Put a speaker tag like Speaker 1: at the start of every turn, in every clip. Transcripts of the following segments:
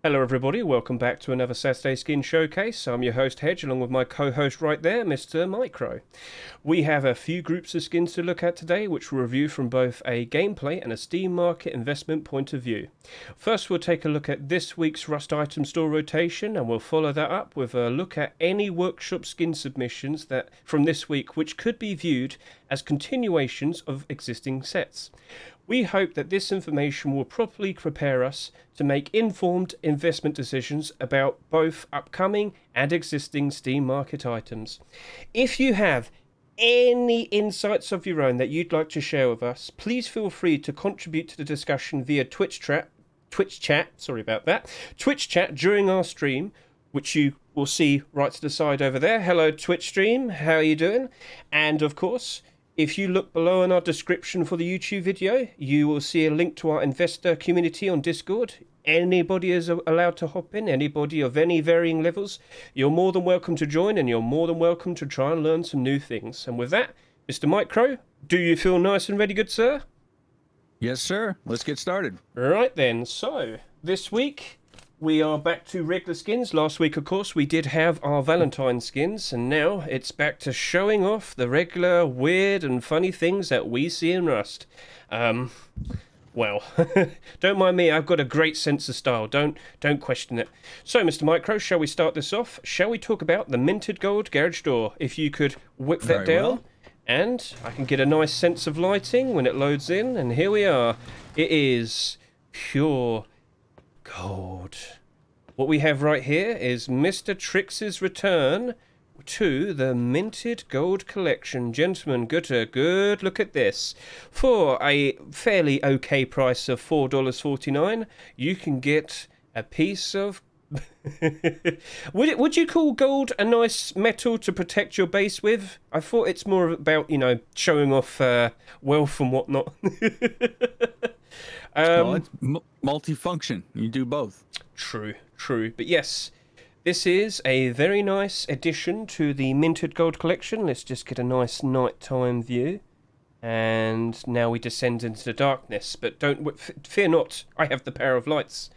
Speaker 1: Hello everybody, welcome back to another Saturday Skin Showcase. I'm your host Hedge, along with my co-host right there, Mr. MICRØ. We have a few groups of skins to look at today, which we'll review from both a gameplay and a Steam market investment point of view. First, we'll take a look at this week's Rust item store rotation, and we'll follow that up with a look at any workshop skin submissions that from this week, which could be viewed as continuations of existing sets. We hope that this information will properly prepare us to make informed investment decisions about both upcoming and existing Steam market items. If you have any insights of your own that you'd like to share with us, please feel free to contribute to the discussion via Twitch chat during our stream, which you will see right to the side over there. Hello Twitch stream, how are you doing? And of course, if you look below in our description for the YouTube video, you will see a link to our investor community on Discord. Anybody is allowed to hop in, anybody of any varying levels. You're more than welcome to join, and you're more than welcome to try and learn some new things. And with that, Mr. MICRØ, do you feel nice and ready, good sir?
Speaker 2: Yes, sir. Let's get started.
Speaker 1: Right then, so this week we are back to regular skins. Last week, of course, we did have our Valentine skins, and now it's back to showing off the regular weird and funny things that we see in Rust. Well, don't mind me, I've got a great sense of style. Don't question it. So, Mr. MICRØ, shall we start this off? Shall we talk about the minted gold garage door? If you could whip that down. Well. And I can get a nice sense of lighting when it loads in, and here we are. It is pure gold. What we have right here is Mr. Trix's return to the minted gold collection. Gentlemen, good look at this. For a fairly okay price of $4.49, you can get a piece of would you call gold a nice metal to protect your base with? I thought it's more about, you know, showing off wealth and whatnot.
Speaker 2: Well, it's multifunction. You do both.
Speaker 1: True. But yes, this is a very nice addition to the minted gold collection. Let's just get a nice nighttime view. And now we descend into the darkness. But don't fear not, I have the power of lights.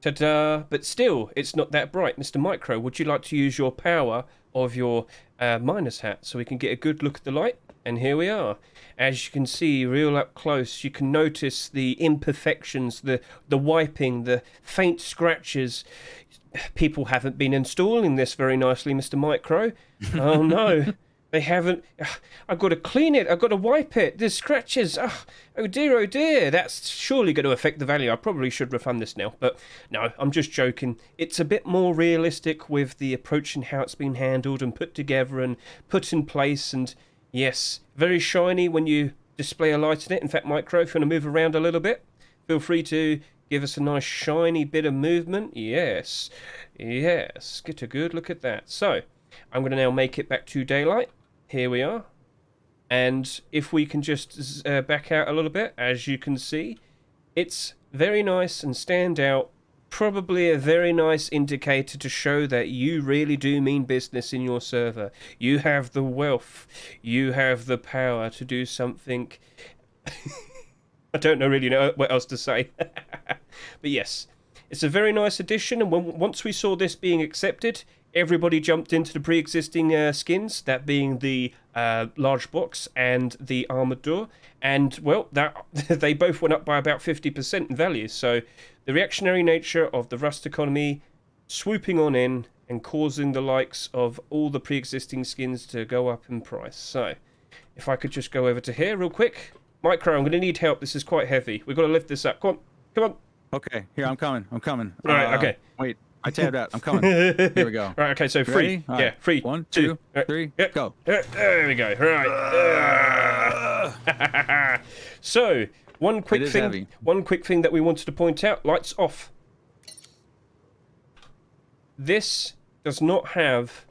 Speaker 1: Ta-da! But still, it's not that bright. Mr. MICRØ, would you like to use your power of your miner's hat so we can get a good look at the light? And here we are. As you can see, real up close, you can notice the imperfections, the wiping, the faint scratches. People haven't been installing this very nicely, Mr. MICRØ. Oh no, they haven't. I've got to clean it. I've got to wipe it. There's scratches. Oh dear. That's surely going to affect the value. I probably should refund this now, but no, I'm just joking. It's a bit more realistic with the approach and how it's been handled and put together and put in place. And yes, very shiny when you display a light in it. In fact, MICRØ, if you want to move around a little bit, feel free to give us a nice shiny bit of movement. Yes. Get a good look at that. So, I'm going to now make it back to daylight. Here we are. And if we can just back out a little bit, as you can see, it's very nice and stand out. Probably a very nice indicator to show that you really do mean business in your server. You have the wealth. You have the power to do something. I don't really know what else to say. But yes, it's a very nice addition. And once we saw this being accepted, everybody jumped into the pre-existing skins, that being the large box and the armored door. And, well, they both went up by about 50% in value. So the reactionary nature of the Rust economy swooping on in and causing the likes of all the pre-existing skins to go up in price. So if I could just go over to here real quick. MICRØ, I'm going to need help. This is quite heavy. We've got to lift this up. Come on.
Speaker 2: Okay, here, I'm coming.
Speaker 1: Right, okay.
Speaker 2: Wait, I tabbed out. I'm coming. Here we go.
Speaker 1: Right, okay, so free.
Speaker 2: Ready?
Speaker 1: Yeah, free.
Speaker 2: 1, 2, 3, go.
Speaker 1: There we go. Right. So, one quick thing that we wanted to point out. Lights off. This does not have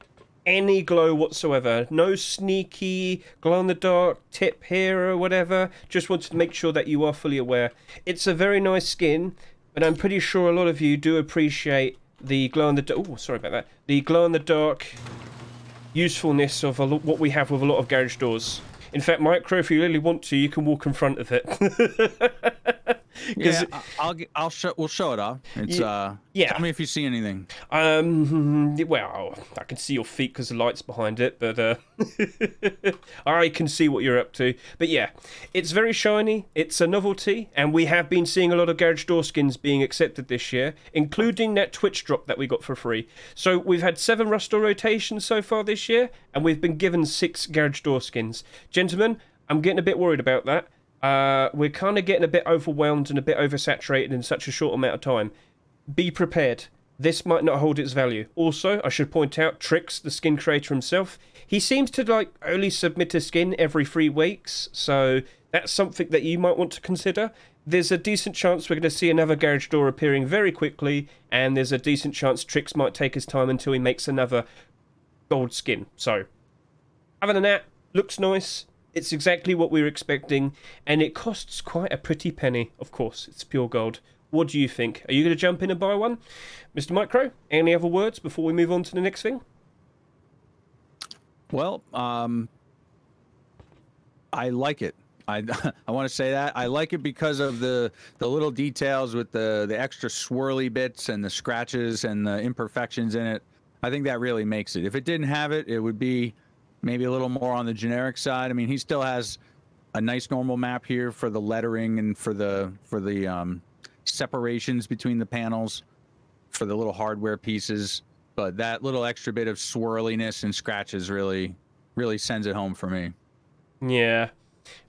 Speaker 1: any glow whatsoever. No sneaky glow-in-the-dark tip here or whatever. Just wanted to make sure that you are fully aware. It's a very nice skin, but I'm pretty sure a lot of you do appreciate the glow-in-the-dark... Oh, sorry about that. The glow-in-the-dark usefulness of what we have with a lot of garage doors. In fact, MICRØ, if you really want to, you can walk in front of it.
Speaker 2: Yeah, we'll show it off. It's
Speaker 1: yeah.
Speaker 2: Tell me if you see anything.
Speaker 1: Well, I can see your feet because the light's behind it, but I can see what you're up to. But yeah, it's very shiny. It's a novelty, and we have been seeing a lot of garage door skins being accepted this year, including that Twitch drop that we got for free. So we've had 7 rust door rotations so far this year, and we've been given 6 garage door skins. Gentlemen, I'm getting a bit worried about that. We're kind of getting a bit overwhelmed and a bit oversaturated in such a short amount of time. Be prepared. This might not hold its value. Also, I should point out, Trix, the skin creator himself, he seems to only submit a skin every 3 weeks, so that's something that you might want to consider. There's a decent chance we're going to see another garage door appearing very quickly, and there's a decent chance Trix might take his time until he makes another gold skin. So, other than that, looks nice. It's exactly what we were expecting, and it costs quite a pretty penny. Of course, it's pure gold. What do you think? Are you going to jump in and buy one? Mr. MICRØ, any other words before we move on to the next thing?
Speaker 2: Well, I like it. I want to say that. I like it because of the little details with the extra swirly bits and the scratches and the imperfections in it. I think that really makes it. If it didn't have it, it would be maybe a little more on the generic side. I mean, he still has a nice normal map here for the lettering and for the separations between the panels for the little hardware pieces. But that little extra bit of swirliness and scratches really sends it home for me.
Speaker 1: Yeah,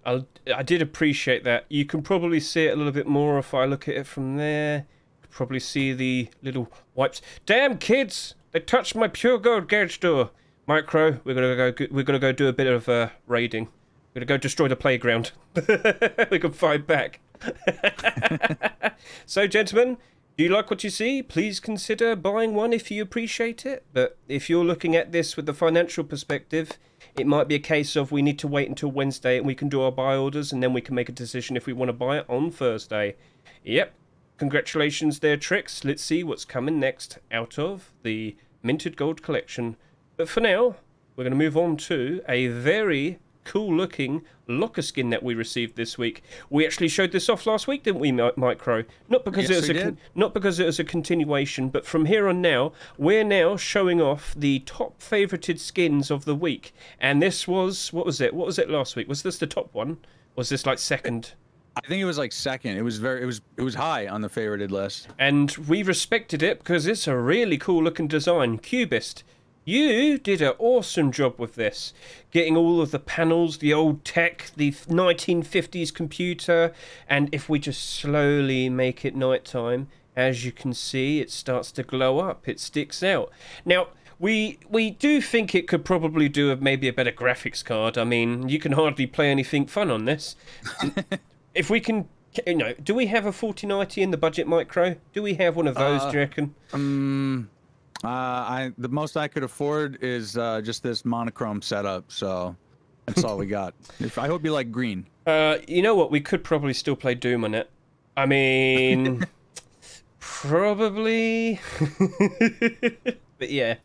Speaker 1: I did appreciate that. You can probably see it a little bit more if I look at it from there. You can probably see the little wipes. Damn kids! They touched my pure gold garage door. MICRØ, we're gonna go do a bit of raiding. We're gonna go destroy the playground. We can fight back. So, gentlemen, do you like what you see? Please consider buying one if you appreciate it. But if you're looking at this with the financial perspective, it might be a case of we need to wait until Wednesday and we can do our buy orders, and then we can make a decision if we want to buy it on Thursday. Yep. Congratulations there, Trix. Let's see what's coming next out of the Minted Gold collection. But for now, we're going to move on to a very cool-looking locker skin that we received this week. We actually showed this off last week, didn't we, MICRØ? Not because it was a continuation, but from here on now, we're now showing off the top favorited skins of the week. And this was, what was it? What was it last week? Was this the top one? Was this like second?
Speaker 2: I think it was like second. It was high on the favorited list.
Speaker 1: And we respected it because it's a really cool-looking design. Cubist. You did an awesome job with this, getting all of the panels, the old tech, the 1950s computer, and if we just slowly make it nighttime, as you can see, it starts to glow up, it sticks out. Now, we do think it could probably do maybe a better graphics card. I mean, you can hardly play anything fun on this. If we can, do we have a 4090 in the budget, MICRØ? Do we have one of those, do you reckon?
Speaker 2: The most I could afford is just this monochrome setup, so that's all we got. I hope you like green.
Speaker 1: You know what? We could probably still play Doom on it. I mean, probably. But yeah,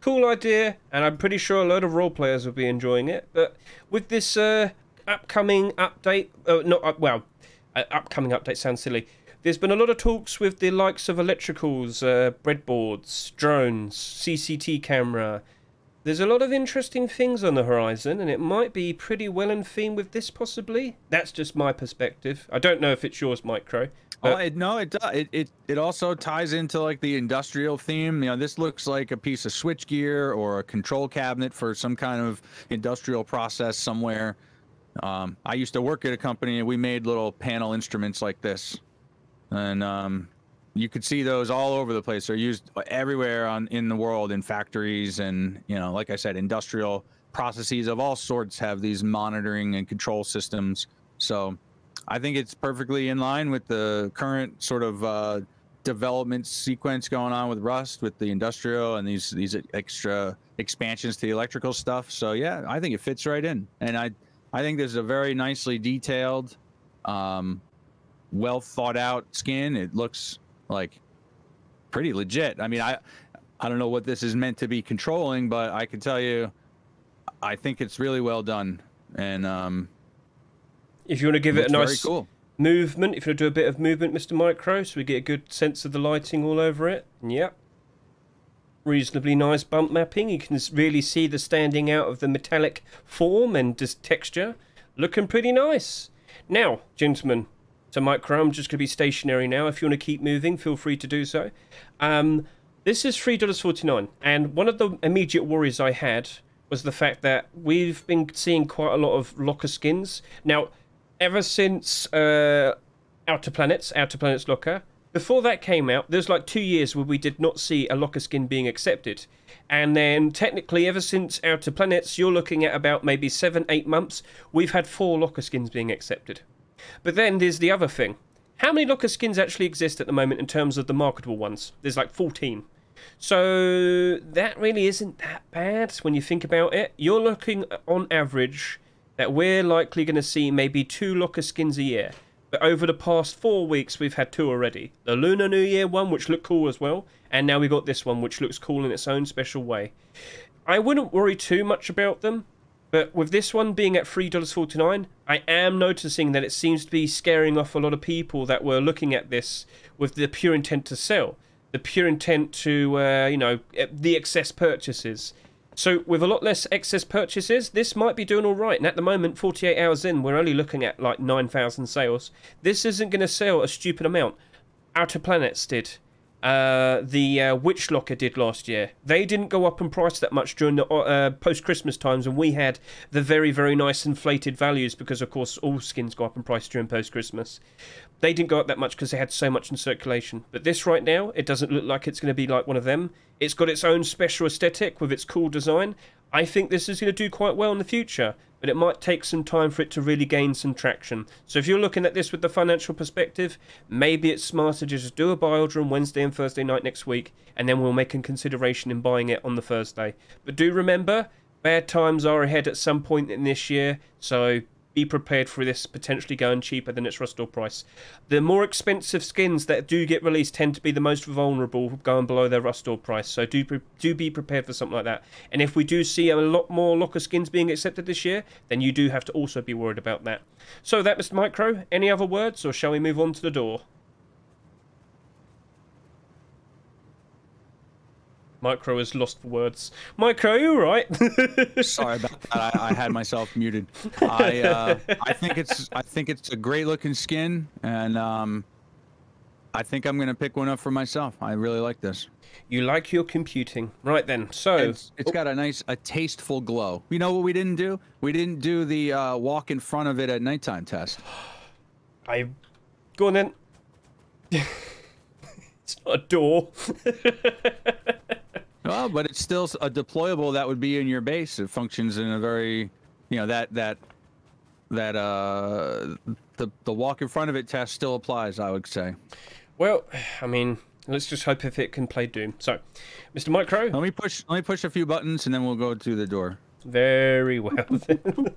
Speaker 1: cool idea, and I'm pretty sure a load of role players will be enjoying it. But with this upcoming update, upcoming update sounds silly. There's been a lot of talks with the likes of electricals, breadboards, drones, CCT camera. There's a lot of interesting things on the horizon, and it might be pretty well in theme with this, possibly. That's just my perspective. I don't know if it's yours, MICRØ.
Speaker 2: No, it does. It also ties into like the industrial theme. You know, this looks like a piece of switchgear or a control cabinet for some kind of industrial process somewhere. I used to work at a company, and we made little panel instruments like this. And you could see those all over the place. They're used everywhere in the world, in factories, and like I said, industrial processes of all sorts have these monitoring and control systems. So I think it's perfectly in line with the current sort of development sequence going on with Rust, with the industrial and these extra expansions to the electrical stuff. So yeah, I think it fits right in, and I think there's a very nicely detailed, well thought out skin. It looks like pretty legit. I mean, I don't know what this is meant to be controlling, but I can tell you, I think it's really well done. And
Speaker 1: if you want to give it a nice,
Speaker 2: cool.
Speaker 1: movement, if you do a bit of movement, Mr. MICRØ, so we get a good sense of the lighting all over it. Yep. Reasonably nice bump mapping. You can really see the standing out of the metallic form and just texture. Looking pretty nice. Now, gentlemen, so MICRØ, I'm just going to be stationary now. If you want to keep moving, feel free to do so. This is $3.49, and one of the immediate worries I had was the fact that we've been seeing quite a lot of locker skins. Now, ever since Outer Planets Locker, before that came out, there's like 2 years where we did not see a locker skin being accepted. And then technically, ever since Outer Planets, you're looking at about maybe 7-8 months, we've had 4 locker skins being accepted. But then there's the other thing. How many locker skins actually exist at the moment in terms of the marketable ones? There's like 14. So that really isn't that bad when you think about it. You're looking on average that we're likely going to see maybe 2 locker skins a year. But over the past 4 weeks, we've had 2 already. The Lunar New Year one, which looked cool as well. And now we got this one, which looks cool in its own special way. I wouldn't worry too much about them. But with this one being at $3.49, I am noticing that it seems to be scaring off a lot of people that were looking at this with the pure intent to sell. The pure intent to, you know, the excess purchases. So with a lot less excess purchases, this might be doing all right. And at the moment, 48 hours in, we're only looking at like 9,000 sales. This isn't going to sell a stupid amount. Outer Planets did. The Witch Locker did last year. They didn't go up in price that much during the post-Christmas times, and we had the very, very nice inflated values because, of course, all skins go up in price during post-Christmas. They didn't go up that much because they had so much in circulation. But this right now, it doesn't look like it's going to be like one of them. It's got its own special aesthetic with its cool design. I think this is going to do quite well in the future, but it might take some time for it to really gain some traction. So if you're looking at this with the financial perspective, maybe it's smarter to just do a buy order on Wednesday and Thursday night next week, and then we'll make a consideration in buying it on the Thursday. But do remember, bad times are ahead at some point in this year, so be prepared for this potentially going cheaper than its restore price. The more expensive skins that do get released tend to be the most vulnerable going below their restore price, so do be prepared for something like that. And if we do see a lot more locker skins being accepted this year, then you do have to also be worried about that. So that, Mr. MICRØ, any other words, or shall we move on to the door? MICRØ is lost for words. MICRØ, you all right?
Speaker 2: Sorry about that. I had myself muted. I think it's a great looking skin, and I think I'm gonna pick one up for myself. I really like this.
Speaker 1: You like your computing, right then? So
Speaker 2: it's got a tasteful glow. You know what we didn't do? We didn't do the walk in front of it at nighttime test.
Speaker 1: Go on then. It's not a door.
Speaker 2: Well, but it's still a deployable that would be in your base. It functions in a very, you know, the walk in front of it test still applies, I would say.
Speaker 1: Well, I mean, let's just hope if it can play Doom. So, Mr. MICRØ,
Speaker 2: let me push a few buttons and then we'll go to the door.
Speaker 1: Very well then.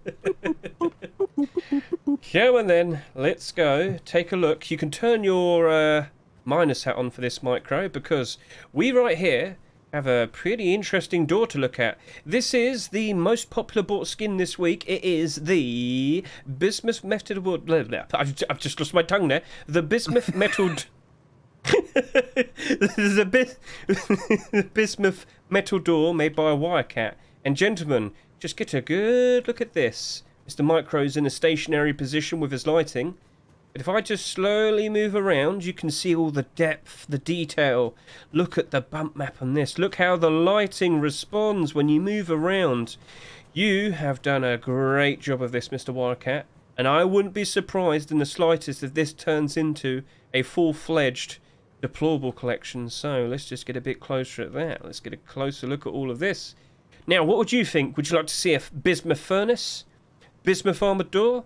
Speaker 1: Go on then, let's go take a look. You can turn your minus hat on for this MICRØ, because we right here have a pretty interesting door to look at. This is the most popular bought skin this week. It is the Bismuth Metal... Blah, blah. I've just lost my tongue there. The Bismuth Metal... the Bismuth Metal door made by a Wirecat. And gentlemen, just get a good look at this. Mr. MICRØ's in a stationary position with his lighting. But if I just slowly move around, you can see all the depth, the detail. Look at the bump map on this. Look how the lighting responds when you move around. You have done a great job of this, Mr. Wirecat. And I wouldn't be surprised in the slightest if this turns into a full-fledged deployable collection. So let's just get a bit closer at that. Let's get a closer look at all of this. Now, what would you think? Would you like to see a bismuth furnace? Bismuth armoured door?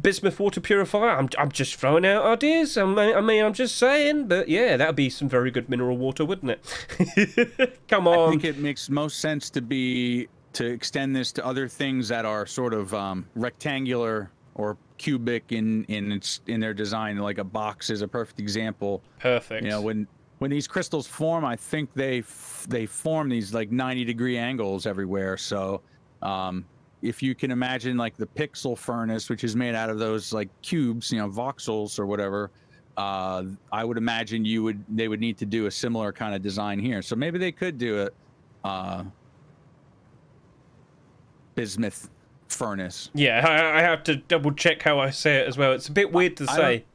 Speaker 1: Bismuth water purifier? I'm just throwing out ideas. I mean, I'm just saying. But yeah, that would be some very good mineral water, wouldn't it? Come on.
Speaker 2: I think it makes most sense to extend this to other things that are sort of rectangular or cubic in their design. Like a box is a perfect example.
Speaker 1: Perfect.
Speaker 2: You know, when these crystals form, I think they form these like 90-degree angles everywhere. So if you can imagine like the pixel furnace, which is made out of those like cubes, you know, voxels or whatever, I would imagine they would need to do a similar kind of design here. So maybe they could do it. Bismuth furnace.
Speaker 1: Yeah, I have to double check how I say it as well. It's a bit weird to say.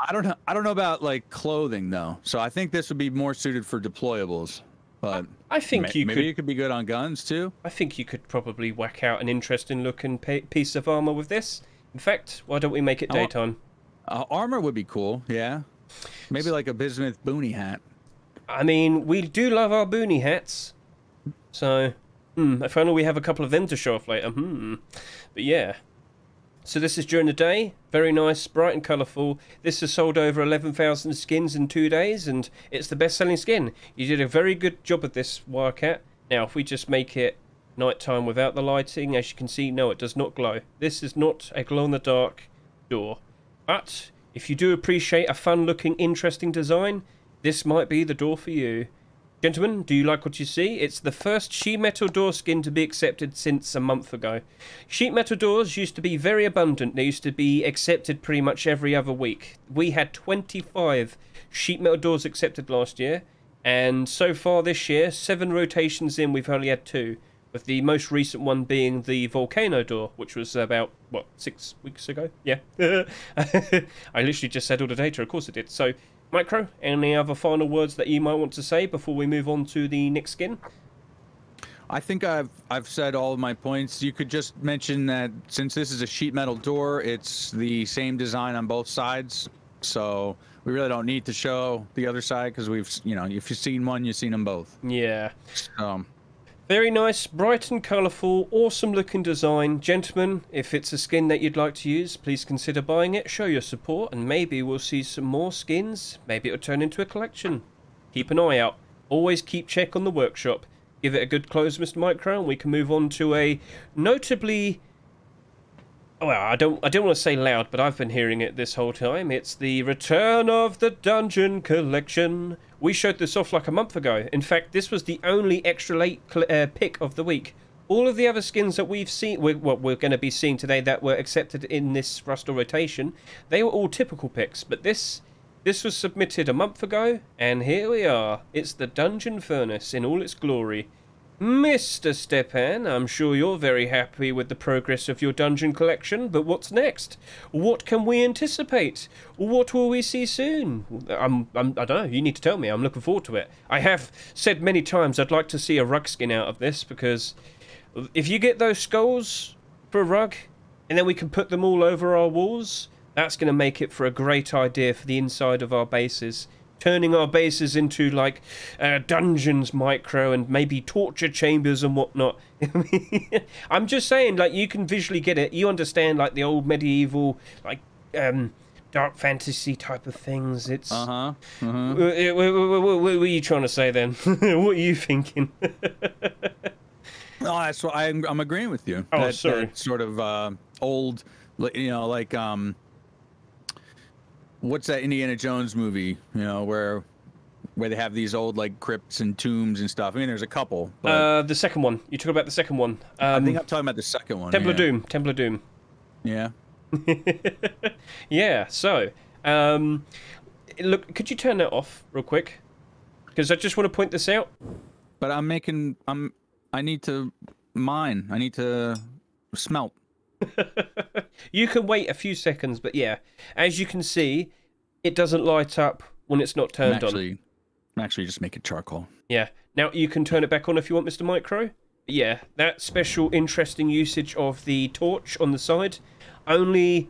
Speaker 2: I don't know about like clothing though. So I think this would be more suited for deployables. But
Speaker 1: I think
Speaker 2: maybe it could be good on guns too.
Speaker 1: I think you could probably whack out an interesting looking piece of armor with this. In fact, why don't we make it daytime?
Speaker 2: Armor would be cool, yeah. Maybe like a Bismuth Boonie hat.
Speaker 1: I mean, we do love our Boonie hats. So, if only we have a couple of them to show off later. But yeah. So this is during the day. Very nice, bright and colourful. This has sold over 11,000 skins in 2 days, and it's the best-selling skin. You did a very good job of this, Wildcat. Now, if we just make it nighttime without the lighting, as you can see, no, it does not glow. This is not a glow-in-the-dark door. But if you do appreciate a fun-looking, interesting design, this might be the door for you. Gentlemen, do you like what you see? It's the first sheet metal door skin to be accepted since a month ago. Sheet metal doors used to be very abundant. They used to be accepted pretty much every other week. We had 25 sheet metal doors accepted last year, and so far this year, 7 rotations in, we've only had 2, with the most recent one being the volcano door, which was about, what, 6 weeks ago? Yeah. I literally just said all the data, of course I did. So, MICRØ, any other final words that you might want to say before we move on to the next skin?
Speaker 2: I think I've said all of my points. You could just mention that since this is a sheet metal door, it's the same design on both sides. So we really don't need to show the other side because we've, you know, if you've seen one, you've seen them both.
Speaker 1: Yeah. Very nice, bright and colourful, awesome looking design. Gentlemen, if it's a skin that you'd like to use, please consider buying it, show your support, and maybe we'll see some more skins. Maybe it'll turn into a collection. Keep an eye out. Always keep check on the workshop. Give it a good close, Mr. MICRØ, and we can move on to a notably... Well, I don't want to say loud, but I've been hearing it this whole time. It's the return of the Dungeon Collection. We showed this off like a month ago. In fact, this was the only extra late pick of the week. All of the other skins that we've seen, we're going to be seeing today that were accepted in this roster rotation, they were all typical picks. But this was submitted a month ago, and here we are. It's the Dungeon Furnace in all its glory. Mr. Stepan, I'm sure you're very happy with the progress of your dungeon collection, but what's next? What can we anticipate? What will we see soon? I don't know, you need to tell me. I'm looking forward to it. I have said many times I'd like to see a rug skin out of this, because if you get those skulls for a rug, and then we can put them all over our walls, that's going to make it for a great idea for the inside of our bases. Turning our bases into, like, dungeons, MICRØ, and maybe torture chambers and whatnot. I'm just saying, like, you can visually get it. You understand, like, the old medieval, like, dark fantasy type of things. It's... What were you trying to say, then? What are you thinking?
Speaker 2: No, that's what I'm agreeing with you.
Speaker 1: Oh, sorry.
Speaker 2: That sort of old, you know, like... What's that Indiana Jones movie, you know, where they have these old, like, crypts and tombs and stuff? I mean, there's a couple. But...
Speaker 1: the second one. You talk about the second one.
Speaker 2: I think I'm talking about the second one.
Speaker 1: Temple of Doom. Temple of Doom.
Speaker 2: Yeah.
Speaker 1: Yeah, so, look, could you turn that off real quick? Because I just want to point this out.
Speaker 2: But I need to mine. I need to smelt.
Speaker 1: You can wait a few seconds, but yeah, as you can see, it doesn't light up when it's not turned on.
Speaker 2: Actually, just make it charcoal.
Speaker 1: Yeah. Now you can turn it back on if you want, Mr. MICRØ. Yeah, that special interesting usage of the torch on the side only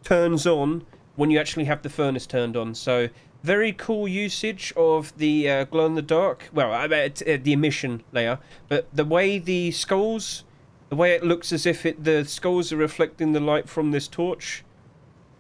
Speaker 1: turns on when you actually have the furnace turned on. So very cool usage of the glow in the dark. Well, the emission layer, but the way the skulls. The way it looks as if the skulls are reflecting the light from this torch.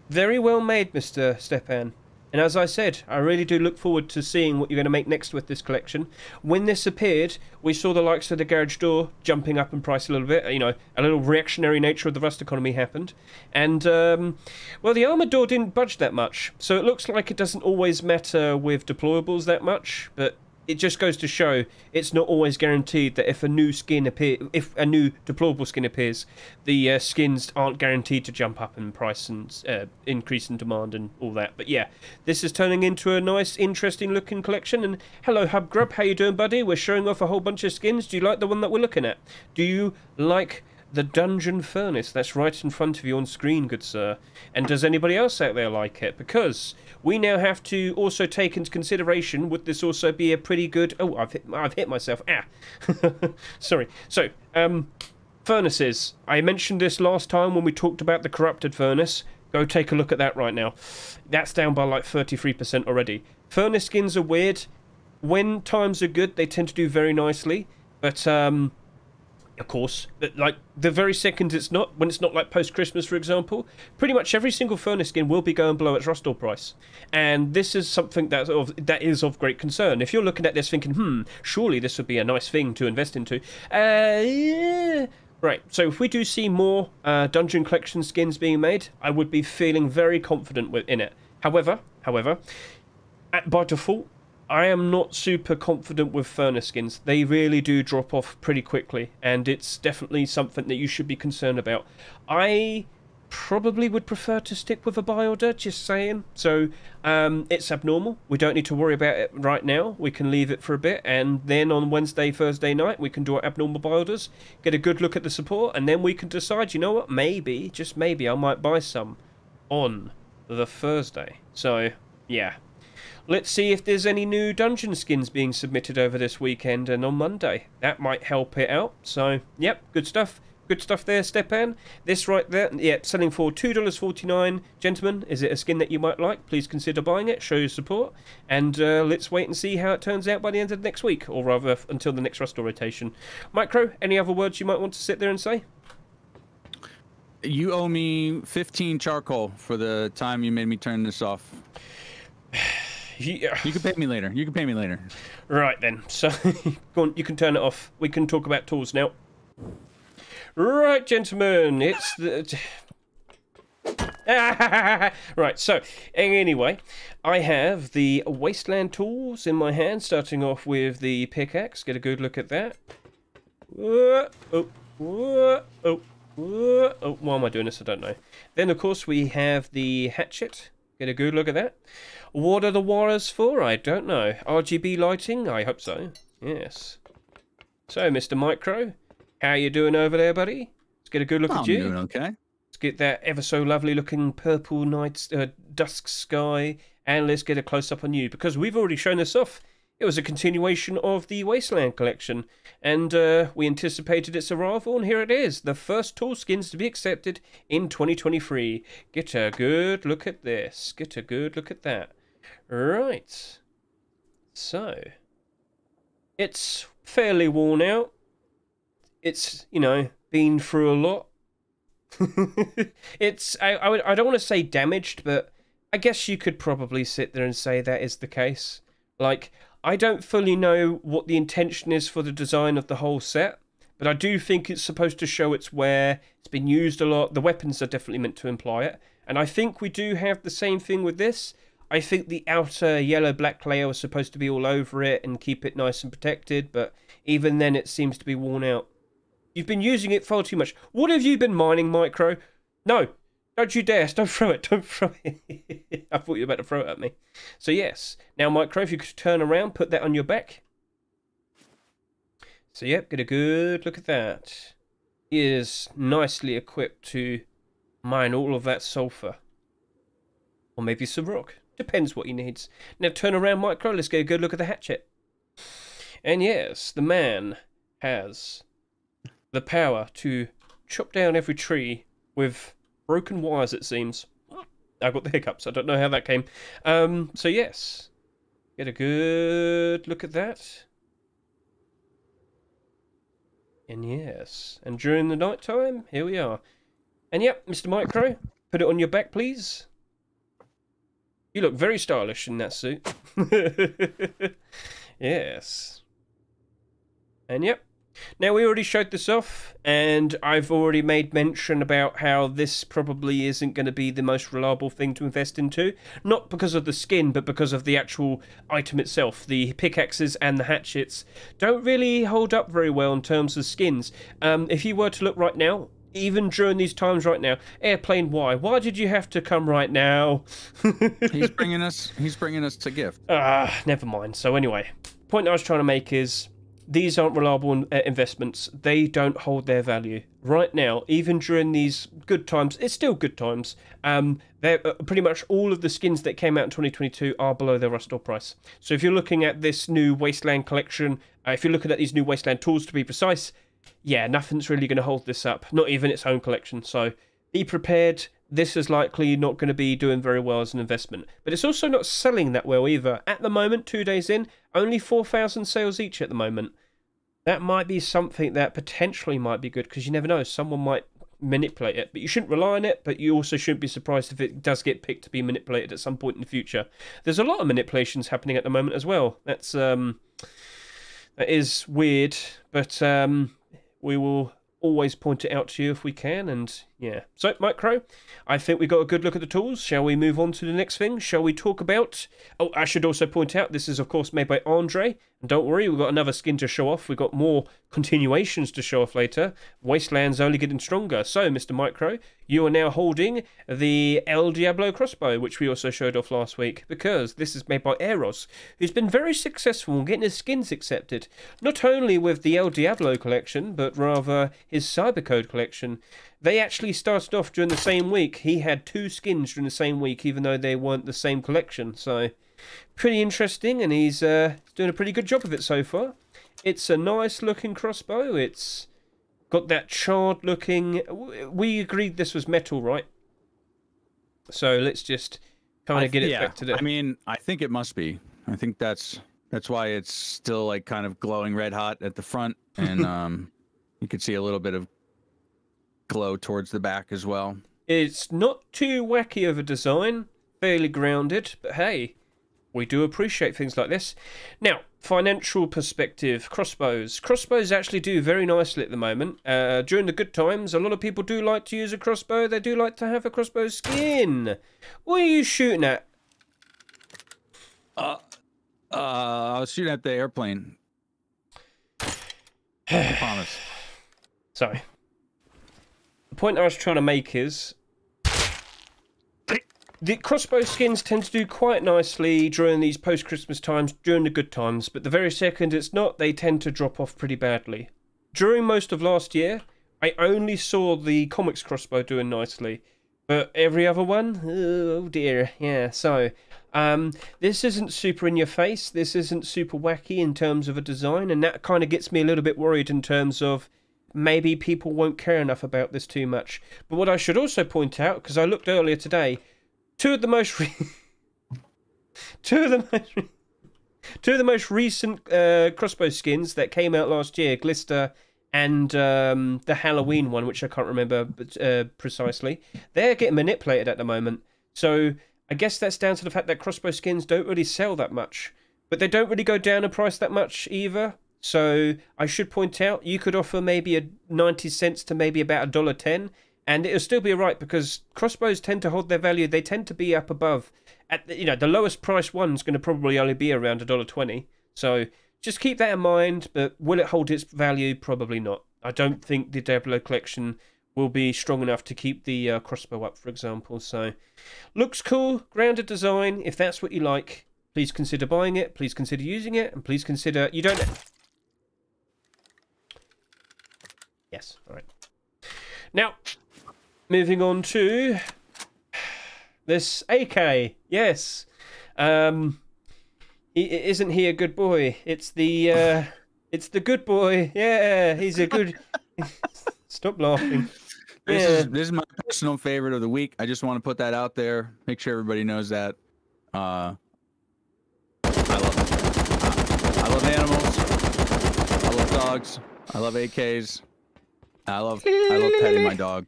Speaker 1: Very well made, Mr. Stepan. And as I said, I really do look forward to seeing what you're going to make next with this collection. When this appeared, we saw the likes of the garage door jumping up in price a little bit. You know, a little reactionary nature of the rust economy happened. And, well, the armor door didn't budge that much. So it looks like it doesn't always matter with deployables that much. But it just goes to show it's not always guaranteed that if a new skin if a new deployable skin appears, the skins aren't guaranteed to jump up in price and increase in demand and all that. But yeah, this is turning into a nice, interesting looking collection. And hello, Hubgrub, how you doing, buddy? We're showing off a whole bunch of skins. Do you like the one that we're looking at? Do you like the Dungeon Furnace? That's right in front of you on screen, good sir. And does anybody else out there like it? Because we now have to also take into consideration, would this also be a pretty good... Oh, I've hit myself. Ah. Sorry. So, furnaces. I mentioned this last time when we talked about the corrupted furnace. Go take a look at that right now. That's down by like 33% already. Furnace skins are weird. When times are good, they tend to do very nicely. But, of course, like the very second it's not, when it's not like post-Christmas, for example, pretty much every single furnace skin will be going below its rust-all price. And this is something that is of great concern. If you're looking at this thinking, surely this would be a nice thing to invest into. Yeah. Right, so if we do see more Dungeon Collection skins being made, I would be feeling very confident in it. However, by default, I am not super confident with furnace skins. They really do drop off pretty quickly, and it's definitely something that you should be concerned about. I probably would prefer to stick with a buy order, just saying. So it's abnormal. We don't need to worry about it right now. We can leave it for a bit, and then on Wednesday, Thursday night, we can do our abnormal buy orders, get a good look at the support, and then we can decide, you know what, maybe, just maybe, I might buy some on the Thursday. So, yeah. Let's see if there's any new dungeon skins being submitted over this weekend and on Monday. That might help it out. So, yep, good stuff. Good stuff there, Stepan. This right there, yep, selling for $2.49. Gentlemen, is it a skin that you might like? Please consider buying it. Show your support. And let's wait and see how it turns out by the end of next week, or rather until the next Rust-all rotation. MICRØ, any other words you might want to sit there and say?
Speaker 2: You owe me 15 charcoal for the time you made me turn this off.
Speaker 1: Yeah.
Speaker 2: You can pay me later. You can pay me later.
Speaker 1: Right then. So, go on, you can turn it off. We can talk about tools now. Right, gentlemen. It's the... Right, so, anyway, I have the Wasteland Tools in my hand, starting off with the pickaxe. Get a good look at that. Why am I doing this? I don't know. Then, of course, we have the hatchet. Get a good look at that. What are the wires for? I don't know. RGB lighting? I hope so. Yes. So, Mr. MICRØ, how you doing over there, buddy? Let's get a good look at you.
Speaker 2: I'm doing okay.
Speaker 1: Let's get that ever so lovely looking purple night, dusk sky, and let's get a close-up on you, because we've already shown this off. It was a continuation of the Wasteland collection, and we anticipated its arrival, and here it is, the first tool skins to be accepted in 2023. Get a good look at this. Get a good look at that. Right. So, it's fairly worn out. It's, you know, been through a lot. It's, I don't want to say damaged, but I guess you could probably sit there and say that is the case. Like, I don't fully know what the intention is for the design of the whole set, but I do think it's supposed to show its wear. It's been used a lot. The weapons are definitely meant to imply it. And I think we do have the same thing with this. I think the outer yellow-black layer was supposed to be all over it and keep it nice and protected, but even then it seems to be worn out. You've been using it far too much. What have you been mining, MICRØ? No. Don't you dare. Don't throw it. Don't throw it. I thought you were about to throw it at me. So, yes. Now, MICRØ, if you could turn around, put that on your back. So, yep, get a good look at that. He is nicely equipped to mine all of that sulfur. Or maybe some rock. Depends what he needs. Now, turn around, MICRØ. Let's get a good look at the hatchet. And, yes, the man has the power to chop down every tree with broken wires, it seems. I got the hiccups. I don't know how that came. So yes, get a good look at that. And yes, and during the night time, here we are. And yep, Mr. MICRØ, put it on your back, please. You look very stylish in that suit. Yes. And yep, Now, we already showed this off, and I've already made mention about how this probably isn't going to be the most reliable thing to invest into. Not because of the skin, but because of the actual item itself. The pickaxes and the hatchets don't really hold up very well in terms of skins. If you were to look right now, even during these times right now, Airplane Y, why did you have to come right now?
Speaker 2: He's bringing us a gift.
Speaker 1: Never mind. So anyway, point I was trying to make is, these aren't reliable investments. They don't hold their value. Right now, even during these good times, it's still good times. Pretty much all of the skins that came out in 2022 are below their restore price. So if you're looking at this new Wasteland collection, if you're looking at these new Wasteland tools to be precise, yeah, nothing's really going to hold this up. Not even its own collection. So be prepared. This is likely not going to be doing very well as an investment. But it's also not selling that well either. At the moment, 2 days in, only 4,000 sales each at the moment. That might be something that potentially might be good, because you never know, someone might manipulate it. But you shouldn't rely on it, but you also shouldn't be surprised if it does get picked to be manipulated at some point in the future. There's a lot of manipulations happening at the moment as well. That is weird, but we will always point it out to you if we can, and yeah. So, MICRØ, I think we got a good look at the tools. Shall we move on to the next thing? Shall we talk about... Oh, I should also point out, this is, of course, made by Andre. And don't worry, we've got another skin to show off. We've got more continuations to show off later. Wasteland's only getting stronger. So, Mr. MICRØ, you are now holding the El Diablo crossbow, which we also showed off last week, because this is made by Eros, who's been very successful in getting his skins accepted. Not only with the El Diablo collection, but rather his Cybercode collection. They actually started off during the same week. He had 2 skins during the same week, even though they weren't the same collection. So, pretty interesting, and he's doing a pretty good job of it so far. It's a nice looking crossbow. It's got that charred looking... We agreed this was metal, right? So let's just kind of get it back to the...
Speaker 2: I mean, I think it must be. I think that's why it's still like kind of glowing red hot at the front, and you can see a little bit of glow towards the back as well.
Speaker 1: It's not too wacky of a design, fairly grounded, but hey, we do appreciate things like this. Now, financial perspective, crossbows. Crossbows actually do very nicely at the moment. During the good times, a lot of people do like to use a crossbow. They do like to have a crossbow skin. What are you shooting at?
Speaker 2: I was shooting at the airplane. I promise.
Speaker 1: Sorry. The point I was trying to make is, the crossbow skins tend to do quite nicely during these post-Christmas times, during the good times, but the very second it's not, they tend to drop off pretty badly. During most of last year, I only saw the comics crossbow doing nicely, but every other one, oh dear, yeah. So, this isn't super in your face, this isn't super wacky in terms of a design, and that kind of gets me a little bit worried in terms of maybe people won't care enough about this too much. But what I should also point out, because I looked earlier today, two of the most recent crossbow skins that came out last year, Glister and the Halloween one, which I can't remember precisely, they're getting manipulated at the moment. So I guess that's down to the fact that crossbow skins don't really sell that much, but they don't really go down in price that much either. So I should point out, you could offer maybe a 90 cents to maybe about $1.10, and it'll still be alright, because crossbows tend to hold their value. They tend to be up above. At the lowest price one's going to probably only be around $1.20. So just keep that in mind. But will it hold its value? Probably not. I don't think the Diablo collection will be strong enough to keep the crossbow up, for example. So looks cool, grounded design. If that's what you like, please consider buying it. Please consider using it, and please consider Yes, all right. Now, moving on to this AK. Yes. Isn't he a good boy? It's the good boy. Yeah, he's a good... Stop laughing.
Speaker 2: This is my personal favorite of the week. I just want to put that out there. Make sure everybody knows that. I love animals. I love dogs. I love AKs. I love petting my dog.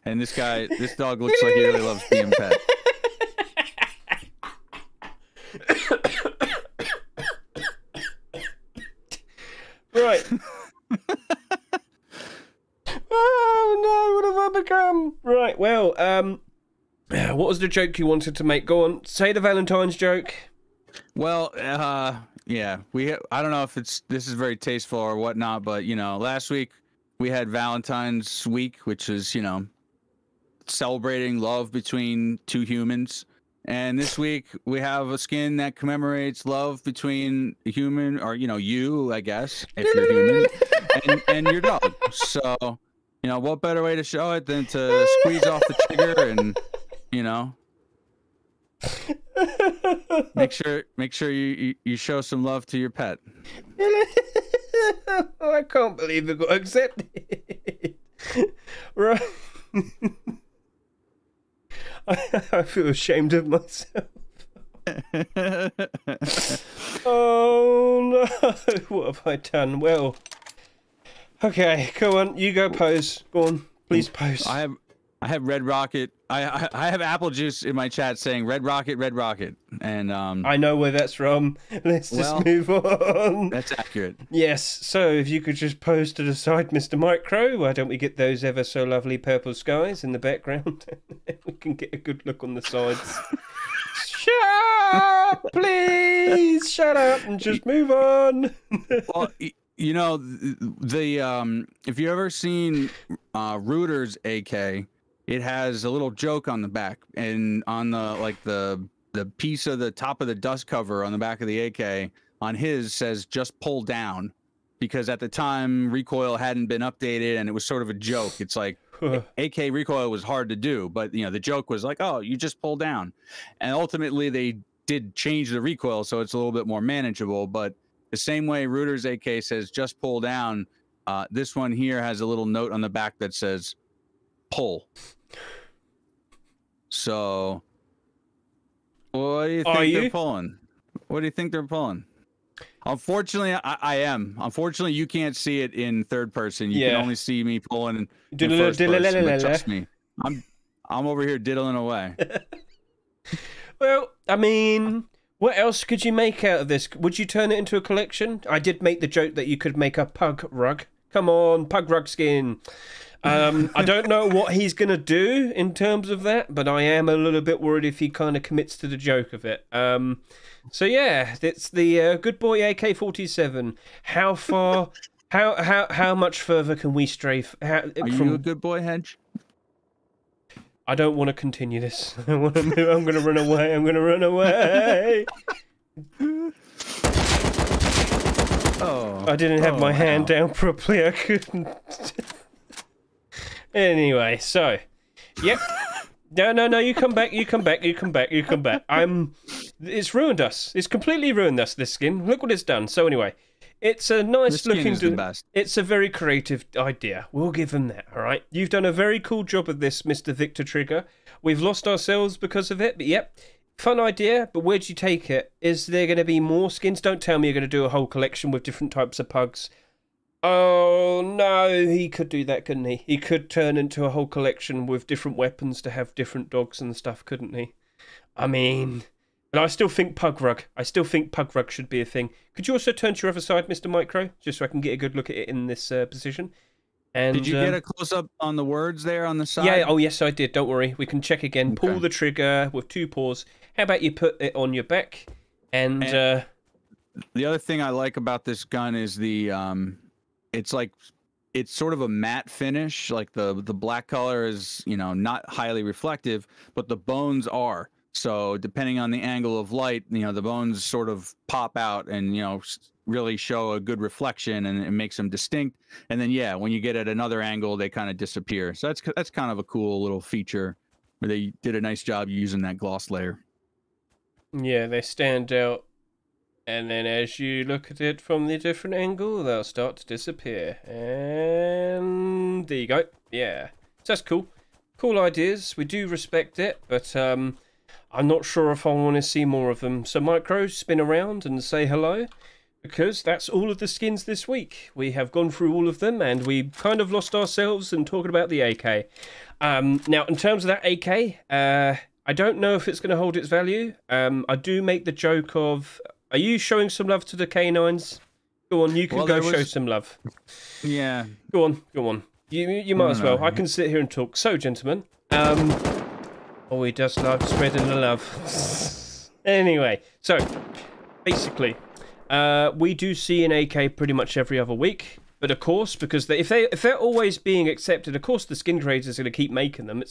Speaker 2: And this dog looks like he really loves being pet.
Speaker 1: was the joke you wanted to make? Go on, say the Valentine's joke.
Speaker 2: Well, yeah, I don't know if this is very tasteful or whatnot, but you know, last week we had Valentine's week, which is, you know, celebrating love between two humans. And this week we have a skin that commemorates love between a human, or, you know, you, I guess, if you're human, and your dog. So, you know, what better way to show it than to squeeze off the trigger and, you know, make sure you show some love to your pet.
Speaker 1: I can't believe it got accepted. Right. I feel ashamed of myself. Oh no, what have I done? Well, okay, go on, you go pose. Go on, please pose.
Speaker 2: I have Red Rocket. I have Apple Juice in my chat saying Red Rocket, and
Speaker 1: I know where that's from. Let's just move on.
Speaker 2: That's accurate.
Speaker 1: Yes. So if you could just pose to the side, Mr. MICRØ, why don't we get those ever so lovely purple skies in the background? We can get a good look on the sides. Shut up, please. Shut up and just move on.
Speaker 2: Well, you know, the if you ever seen Router's AK, it has a little joke on the back, and on the piece of the top of the dust cover on the back of the AK on his says just pull down, because at the time recoil hadn't been updated and it was sort of a joke. It's like AK recoil was hard to do, but you know, the joke was like, oh, you just pull down. And ultimately they did change the recoil so it's a little bit more manageable, but the same way Router's AK says just pull down, this one here has a little note on the back that says pull. So what do you think they're pulling? What do you think they're pulling? Unfortunately, I am. Unfortunately, you can't see it in third person. You can only see me pulling in first person. But trust me, I'm over here diddling away.
Speaker 1: Well, I mean, what else could you make out of this? Would you turn it into a collection? I did make the joke that you could make a pug rug. Come on, pug rug skin. I don't know what he's going to do in terms of that, but I am a little bit worried if he kind of commits to the joke of it. So yeah, it's the good boy AK47. How far, how much further can we stray?
Speaker 2: Are you a good boy, Hedge?
Speaker 1: I don't want to continue this. I want to move. I'm going to run away. I'm going to run away.
Speaker 2: Oh,
Speaker 1: I didn't have my hand down properly. I couldn't. Anyway, so, yep. No, you come back. It's ruined us. It's completely ruined us, this skin. Look what it's done. So anyway, it's a nice looking... It's a very creative idea. We'll give him that, all right? You've done a very cool job of this, Mr. Victor Trigger. We've lost ourselves because of it, but yep. Fun idea, but where'd you take it? Is there going to be more skins? Don't tell me you're going to do a whole collection with different types of pugs. Oh, no, he could do that, couldn't he? He could turn into a whole collection with different weapons to have different dogs and stuff, couldn't he? I mean, but I still think pug rug. I still think pug rug should be a thing. Could you also turn to your other side, Mr. MICRØ, just so I can get a good look at it in this position? And,
Speaker 2: did you get a close-up on the words there on the side?
Speaker 1: Yeah, oh yes, I did. Don't worry. We can check again. Okay. Pull the trigger with 2 paws. How about you put it on your back? And
Speaker 2: the other thing I like about this gun is the... it's sort of a matte finish. Like the black color is, you know, not highly reflective, but the bones are. So depending on the angle of light, you know, the bones sort of pop out and, you know, really show a good reflection, and it makes them distinct. And then, yeah, when you get at another angle, they kind of disappear. So that's kind of a cool little feature where they did a nice job using that gloss layer. Yeah,
Speaker 1: they stand out. And then as you look at it from the different angle, they'll start to disappear. And there you go. Yeah. So that's cool. Cool ideas. We do respect it, but I'm not sure if I want to see more of them. So MICRØ, spin around and say hello, because that's all of the skins this week. We have gone through all of them, and we kind of lost ourselves in talking about the AK. Now, in terms of that AK, I don't know if it's going to hold its value. I do make the joke of... Are you showing some love to the canines? Go on, you can show some love.
Speaker 2: Yeah.
Speaker 1: Go on. You might as well. I can sit here and talk. So, gentlemen, Oh, he does love spreading the love. Anyway, so basically, we do see an AK pretty much every other week. But of course, because if they're always being accepted, of course the skin creators are going to keep making them.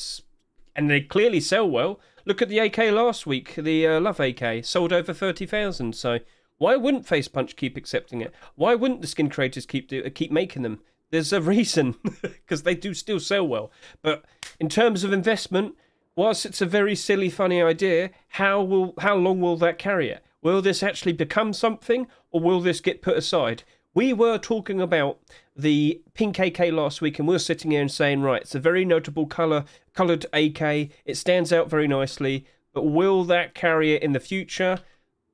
Speaker 1: And they clearly sell well. Look at the AK last week, the Love AK, sold over 30,000. So why wouldn't Face Punch keep accepting it? Why wouldn't the skin creators keep making them? There's a reason, because they do still sell well. But in terms of investment, whilst it's a very silly, funny idea, how long will that carry it? Will this actually become something, or will this get put aside? We were talking about the pink AK last week, and we were sitting here and saying, right, it's a very notable coloured AK. It stands out very nicely, but will that carry it in the future?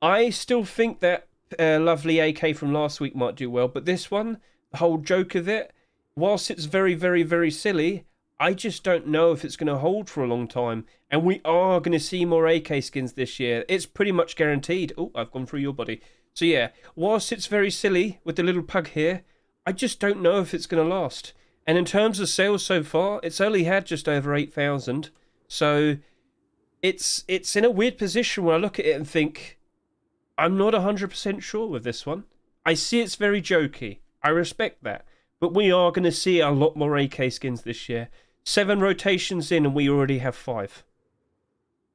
Speaker 1: I still think that lovely AK from last week might do well, but this one, the whole joke of it, whilst it's very, very, very silly, I just don't know if it's going to hold for a long time. And we are going to see more AK skins this year. It's pretty much guaranteed. Oh, I've gone through your body. So yeah, whilst it's very silly with the little pug here, I just don't know if it's going to last. And in terms of sales so far, it's only had just over 8,000. So it's in a weird position where I look at it and think, I'm not 100% sure with this one. I see it's very jokey. I respect that. But we are going to see a lot more AK skins this year. 7 rotations in and we already have 5.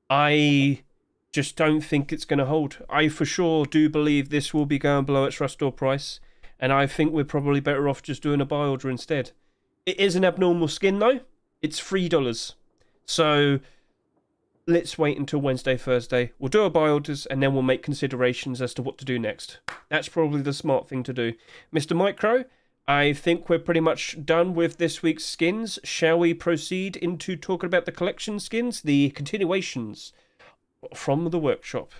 Speaker 1: I just don't think it's going to hold. I for sure do believe this will be going below its rush door price. And I think we're probably better off just doing a buy order instead. It is an abnormal skin though. It's $3. So let's wait until Wednesday, Thursday. We'll do our buy orders and then we'll make considerations as to what to do next. That's probably the smart thing to do. Mr. MICRØ, I think we're pretty much done with this week's skins. Shall we proceed into talking about the collection skins, the continuations from the workshop?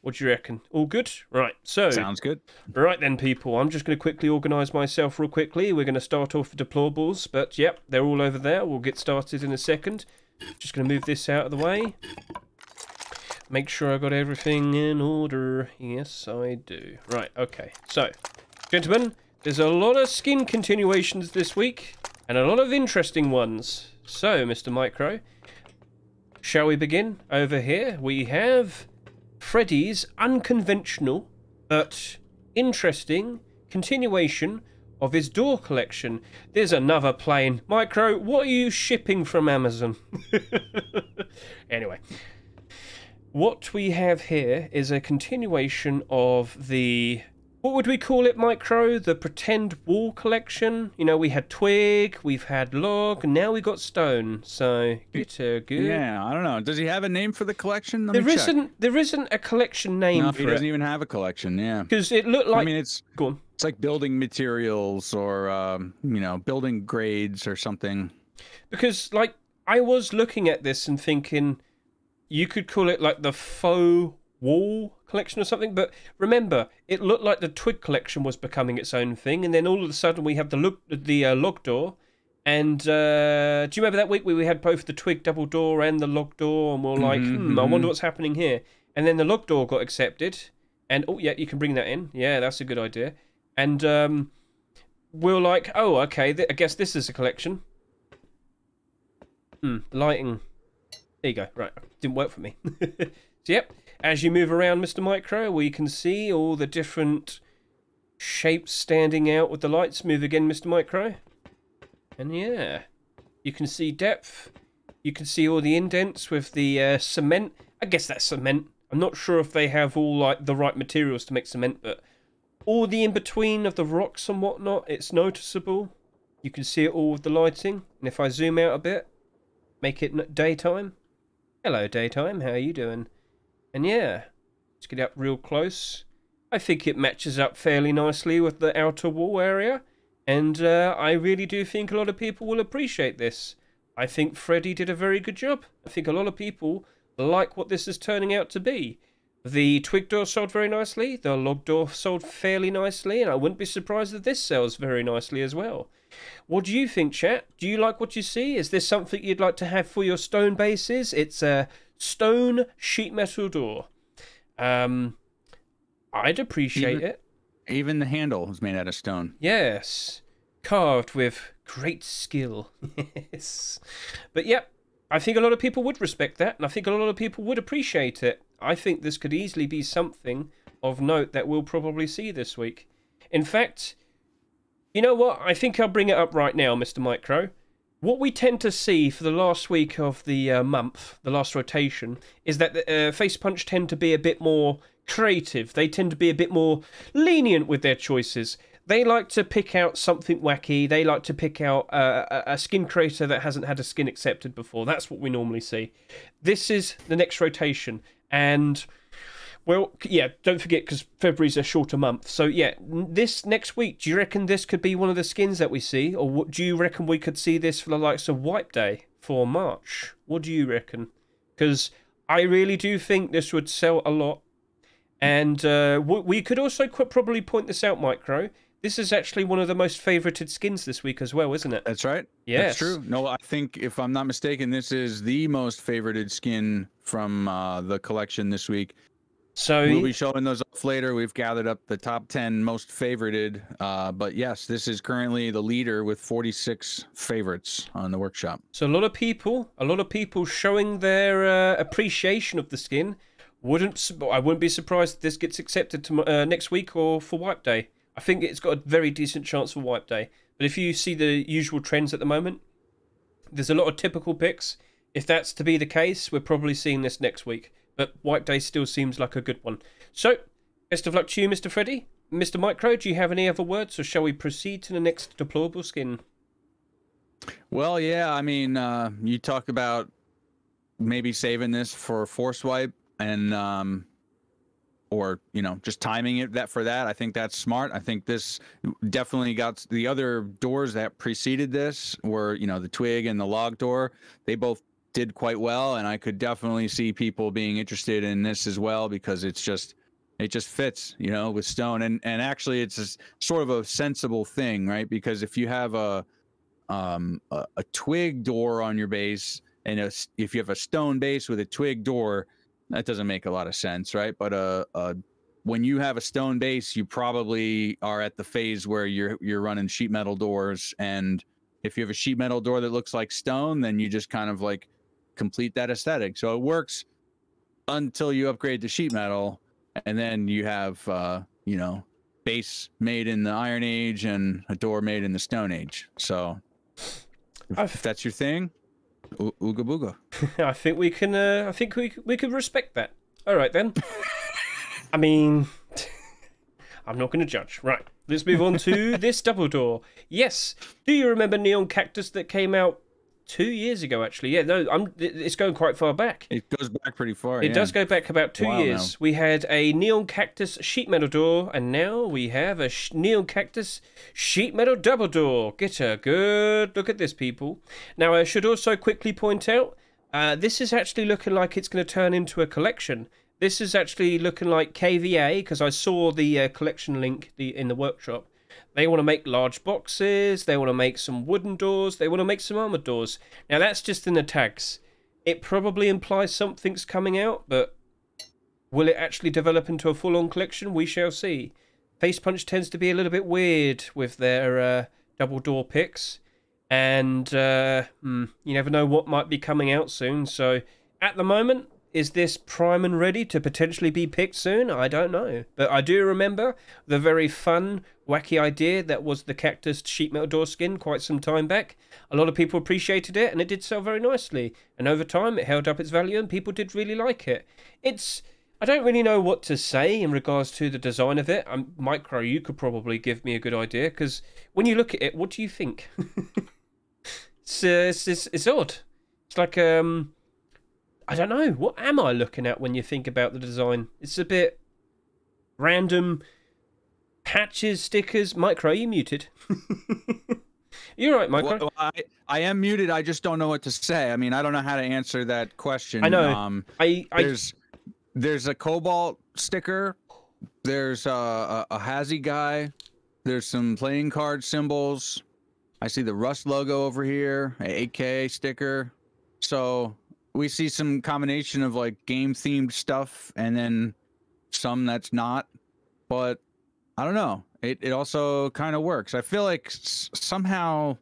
Speaker 1: What do you reckon? All good? Right, so...
Speaker 2: Sounds good.
Speaker 1: Right then, people. I'm just going to quickly organise myself real quickly. We're going to start off with deplorables, but yep, they're all over there. We'll get started in a second. Just going to move this out of the way. Make sure I got everything in order. Yes, I do. Right, okay. So, gentlemen, there's a lot of skin continuations this week, and a lot of interesting ones. So, Mr. MICRØ, shall we begin? Over here, we have Freddy's unconventional, but interesting continuation of his door collection. There's another plane. MICRØ, what are you shipping from Amazon? Anyway, what we have here is a continuation of the... What would we call it, MICRØ? The pretend wall collection? You know, we had twig, we've had log, and now we got stone. So, good.
Speaker 2: Yeah, I don't know. Does he have a name for the collection?
Speaker 1: There isn't a collection name for it.
Speaker 2: No, he doesn't even have a collection, yeah.
Speaker 1: Because it looked like...
Speaker 2: I mean,
Speaker 1: Go on.
Speaker 2: It's like building materials or, you know, building grades or something.
Speaker 1: Because, like, I was looking at this and thinking you could call it, like, the faux wall collection or something, but remember, it looked like the twig collection was becoming its own thing, and then all of a sudden we have the log door, and do you remember that week where we had both the twig double door and the log door, and we're like, I wonder what's happening here, and then the log door got accepted, and oh yeah, you can bring that in, yeah, that's a good idea, and we're like, oh okay, I guess this is a collection. Lighting, there you go, right, didn't work for me. So yep, as you move around, Mr. MICRØ, we can see all the different shapes standing out with the lights. Move again, Mr. MICRØ. And yeah, you can see depth. You can see all the indents with the cement. I guess that's cement. I'm not sure if they have all like the right materials to make cement, but all the in-between of the rocks and whatnot, it's noticeable. You can see it all with the lighting. And if I zoom out a bit, make it daytime. Hello, daytime. How are you doing? And yeah, let's get up real close. I think it matches up fairly nicely with the outer wall area. And I really do think a lot of people will appreciate this. I think Freddy did a very good job. I think a lot of people like what this is turning out to be. The twig door sold very nicely. The log door sold fairly nicely. And I wouldn't be surprised if this sells very nicely as well. What do you think, chat? Do you like what you see? Is this something you'd like to have for your stone bases? It's a stone sheet metal door. I'd appreciate it.
Speaker 2: Even the handle is made out of stone.
Speaker 1: Yes. Carved with great skill. Yes. But yep, I think a lot of people would respect that, and I think a lot of people would appreciate it. I think this could easily be something of note that we'll probably see this week. In fact, you know what? I think I'll bring it up right now, Mr. MICRØ. What we tend to see for the last week of the month, the last rotation, is that the Face Punch tend to be a bit more creative. They tend to be a bit more lenient with their choices. They like to pick out something wacky. They like to pick out a skin creator that hasn't had a skin accepted before. That's what we normally see. This is the next rotation. And, well, yeah, don't forget, because February's a shorter month. So, yeah, this next week, do you reckon this could be one of the skins that we see? Or what, do you reckon we could see this for the likes of Wipe Day for March? What do you reckon? Because I really do think this would sell a lot. And we could also probably point this out, MICRØ. This is actually one of the most favorited skins this week as well, isn't it?
Speaker 2: That's right.
Speaker 1: Yes.
Speaker 2: That's true. No, I think, if I'm not mistaken, this is the most favorited skin from the collection this week.
Speaker 1: So
Speaker 2: we'll be showing those off later. We've gathered up the top 10 most favorited. But yes, this is currently the leader with 46 favorites on the workshop.
Speaker 1: So a lot of people showing their appreciation of the skin. I wouldn't be surprised if this gets accepted to, next week or for Wipe Day. I think it's got a very decent chance for Wipe Day. But if you see the usual trends at the moment, there's a lot of typical picks. If that's to be the case, we're probably seeing this next week. But Wipe Day still seems like a good one. So, best of luck to you, Mr. Freddy. Mr. MICRØ, do you have any other words, or shall we proceed to the next deplorable skin?
Speaker 2: Well, yeah, I mean, you talked about maybe saving this for Force Wipe and... or, you know, just timing it for that. I think that's smart. I think this definitely got the other doors that preceded this were, you know, the twig and the log door. They both did quite well, and I could definitely see people being interested in this as well, because it just fits, you know, with stone. And actually it's a, sort of a sensible thing, right? Because if you have a twig door on your base, and if you have a stone base with a twig door, that doesn't make a lot of sense, right? But when you have a stone base, you probably are at the phase where you're running sheet metal doors, and if you have a sheet metal door that looks like stone, then you just kind of like complete that aesthetic. So it works until you upgrade to sheet metal, and then you have you know, base made in the Iron Age and a door made in the Stone Age. So if that's your thing, ooga booga.
Speaker 1: I think we can. I think we could respect that. All right then. I mean, I'm not going to judge. Right. Let's move on to this double door. Yes. Do you remember Neon Cactus that came out 2 years ago? Actually, yeah. No, it's going quite far back.
Speaker 2: It goes back pretty far.
Speaker 1: It does go back about 2 years. Now. We had a Neon Cactus sheet metal door, and now we have a Neon Cactus sheet metal double door. Get a good look at this, people. Now, I should also quickly point out, this is actually looking like it's going to turn into a collection. This is actually looking like KVA, because I saw the collection link in the workshop. They want to make large boxes, they want to make some wooden doors, they want to make some armored doors. Now that's just in the tags. It probably implies something's coming out, but will it actually develop into a full-on collection? We shall see. Face Punch tends to be a little bit weird with their double door picks, and you never know what might be coming out soon. So at the moment, is this prime and ready to potentially be picked soon? I don't know. But I do remember the very fun, wacky idea that was the Cactus sheet metal door skin quite some time back. A lot of people appreciated it, and it did sell very nicely. And over time, it held up its value, and people did really like it. I don't really know what to say in regards to the design of it. MICRØ, you could probably give me a good idea, because when you look at it, what do you think? It's odd. It's like, I don't know. What am I looking at when you think about the design? It's a bit random patches, stickers. MICRØ, are you muted? You're right, MICRØ.
Speaker 2: Well, I am muted. I just don't know what to say. I mean, I don't know how to answer that question.
Speaker 1: I know.
Speaker 2: There's a Cobalt sticker. There's a Hazy guy. There's some playing card symbols. I see the Rust logo over here. A AK sticker. So we see some combination of like game themed stuff, and then some that's not, but I don't know. It also kind of works. I feel like somehow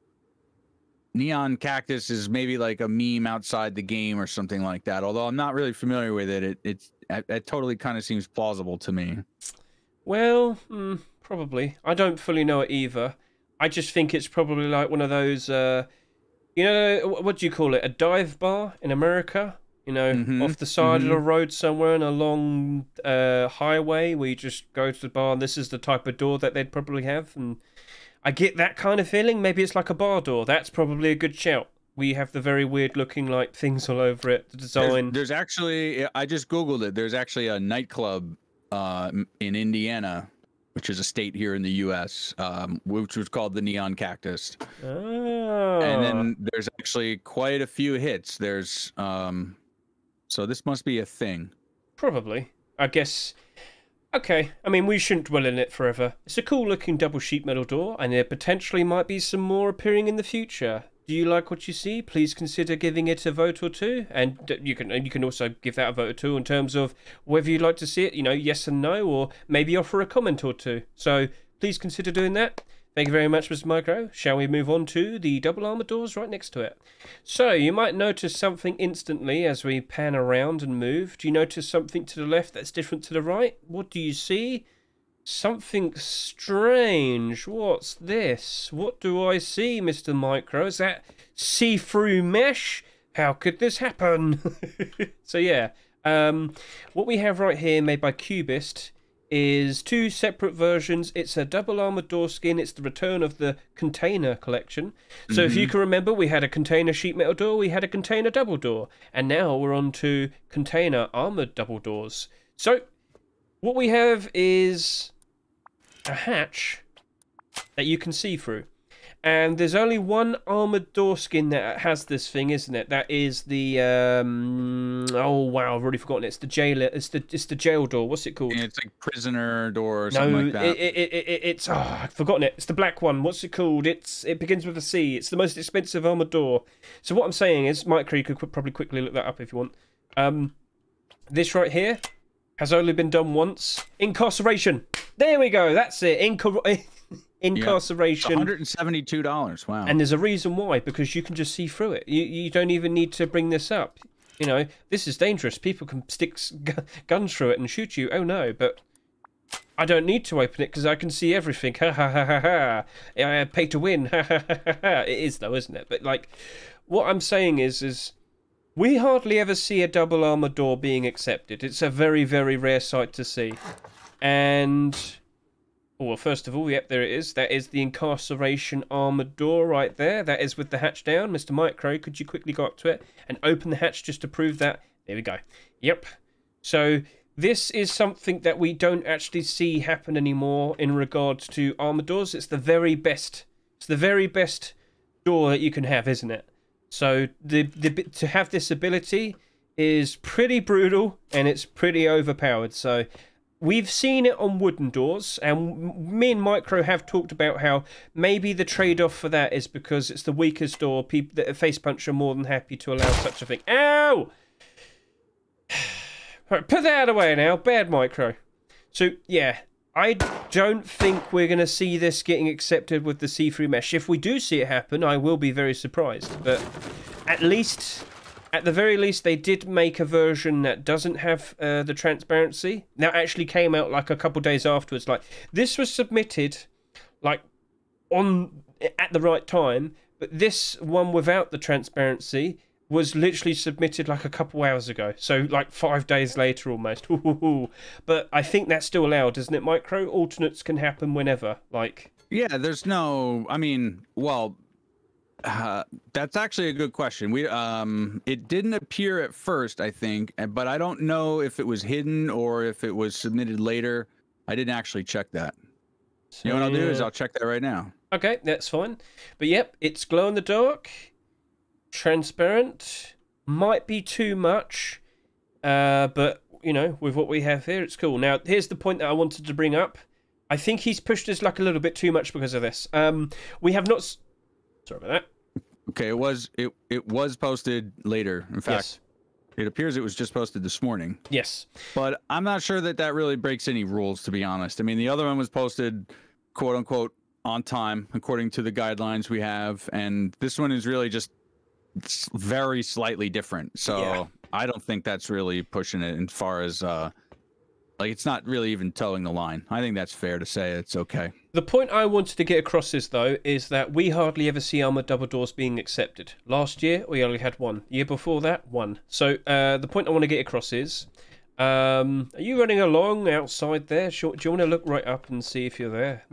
Speaker 2: Neon Cactus is maybe like a meme outside the game or something like that. Although I'm not really familiar with it, it totally kind of seems plausible to me.
Speaker 1: Well, probably. I don't fully know it either. I just think it's probably like one of those, you know, what do you call it? A dive bar in America? You know, off the side of the road somewhere in a long highway where you just go to the bar and this is the type of door that they'd probably have. And I get that kind of feeling. Maybe it's like a bar door. That's probably a good shout. We have the very weird looking like things all over it. The design.
Speaker 2: There's actually, I just Googled it. There's actually a nightclub in Indiana, which is a state here in the U.S., which was called the Neon Cactus.
Speaker 1: Oh.
Speaker 2: And then there's actually quite a few hits. There's, so this must be a thing.
Speaker 1: Probably. I guess. Okay. I mean, we shouldn't dwell in it forever. It's a cool looking double sheet metal door, and there potentially might be some more appearing in the future. Do you like what you see? Please consider giving it a vote or two, and you can also give that a vote or two in terms of whether you'd like to see it, you know, yes and no, or maybe offer a comment or two. So please consider doing that. Thank you very much, Mr. MICRØ. Shall we move on to the double armor doors right next to it? So you might notice something instantly as we pan around and move. Do you notice something to the left that's different to the right? What do you see? Something strange. What's this? What do I see, Mr. MICRØ? Is that see-through mesh? How could this happen? So yeah, what we have right here, made by Cubist, is two separate versions. It's a double armored door skin. It's the return of the container collection. So if you can remember, we had a container sheet metal door, we had a container double door, and now we're on to container armored double doors. So what we have is a hatch that you can see through. And there's only one armored door skin that has this thing, isn't it? That is the oh wow, I've already forgotten. It's the jail. It's the jail door. What's it called?
Speaker 2: Yeah, it's like prisoner door or something like that.
Speaker 1: It's I've forgotten it. It's the black one. What's it called? It begins with a C. It's the most expensive armored door. So what I'm saying is, MICRØ, you could probably quickly look that up if you want. This right here has only been done once. Incarceration. There we go. That's it. Incarceration.
Speaker 2: Yeah, $172. Wow.
Speaker 1: And there's a reason why, because you can just see through it. You don't even need to bring this up. You know, this is dangerous. People can stick guns through it and shoot you. Oh no, but I don't need to open it because I can see everything. Ha ha ha ha ha. I pay to win. Ha ha ha ha ha. It is though, isn't it? But like, what I'm saying is we hardly ever see a double armor door being accepted. It's a very, very rare sight to see. And well, first of all, yep, there it is. That is the incarceration armored door right there. That is with the hatch down. Mr. MICRØ, could you quickly go up to it and open the hatch just to prove that? There we go. Yep. So this is something that we don't actually see happen anymore in regards to armored doors. It's the very best. It's the very best door that you can have, isn't it? So to have this ability is pretty brutal and it's pretty overpowered. So we've seen it on wooden doors, and me and MICRØ have talked about how maybe the trade-off for that is because it's the weakest door. People that are face punch are more than happy to allow such a thing. Ow! Right, put that away now. Bad MICRØ. So, yeah, I don't think we're going to see this getting accepted with the see-through mesh. If we do see it happen, I will be very surprised. But at the very least, they did make a version that doesn't have the transparency. That actually came out like a couple days afterwards. Like, this was submitted like at the right time, but this one without the transparency was literally submitted like a couple hours ago. So like 5 days later almost. But I think that's still allowed, isn't it, MICRØ? Alternates can happen whenever. Like,
Speaker 2: yeah, there's no. I mean, well. That's actually a good question. It didn't appear at first, I think, but I don't know if it was hidden or if it was submitted later. I didn't actually check that. So, you know what I'll do is I'll check that right now.
Speaker 1: Okay, that's fine. But yep, it's glow in the dark, transparent, might be too much, but you know, with what we have here, it's cool. Now, here's the point that I wanted to bring up. I think he's pushed his luck a little bit too much because of this. We have not. Sorry about that.
Speaker 2: Okay, it was posted later. In fact, it appears it was just posted this morning.
Speaker 1: Yes.
Speaker 2: But I'm not sure that really breaks any rules, to be honest. I mean, the other one was posted, quote unquote, on time according to the guidelines we have, and this one is really just very slightly different. So
Speaker 1: Yeah.
Speaker 2: I don't think that's really pushing it as far as like it's not really even towing the line. I think that's fair to say. It's okay.
Speaker 1: The point I wanted to get across is, though, is that we hardly ever see armoured double doors being accepted. Last year, we only had one. The year before that, one. So the point I want to get across is, are you running along outside there? Do you want to look right up and see if you're there?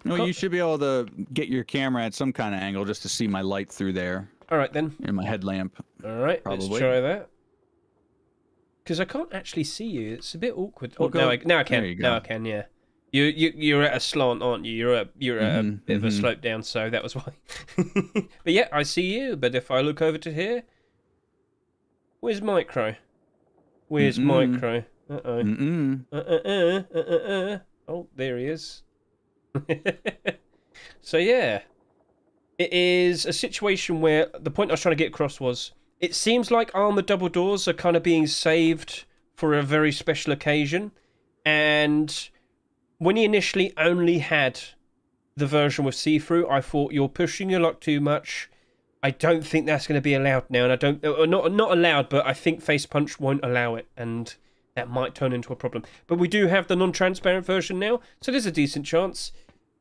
Speaker 2: Well, you should be able to get your camera at some kind of angle just to see my light through there.
Speaker 1: All right, then.
Speaker 2: In my headlamp.
Speaker 1: All right,
Speaker 2: probably.
Speaker 1: Let's try that. Because I can't actually see you. It's a bit awkward.
Speaker 2: We'll
Speaker 1: now I can. Now I can. Yeah. You're at a slant, aren't you? You're at a bit of a slope down, so that was why. But yeah, I see you. But if I look over to here, where's MICRØ? Where's MICRØ? Oh, there he is. So yeah, it is a situation where the point I was trying to get across was, it seems like armored double doors are kind of being saved for a very special occasion. And when he initially only had the version with see-through, I thought, you're pushing your luck too much. I don't think that's going to be allowed now, and I don't, not allowed, but I think Face Punch won't allow it, and that might turn into a problem. But we do have the non-transparent version now, so there's a decent chance.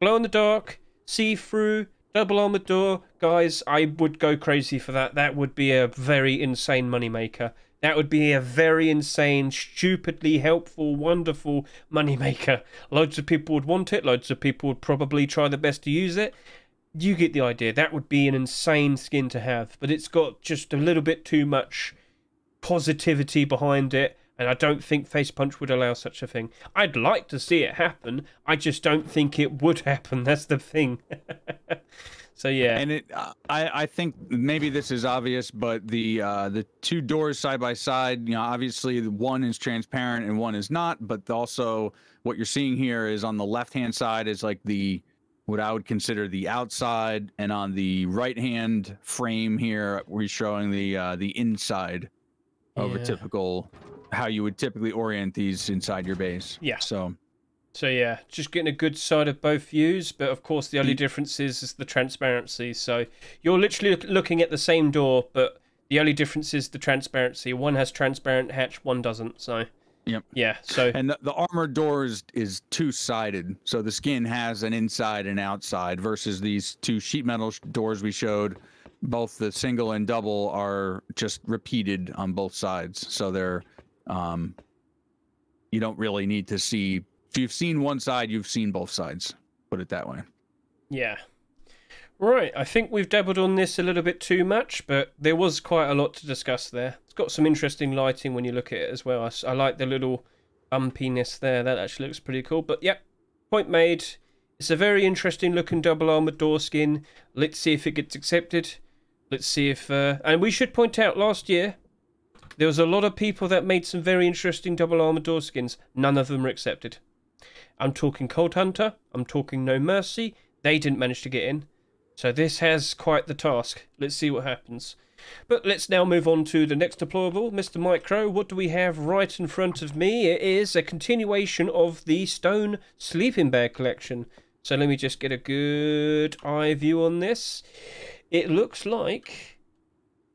Speaker 1: Glow in the dark, see-through, double armored door, guys, I would go crazy for that. That would be a very insane moneymaker. That would be a very insane, stupidly helpful, wonderful moneymaker. Loads of people would want it. Loads of people would probably try their best to use it. You get the idea. That would be an insane skin to have. But it's got just a little bit too much positivity behind it. And I don't think Face Punch would allow such a thing. I'd like to see it happen. I just don't think it would happen. That's the thing. So yeah.
Speaker 2: And I think maybe this is obvious, but the two doors side by side, obviously one is transparent and one is not. But also what you're seeing here is on the left hand side is like what I would consider the outside, and on the right hand frame here we're showing the inside of a typical, how you would typically orient these inside your base.
Speaker 1: Yeah. So yeah, just getting a good side of both views, but of course the only difference is the transparency. So you're literally looking at the same door, but the only difference is the transparency. One has transparent hatch, one doesn't. So
Speaker 2: yep.
Speaker 1: Yeah. So
Speaker 2: and the armored door is two-sided, so the skin has an inside and outside, versus these two sheet metal doors we showed. Both the single and double are just repeated on both sides, so they're you don't really need to see. If you've seen one side, you've seen both sides. Put it that way.
Speaker 1: Yeah. Right, I think we've dabbled on this a little bit too much, but there was quite a lot to discuss there. It's got some interesting lighting when you look at it as well. I like the little bumpiness there. That actually looks pretty cool. But yep, point made. It's a very interesting looking double armored door skin. Let's see if it gets accepted. Let's see if... and we should point out, last year, there was a lot of people that made some very interesting double armored door skins. None of them were accepted. I'm talking Cold Hunter. I'm talking No Mercy. They didn't manage to get in. So this has quite the task. Let's see what happens. But let's now move on to the next deployable. Mr. MICRØ, what do we have right in front of me? It is a continuation of the Stone Sleeping Bag collection. So let me just get a good eye view on this. It looks like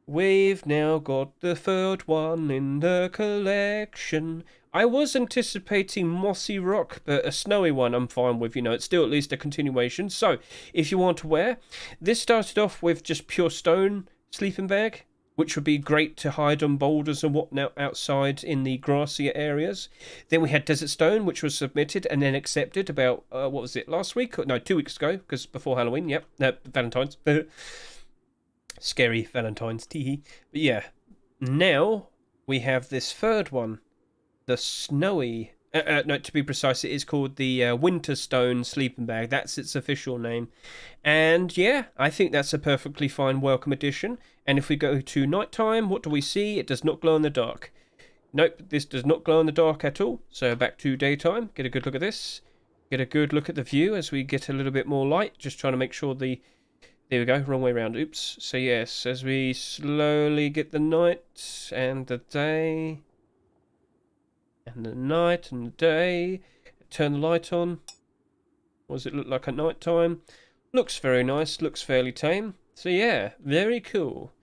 Speaker 1: we've now got the third one in the collection. I was anticipating Mossy Rock, but a snowy one I'm fine with. It's still at least a continuation. So, if you want to wear, this started off with just pure stone sleeping bag, which would be great to hide on boulders and whatnot outside in the grassier areas. Then we had Desert Stone, which was submitted and then accepted about, what was it, last week? No, 2 weeks ago, because before Halloween, yep, Valentine's. Scary Valentine's, teehee. But yeah, now we have this third one. The snowy, no, to be precise, it is called the Winter Stone Sleeping Bag. That's its official name. And yeah, I think that's a perfectly fine welcome addition. And if we go to nighttime, what do we see? It does not glow in the dark. Nope, this does not glow in the dark at all. So back to daytime. Get a good look at this. Get a good look at the view as we get a little bit more light. Just trying to make sure the... There we go, wrong way around. Oops. So yes, as we slowly get the night and the day... And the night and the day. Turn the light on. What does it look like at night time? Looks very nice, looks fairly tame. So yeah, very cool.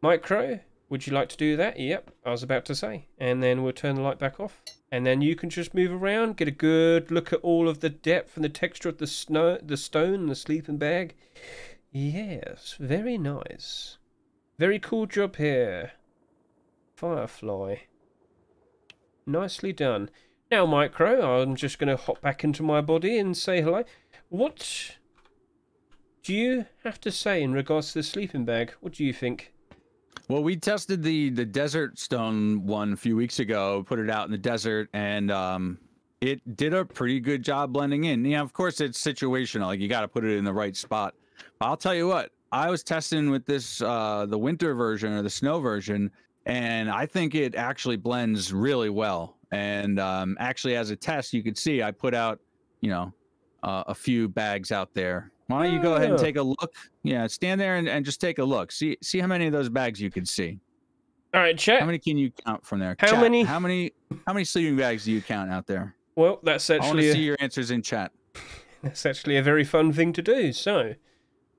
Speaker 1: MICRØ, would you like to do that? Yep, I was about to say. And then we'll turn the light back off. And then you can just move around, get a good look at all of the depth and the texture of the stone, and the sleeping bag. Yes, very nice. Very cool job here. Firefly. Nicely done. Now, MICRØ, I'm just going to hop back into my body and say hello. What do you have to say in regards to the sleeping bag? What do you think?
Speaker 2: Well, we tested the desert stone one a few weeks ago, put it out in the desert, and it did a pretty good job blending in. Yeah, of course, it's situational. Like, you got to put it in the right spot. But I'll tell you what, I was testing with this, the winter version or the snow version, and I think it actually blends really well. And actually, as a test, you could see I put out, you know, a few bags out there. Why don't you go ahead and take a look? Yeah, stand there and just take a look. See how many of those bags you can see.
Speaker 1: All right, chat.
Speaker 2: How many can you count from there?
Speaker 1: How
Speaker 2: chat,
Speaker 1: many?
Speaker 2: How many sleeping bags do you count out there?
Speaker 1: Well, that's actually.
Speaker 2: I want to see your answers in chat.
Speaker 1: That's actually a very fun thing to do. So,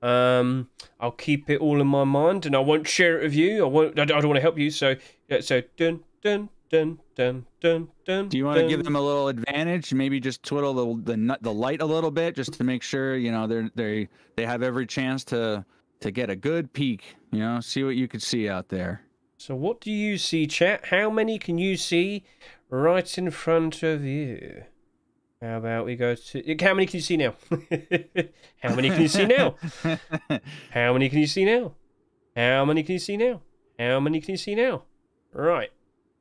Speaker 1: I'll keep it all in my mind, and I won't share it with you. I don't want to help you. So dun dun dun dun dun dun.
Speaker 2: Do you want to give them a little advantage? Maybe just twiddle the light a little bit, just to make sure, you know, they have every chance to get a good peek. You know, see what you could see out there.
Speaker 1: So what do you see, chat? How many can you see right in front of you? How about we go to... How many can you see now? How many can you see now? How many can you see now? How many can you see now? How many can you see now? Right.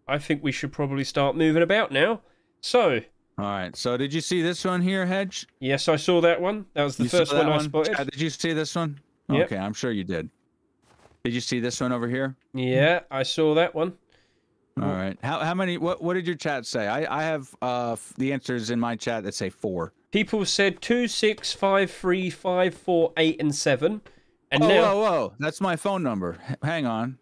Speaker 1: I think we should probably start moving about now. So...
Speaker 2: All right. So did you see this one here, Hedge?
Speaker 1: Yes, I saw that one. That was the first one I spotted.
Speaker 2: Did you see this one?
Speaker 1: Yep.
Speaker 2: Okay, I'm sure you did. Did you see this one over here?
Speaker 1: Yeah, I saw that one.
Speaker 2: All right. How many? What did your chat say? I have the answers in my chat that say 4.
Speaker 1: People said 2, 6, 5, 3, 5, 4, 8, and 7. And
Speaker 2: whoa! That's my phone number. Hang on.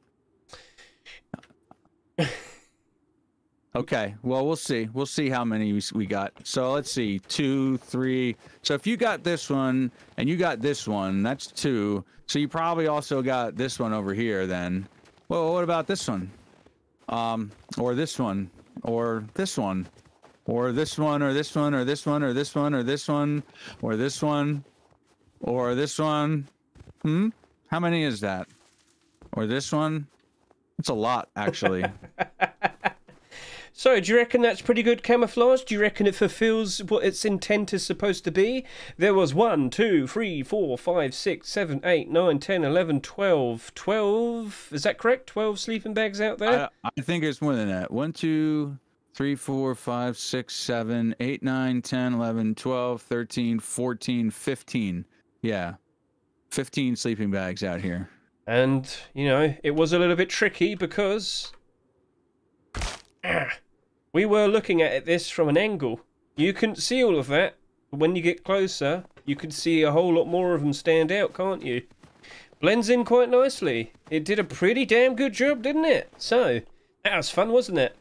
Speaker 2: Okay. Well, we'll see. We'll see how many we got. So let's see. 2, 3. So if you got this one and you got this one, that's 2. So you probably also got this one over here. Then. Well, what about this one? Or this one, or this one, or this one, or this one, or this one, or this one, or this one, or this one, or this one. How many is that? Or this one? It's a lot, actually.
Speaker 1: So, do you reckon that's pretty good camouflage? Do you reckon it fulfills what its intent is supposed to be? There was 1, 2, 3, 4, 5, 6, 7, 8, 9, 10, 11, 12. 12, is that correct? 12 sleeping bags out there?
Speaker 2: I think it's more than that. 1, 2, 3, 4, 5, 6, 7, 8, 9, 10, 11, 12, 13, 14, 15. Yeah. 15 sleeping bags out here.
Speaker 1: And, you know, it was a little bit tricky because... we were looking at this from an angle. You couldn't see all of that. But when you get closer, you can see a whole lot more of them stand out, can't you? Blends in quite nicely. It did a pretty damn good job, didn't it? So, that was fun, wasn't it?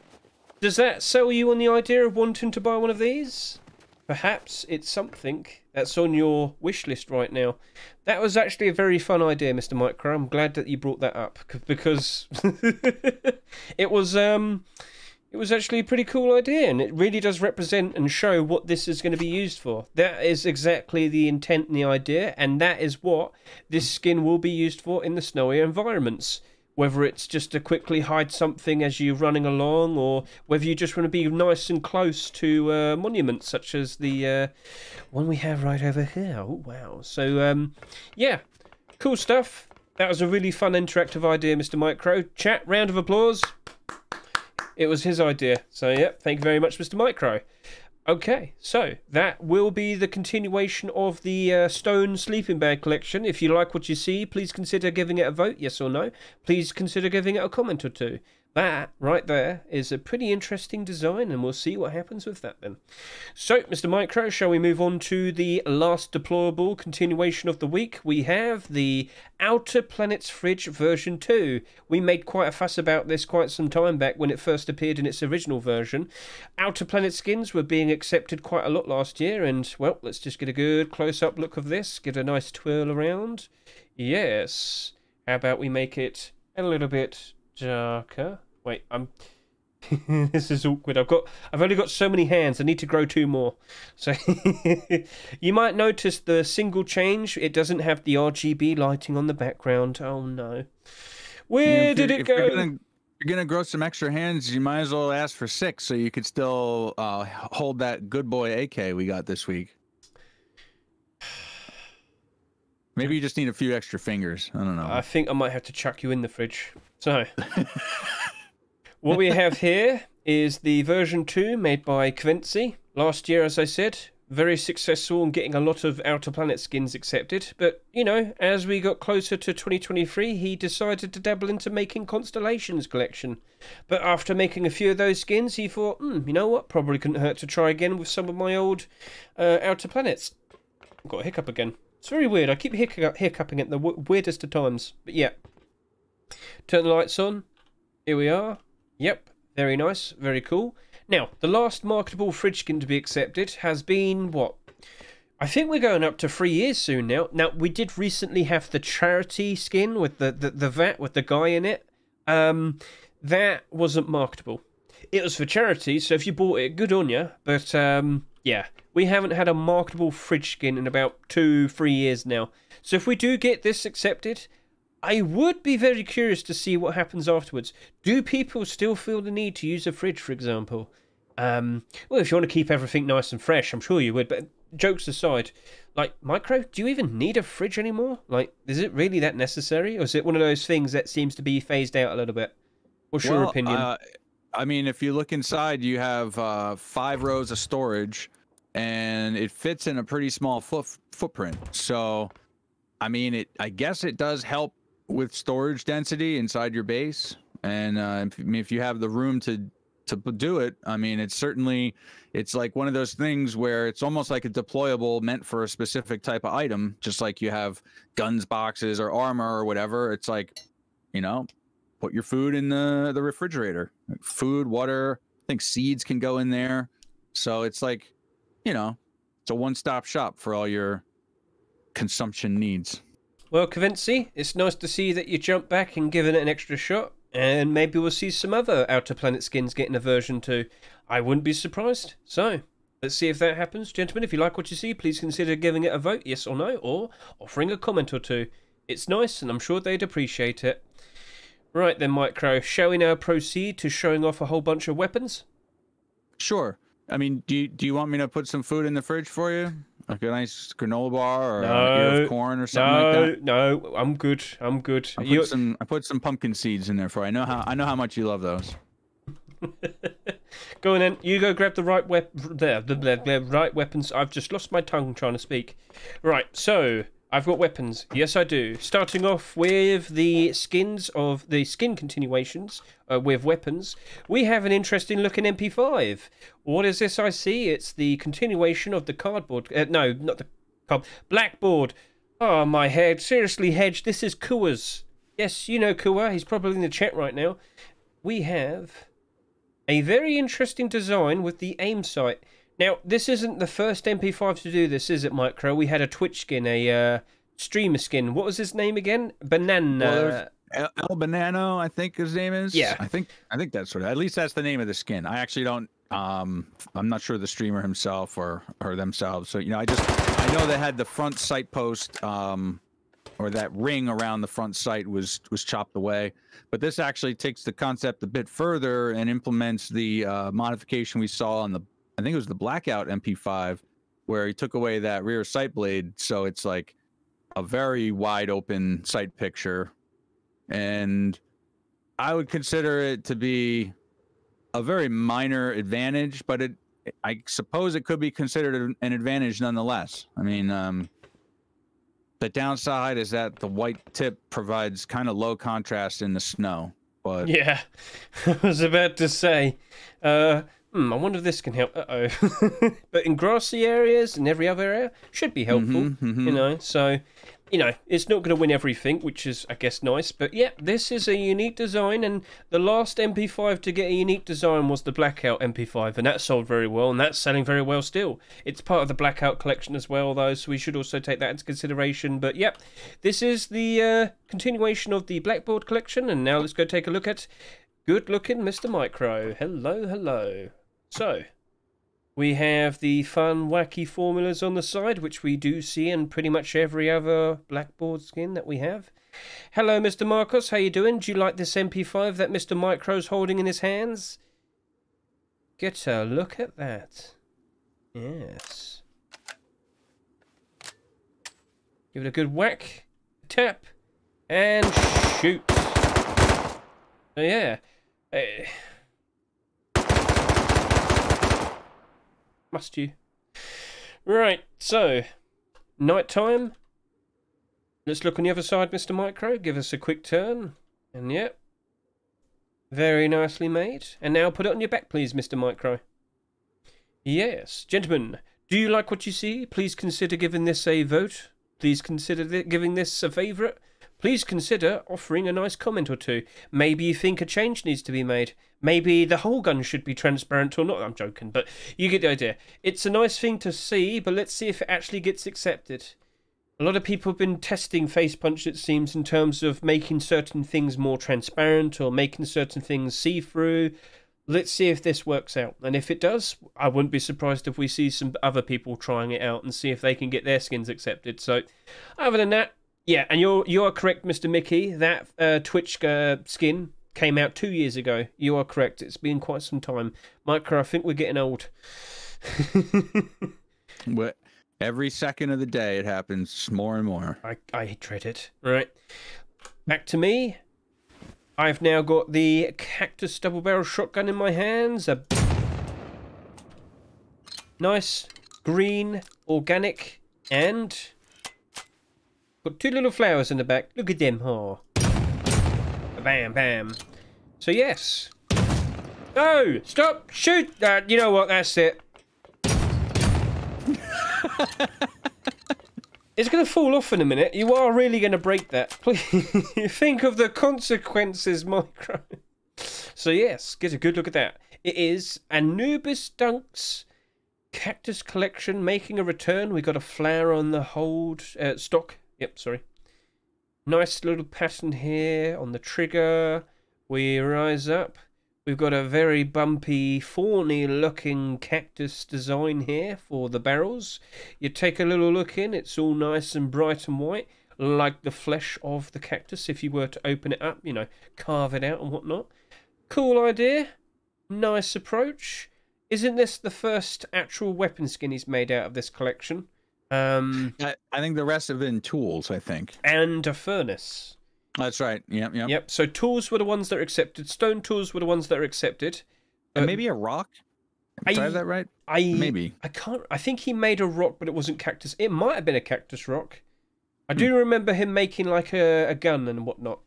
Speaker 1: Does that sell you on the idea of wanting to buy one of these? Perhaps it's something that's on your wish list right now. That was actually a very fun idea, Mr. MICRØ. I'm glad that you brought that up because it was actually a pretty cool idea, and it really does represent and show what this is going to be used for. That is exactly the intent and the idea, and that is what this skin will be used for in the snowy environments. Whether it's just to quickly hide something as you're running along, or whether you just want to be nice and close to monuments, such as the one we have right over here. Oh, wow. So, yeah, cool stuff. That was a really fun interactive idea, Mr. MICRØ. Chat, round of applause. It was his idea. So, yeah, thank you very much, Mr. MICRØ. Okay, so that will be the continuation of the stone sleeping bag collection. If you like what you see, please consider giving it a vote, yes or no. Please consider giving it a comment or two. that right there is a pretty interesting design, and we'll see what happens with that then. So, Mr. MICRØ, shall we move on to the last deployable continuation of the week? We have the Outer Planets Fridge version 2. We made quite a fuss about this quite some time back when it first appeared in its original version. Outer Planet skins were being accepted quite a lot last year, and, well, let's just get a good close-up look of this, get a nice twirl around. Yes. How about we make it a little bit darker? Wait, this is awkward. I've only got so many hands. I need to grow 2 more. So you might notice the single change. It doesn't have the RGB lighting on the background. Oh no. Where did it go?
Speaker 2: If you're gonna grow some extra hands, you might as well ask for 6 so you could still hold that good boy AK we got this week. Maybe you just need a few extra fingers. I don't know.
Speaker 1: I think I might have to chuck you in the fridge. So what we have here is the version 2 made by Quincy. Last year, as I said, very successful in getting a lot of Outer Planet skins accepted. But, you know, as we got closer to 2023, he decided to dabble into making Constellations collection. But after making a few of those skins, he thought, you know what, probably couldn't hurt to try again with some of my old Outer Planets. I've got a hiccup again. It's very weird. I keep hiccuping at the weirdest of times. But yeah. Turn the lights on. Here we are. Yep. Very nice. Very cool. Now, the last marketable fridge skin to be accepted has been, what? I think we're going up to 3 years soon now. Now, we did recently have the charity skin with the vat with the guy in it. That wasn't marketable. It was for charity, so if you bought it, good on you. But, yeah. We haven't had a marketable fridge skin in about 2-3 years now. So if we do get this accepted, I would be very curious to see what happens afterwards. Do people still feel the need to use a fridge, for example? Well, if you want to keep everything nice and fresh, I'm sure you would. But jokes aside, like, MICRØ, do you even need a fridge anymore? Like, is it really that necessary? Or is it one of those things that seems to be phased out a little bit? What's your opinion?
Speaker 2: I mean, if you look inside, you have 5 rows of storage, and it fits in a pretty small footprint. So, I mean, I guess it does help with storage density inside your base. And if you have the room to do it, I mean, it's like one of those things where it's almost like a deployable meant for a specific type of item, just like you have guns boxes or armor or whatever. It's like, you know, put your food in the refrigerator. Food, water, I think seeds can go in there. So it's like, you know, it's a one-stop shop for all your consumption needs.
Speaker 1: Well, Quincy, it's nice to see that you jumped back and given it an extra shot, and maybe we'll see some other Outer Planet skins getting a version 2. I wouldn't be surprised. So, let's see if that happens. Gentlemen, if you like what you see, please consider giving it a vote, yes or no, or offering a comment or 2. It's nice, and I'm sure they'd appreciate it. Right then, MICRØ, shall we now proceed to showing off a whole bunch of weapons?
Speaker 2: Sure. I mean, do you want me to put some food in the fridge for you? Like a nice granola bar or an ear of corn or something like that?
Speaker 1: No, I'm good. I'm good.
Speaker 2: I put some pumpkin seeds in there for you. I know how much you love those.
Speaker 1: Go on then. You go grab the right right weapons. I've just lost my tongue trying to speak. Right, so I've got weapons. Yes, I do. Starting off with the skins of the skin continuations with weapons, we have an interesting looking MP5. What is this I see? It's the continuation of the cardboard. No, not the Blackboard. Oh, my head. Seriously, Hedge, this is Kua's. Yes, you know Kua. He's probably in the chat right now. We have a very interesting design with the aim sight. Now, this isn't the first MP5 to do this, is it, MICRØ? We had a Twitch skin, a streamer skin. What was his name again? Banana.
Speaker 2: Well, El Banano, I think his name is.
Speaker 1: Yeah.
Speaker 2: I think that's at least that's the name of the skin. I actually don't. I'm not sure the streamer himself or themselves. So, you know, I know they had the front sight post, or that ring around the front sight was chopped away. But this actually takes the concept a bit further and implements the modification we saw on the, I think it was the Blackout MP5, where he took away that rear sight blade. So it's like a very wide open sight picture. And I would consider it to be a very minor advantage, but I suppose it could be considered an advantage nonetheless. I mean, the downside is that the white tip provides kind of low contrast in the snow. but
Speaker 1: yeah, I was about to say, I wonder if this can help. Uh-oh. But in grassy areas and every other area, should be helpful, you know, so... You know, it's not going to win everything, which is, I guess, nice. But yeah, this is a unique design, and the last MP5 to get a unique design was the Blackout MP5, and that sold very well, and that's selling very well still. It's part of the Blackout collection as well, though, so we should also take that into consideration. But yeah, this is the continuation of the Blackboard collection, and now let's go take a look at good-looking Mr. MICRØ. Hello, hello. So... we have the fun, wacky formulas on the side, which we do see in pretty much every other Blackboard skin that we have. Hello, Mr. Marcos. How you doing? Do you like this MP5 that Mr. MICRØ's holding in his hands? Get a look at that. Yes. Give it a good whack, tap, and shoot. So yeah. Must you? Right, so, night time. Let's look on the other side, Mr. MICRØ. Give us a quick turn. And yep. Very nicely made. And now put it on your back, please, Mr. MICRØ. Yes. Gentlemen, do you like what you see? Please consider giving this a vote. Please consider giving this a favourite. Please consider offering a nice comment or two. Maybe you think a change needs to be made. Maybe the whole gun should be transparent or not. I'm joking, but you get the idea. It's a nice thing to see, but let's see if it actually gets accepted. A lot of people have been testing Face Punch, it seems, in terms of making certain things more transparent or making certain things see-through. Let's see if this works out. And if it does, I wouldn't be surprised if we see some other people trying it out and see if they can get their skins accepted. So, other than that, yeah, and you are correct, Mr. Mickey. That Twitch skin came out 2 years ago. You are correct. It's been quite some time. MICRØ, I think we're getting old.
Speaker 2: Well, every second of the day it happens more and more.
Speaker 1: I dread it. Right. Back to me. I've now got the Cactus double-barrel shotgun in my hands. A nice, green, organic, and... got two little flowers in the back. Look at them, oh. Bam, bam. So, yes. No! Stop! Shoot! You know what? That's it. It's going to fall off in a minute. You are really going to break that. Please think of the consequences, MICRØ. So, yes. Get a good look at that. It is Anubis Dunk's Cactus Collection making a return. We got a flower on the hold stock. Yep, sorry. Nice little pattern here on the trigger. We rise up. We've got a very bumpy, thorny looking cactus design here for the barrels. You take a little look in, it's all nice and bright and white, like the flesh of the cactus if you were to open it up, you know, carve it out and whatnot. Cool idea. Nice approach. Isn't this the first actual weapon skin he's made out of this collection?
Speaker 2: I think the rest have been tools, I think.
Speaker 1: And a furnace.
Speaker 2: That's right. Yep, yep.
Speaker 1: Yep. So tools were the ones that are accepted. Stone tools were the ones that are accepted.
Speaker 2: And maybe a rock? Did I have that right? Maybe.
Speaker 1: I can't... I think he made a rock, but it wasn't cactus. It might have been a cactus rock. I do remember him making like a gun and whatnot.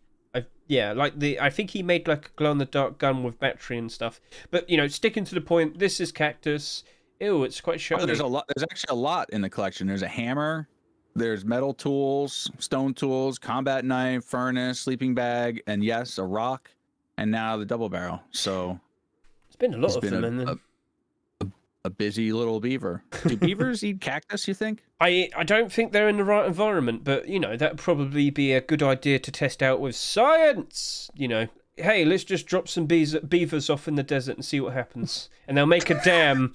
Speaker 1: Yeah, like I think he made like a glow-in-the-dark gun with battery and stuff. But, you know, sticking to the point, this is cactus. Ew, it's quite shiny.
Speaker 2: Oh, there's a lot. There's actually a lot in the collection. There's a hammer. There's metal tools, stone tools, combat knife, furnace, sleeping bag, and yes, a rock, and now the double barrel. So
Speaker 1: it's been a lot of them, and then
Speaker 2: a busy little beaver. Do beavers eat cactus, you think?
Speaker 1: I don't think they're in the right environment, but you know that'd probably be a good idea to test out with science. You know, hey, let's just drop some beavers off in the desert and see what happens, and they'll make a dam.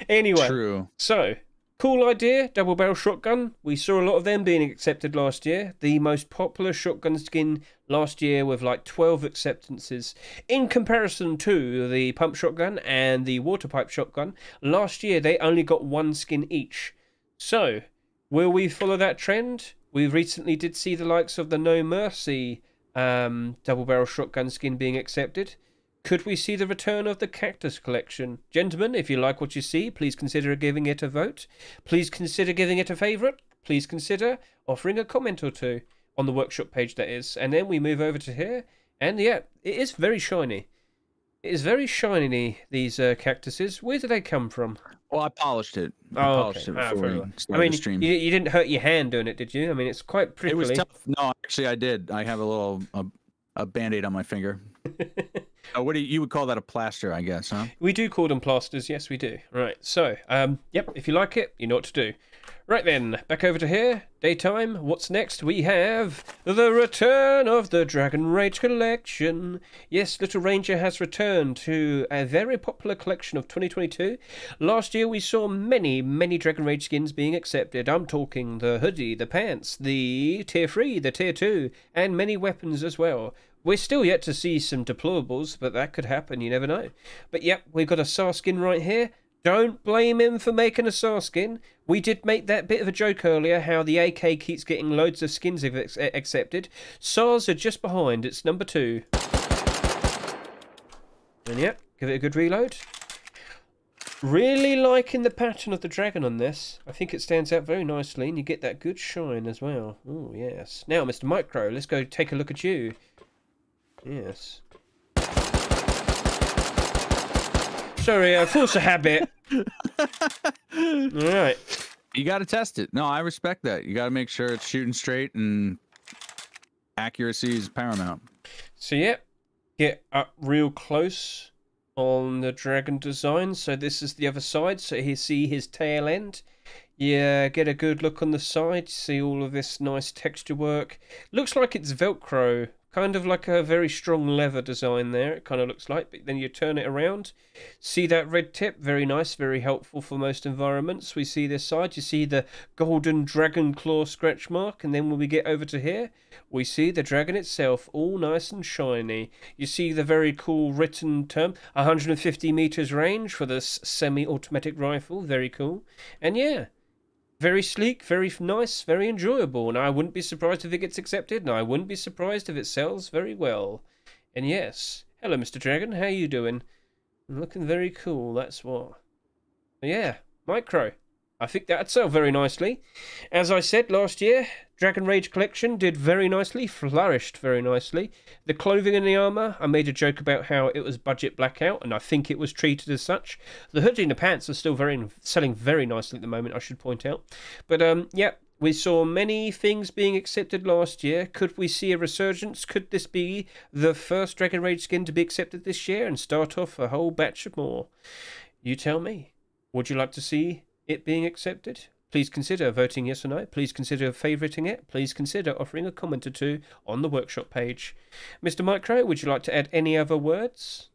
Speaker 1: Anyway,
Speaker 2: true.
Speaker 1: So, cool idea, double barrel shotgun. We saw a lot of them being accepted last year. The most popular shotgun skin last year with like 12 acceptances. In comparison to the pump shotgun and the water pipe shotgun, last year they only got one skin each. So, will we follow that trend? We recently did see the likes of the No Mercy double barrel shotgun skin being accepted. Could we see the return of the Cactus Collection? Gentlemen, if you like what you see, please consider giving it a vote. Please consider giving it a favourite. Please consider offering a comment or two. on the workshop page, that is. And then we move over to here, and yeah, it is very shiny. It is very shiny, these cactuses. Where do they come from?
Speaker 2: Well, I polished it.
Speaker 1: I
Speaker 2: polished it before we started the stream.
Speaker 1: You didn't hurt your hand doing it, did you? I mean, it's quite prickly.
Speaker 2: It was tough. No, actually, I did. I have a little a Band-Aid on my finger. What do you would call that, a plaster, I guess, huh?
Speaker 1: We do call them plasters, yes, we do. Right, so, yep, if you like it, you know what to do. Right then, back over to here. Daytime. What's next? We have the return of the Dragon Rage collection. Yes, Little Ranger has returned to a very popular collection of 2022. Last year we saw many Dragon Rage skins being accepted. I'm talking the hoodie, the pants, the tier 3, the tier 2, and many weapons as well. We're still yet to see some deplorables, but that could happen, you never know. But yep, we've got a SAR skin right here. Don't blame him for making a SAR skin. We did make that bit of a joke earlier, how the AK keeps getting loads of skins accepted. SARs are just behind, it's number 2. And yep, give it a good reload. Really liking the pattern of the dragon on this. I think it stands out very nicely, and you get that good shine as well. Oh, yes. Now, Mr. MICRØ, let's go take a look at you. Yes. Sorry, force of habit. Alright.
Speaker 2: You got to test it. No, I respect that. You got to make sure it's shooting straight and accuracy is paramount.
Speaker 1: So, yeah, get up real close on the dragon design. So this is the other side. So you see his tail end. Yeah, get a good look on the side. See all of this nice texture work. Looks like it's Velcro. Kind of like a very strong leather design there, it kind of looks like. But then you turn it around. See that red tip? Very nice, very helpful for most environments. We see this side. You see the golden dragon claw scratch mark. And then when we get over to here, we see the dragon itself, all nice and shiny. You see the very cool written term, 150 meters range for this semi-automatic rifle. Very cool. And yeah. Very sleek, very nice, very enjoyable, and I wouldn't be surprised if it gets accepted, and I wouldn't be surprised if it sells very well. And yes, hello Mr. Dragon, how you doing? Looking very cool, that's what. But yeah, MICRØ. I think that'd sell very nicely. As I said last year, Dragon Rage collection did very nicely, flourished very nicely. The clothing and the armour, I made a joke about how it was budget blackout, and I think it was treated as such. The hoodie and the pants are still selling very nicely at the moment, I should point out. But yeah, we saw many things being accepted last year. Could we see a resurgence? Could this be the first Dragon Rage skin to be accepted this year and start off a whole batch of more? You tell me. Would you like to see it being accepted? Please consider voting yes or no. Please consider favouriting it. Please consider offering a comment or two on the workshop page. Mr. MICRØ, would you like to add any other words?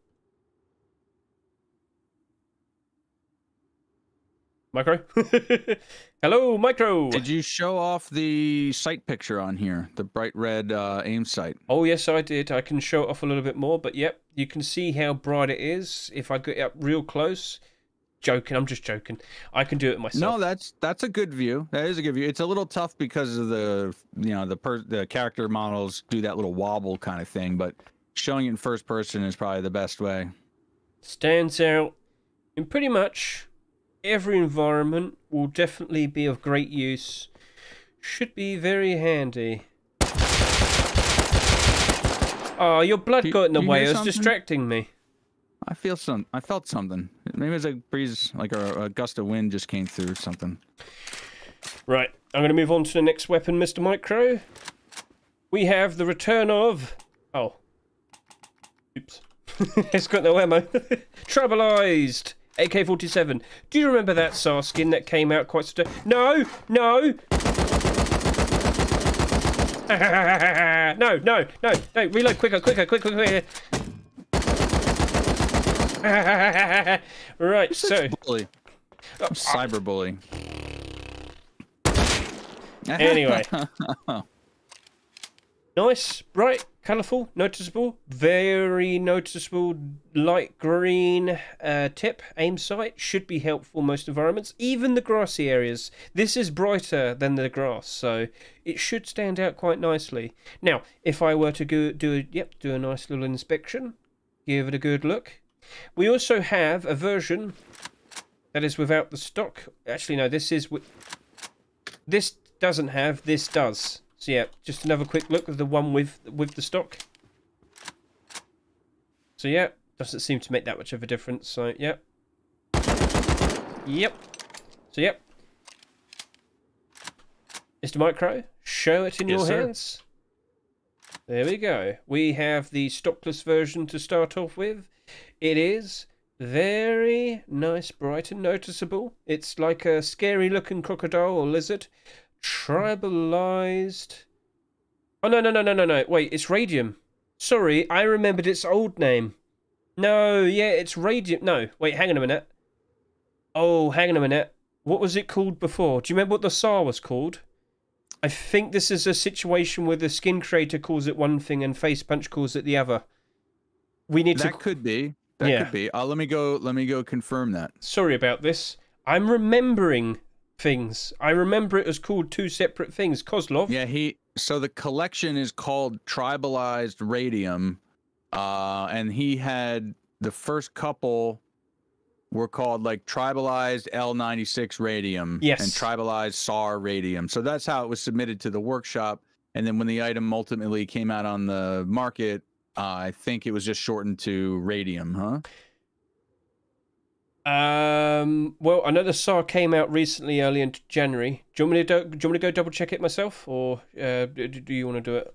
Speaker 1: MICRØ? Hello, MICRØ!
Speaker 2: Did you show off the sight picture on here? The bright red aim sight?
Speaker 1: Oh, yes, I did. I can show it off a little bit more, but yep, you can see how bright it is if I get up real close. Joking, I'm just joking. I can do it myself.
Speaker 2: No, that's a good view. That is a good view. It's a little tough because of the the character models do that little wobble kind of thing, but showing it in first person is probably the best way.
Speaker 1: Stands out in pretty much every environment. Will definitely be of great use. Should be very handy. Oh, your blood got in the way. It was distracting me.
Speaker 2: I felt something. Maybe it's a breeze, like a gust of wind just came through or something.
Speaker 1: Right, I'm going to move on to the next weapon, Mr. MICRØ. We have the return of... Oh. Oops. It's got no ammo. Troubleized AK47. Do you remember that SAR skin that came out quite... No! No! No! Reload quicker. Right, so
Speaker 2: bully. Cyberbully.
Speaker 1: Anyway, nice, bright, colourful, noticeable, very noticeable light green tip. Aim sight should be helpful most environments, even the grassy areas. This is brighter than the grass, so it should stand out quite nicely. Now, if I were to go do a nice little inspection, give it a good look. We also have a version that is without the stock. Actually, no, this doesn't have, this does. So yeah, just another quick look at the one with the stock. So yeah, doesn't seem to make that much of a difference. So yeah. Yep. So yep. Mr. MICRØ, show it in your hands. There we go. We have the stockless version to start off with. It is very nice, bright and noticeable. It's like a scary looking crocodile or lizard. Tribalized. Oh, no. Wait, it's Radium. Sorry, I remembered its old name. No, yeah, it's Radium. No, wait, hang on a minute. Oh, hang on a minute. What was it called before? Do you remember what the SAR was called? I think this is a situation where the skin creator calls it one thing and Face Punch calls it the other. We need
Speaker 2: that could be. That could be. Let me go confirm that.
Speaker 1: Sorry about this. I'm remembering things. I remember it was called two separate things. Kozlov.
Speaker 2: Yeah, so the collection is called Tribalized Radium. And he had the first couple were called like Tribalized L96 Radium.
Speaker 1: Yes.
Speaker 2: And Tribalized SAR Radium. So that's how it was submitted to the workshop. And then when the item ultimately came out on the market, I think it was just shortened to Radium, huh?
Speaker 1: Well, I know the SAR came out recently, early in January. Do you want me to go double check it myself, or do you want to do it?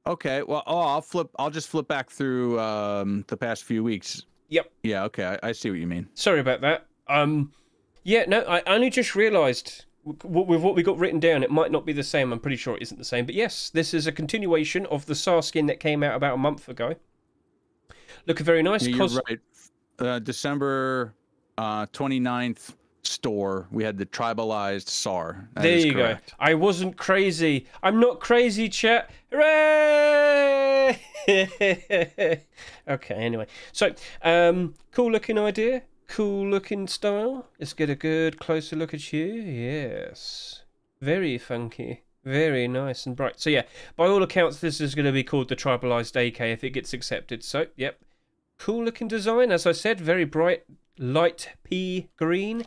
Speaker 2: Okay. Well, I'll just flip back through the past few weeks.
Speaker 1: Yep.
Speaker 2: Yeah. Okay. I see what you mean.
Speaker 1: Sorry about that. Yeah. No, I only just realised with what we got written down, it might not be the same. I'm pretty sure it isn't the same. But yes, this is a continuation of the SAR skin that came out about a month ago. Looking very nice.
Speaker 2: Yeah, you're right. December 29th store, we had the tribalized SAR.
Speaker 1: There you
Speaker 2: correct.
Speaker 1: go. I wasn't crazy. I'm not crazy, chat. Hooray! Okay, anyway. So, cool looking idea. Cool looking style. Let's get a good closer look at you. Yes. Very funky. Very nice and bright. So yeah, by all accounts, this is going to be called the Tribalized AK if it gets accepted. So, yep. Cool looking design. As I said, very bright, light pea green.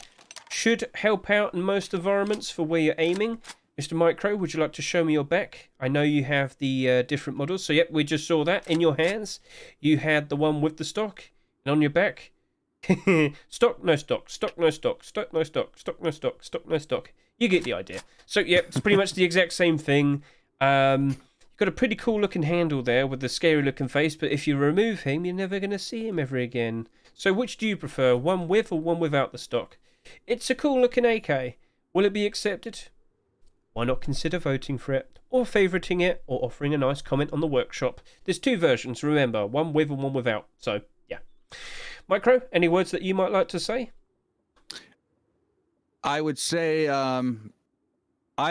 Speaker 1: Should help out in most environments for where you're aiming. Mr. MICRØ, would you like to show me your back? I know you have the different models. So, yep, we just saw that in your hands. You had the one with the stock. And on your back, stock, no stock, stock, no stock, stock, no stock, stock, no stock, stock, no stock. You get the idea. So, yep, it's pretty much the exact same thing. You've got a pretty cool looking handle there with the scary looking face. But if you remove him, you're never going to see him ever again. So, which do you prefer? One with or one without the stock? It's a cool looking AK. Will it be accepted? Why not consider voting for it, or favouriting it, or offering a nice comment on the workshop? There's two versions, remember, one with and one without. So, yeah. MICRØ, any words that you might like to say?
Speaker 2: I would say I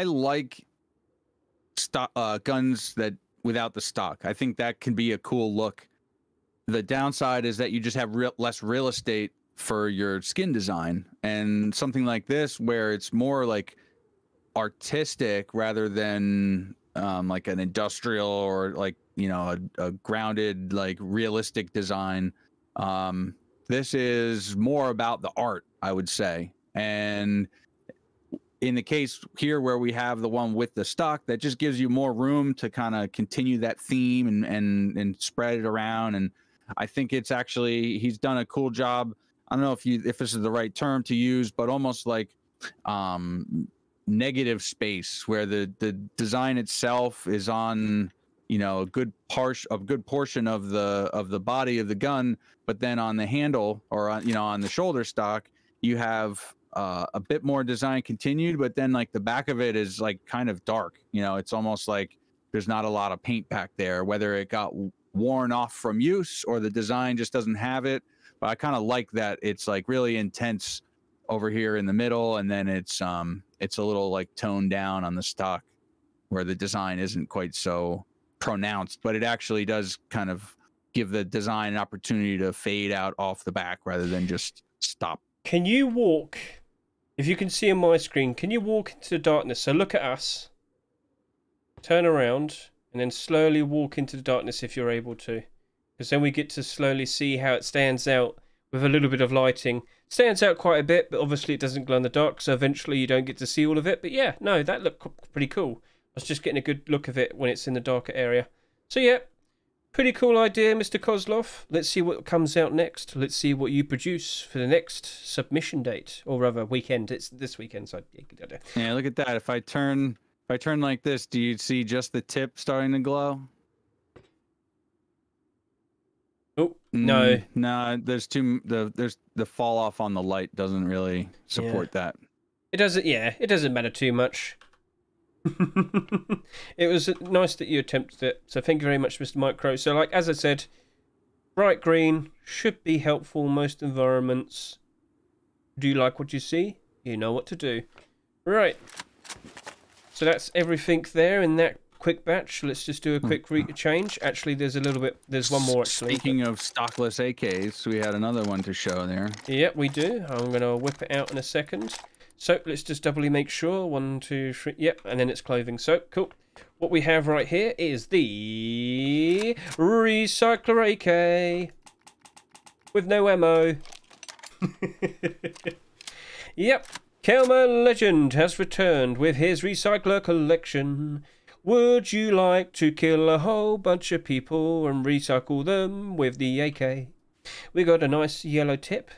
Speaker 2: like guns that without the stock. I think that can be a cool look. The downside is that you just have less real estate for your skin design, and something like this where it's more like artistic rather than like an industrial or like, you know, a grounded like realistic design. This is more about the art, I would say. And in the case here where we have the one with the stock, that just gives you more room to kind of continue that theme and spread it around. And I think it's actually, he's done a cool job. I don't know if this is the right term to use, but almost like negative space where the design itself is on, you know, a good portion of the body of the gun, but then on the handle or on, you know, on the shoulder stock, you have a bit more design continued, but then like the back of it is like kind of dark. You know, it's almost like there's not a lot of paint back there, whether it got worn off from use or the design just doesn't have it. But I kind of like that it's like really intense over here in the middle, and then it's a little like toned down on the stock where the design isn't quite so pronounced, but it actually does kind of give the design an opportunity to fade out off the back rather than just stop.
Speaker 1: Can you walk, if you can see on my screen, can you walk into the darkness? So look at us, turn around, and then slowly walk into the darkness if you're able to. Because then we get to slowly see how it stands out with a little bit of lighting. Stands out quite a bit, but obviously it doesn't glow in the dark, so eventually you don't get to see all of it. But yeah, no, that looked pretty cool. was just getting a good look of it when it's in the darker area. So yeah, pretty cool idea, Mr. Kozlov. Let's see what comes out next. Let's see what you produce for the next submission date, or rather weekend. It's this weekend, so yeah, good idea.
Speaker 2: Yeah, look at that. If I turn like this, do you see just the tip starting to glow?
Speaker 1: Oh no,
Speaker 2: no. There's the fall off on the light doesn't really support that.
Speaker 1: It doesn't. Yeah, it doesn't matter too much. It was nice that you attempted it, so thank you very much, Mr. MICRØ. So, like as I said, bright green should be helpful in most environments. Do you like what you see? You know what to do. Right. So that's everything there in that quick batch. Let's just do a quick change. Actually, there's a little bit. There's one more. Actually.
Speaker 2: Speaking of stockless AKs, we had another one to show there.
Speaker 1: Yep, we do. I'm gonna whip it out in a second. So let's just doubly make sure. 1, 2, 3. Yep, and then it's clothing. So cool. What we have right here is the Recycler AK with no ammo. Yep, Kelmer Legend has returned with his Recycler collection. Would you like to kill a whole bunch of people and recycle them with the AK? We got a nice yellow tip.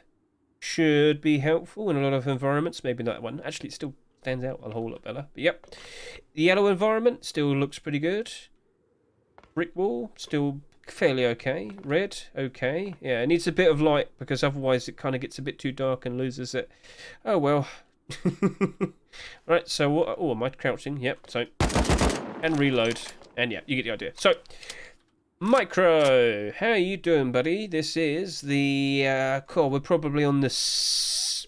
Speaker 1: Should be helpful in a lot of environments. Maybe not that one. Actually, it still stands out a whole lot better. But yep, the yellow environment still looks pretty good. Brick wall still fairly okay. Red, okay. Yeah, it needs a bit of light because otherwise it kind of gets a bit too dark and loses it. Oh well. Right. So what? Oh, am I crouching? Yep. So and reload. And yeah, you get the idea. So. MICRØ, how are you doing, buddy? This is the we're probably on the 5th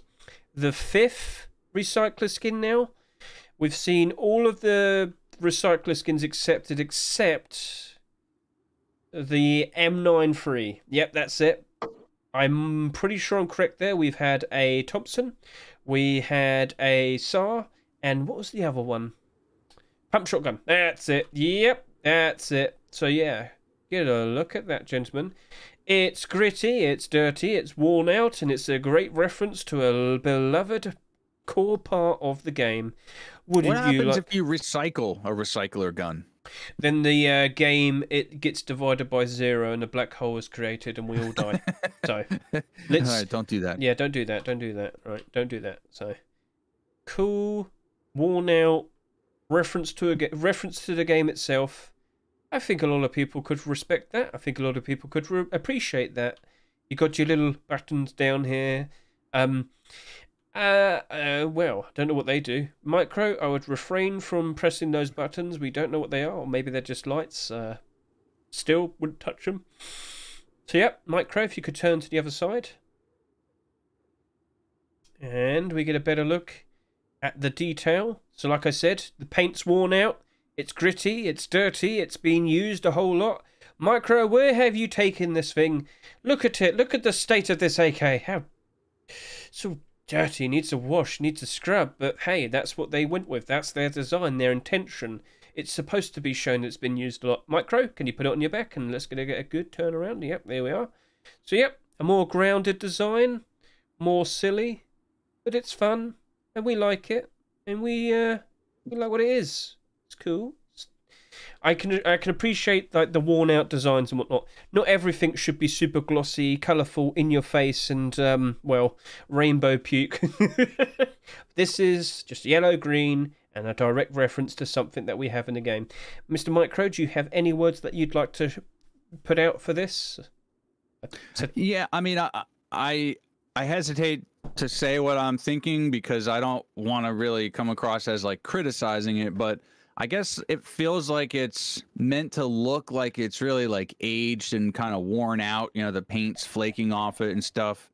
Speaker 1: recycler skin now. We've seen all of the recycler skins accepted except the M93. Yep, that's it. I'm pretty sure I'm correct there. We've had a Thompson, we had a SAR, and what was the other one? Pump shotgun. That's it. Yep, that's it. So yeah. Get a look at that, gentlemen. It's gritty, it's dirty, it's worn out, and it's a great reference to a beloved core part of the game.
Speaker 2: What happens if you recycle a recycler gun?
Speaker 1: Then the game, it gets divided by 0 and a black hole is created and we all die. So, let's...
Speaker 2: Alright, don't do that.
Speaker 1: Yeah, don't do that, don't do that. Right, don't do that. So, cool, worn out, reference to the game itself. I think a lot of people could respect that. I think a lot of people could appreciate that. You got your little buttons down here. Well, don't know what they do. MICRØ, I would refrain from pressing those buttons. We don't know what they are. Or maybe they're just lights. Still wouldn't touch them. So, yeah, MICRØ, if you could turn to the other side. And we get a better look at the detail. So, like I said, the paint's worn out. It's gritty, it's dirty, it's been used a whole lot. MICRØ, where have you taken this thing? Look at it, look at the state of this AK. How so dirty, needs a wash, needs a scrub. But hey, that's what they went with. That's their design, their intention. It's supposed to be shown that it's been used a lot. MICRØ, can you put it on your back and let's get a good turnaround? Yep, there we are. So yep, a more grounded design, more silly, but it's fun and we like it and we like what it is. It's cool. I can appreciate like the worn out designs and whatnot. Not everything should be super glossy, colourful, in your face, and well, rainbow puke. This is just yellow, green, and a direct reference to something that we have in the game. Mr. MICRØ, do you have any words that you'd like to put out for this?
Speaker 2: Yeah, I mean, I hesitate to say what I'm thinking because I don't want to really come across as like criticizing it, but I guess it feels like it's meant to look like it's really like aged and kind of worn out, you know, the paint's flaking off it and stuff.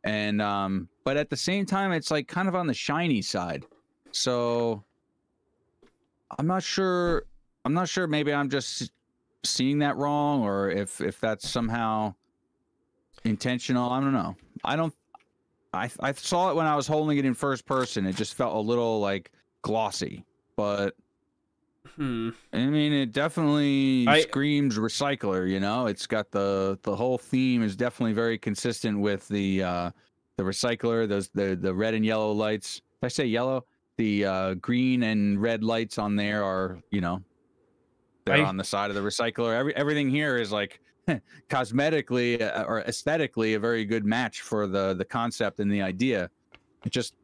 Speaker 2: And but at the same time it's like kind of on the shiny side. So I'm not sure maybe I'm just seeing that wrong or if that's somehow intentional. I don't know. I saw it when I was holding it in first person. It just felt a little like glossy, but I mean, it definitely screams recycler. You know, it's got the whole theme is definitely very consistent with the recycler. The red and yellow lights. Did I say yellow? The green and red lights on there are, you know, they're on the side of the recycler. Everything here is like cosmetically or aesthetically a very good match for the concept and the idea. It just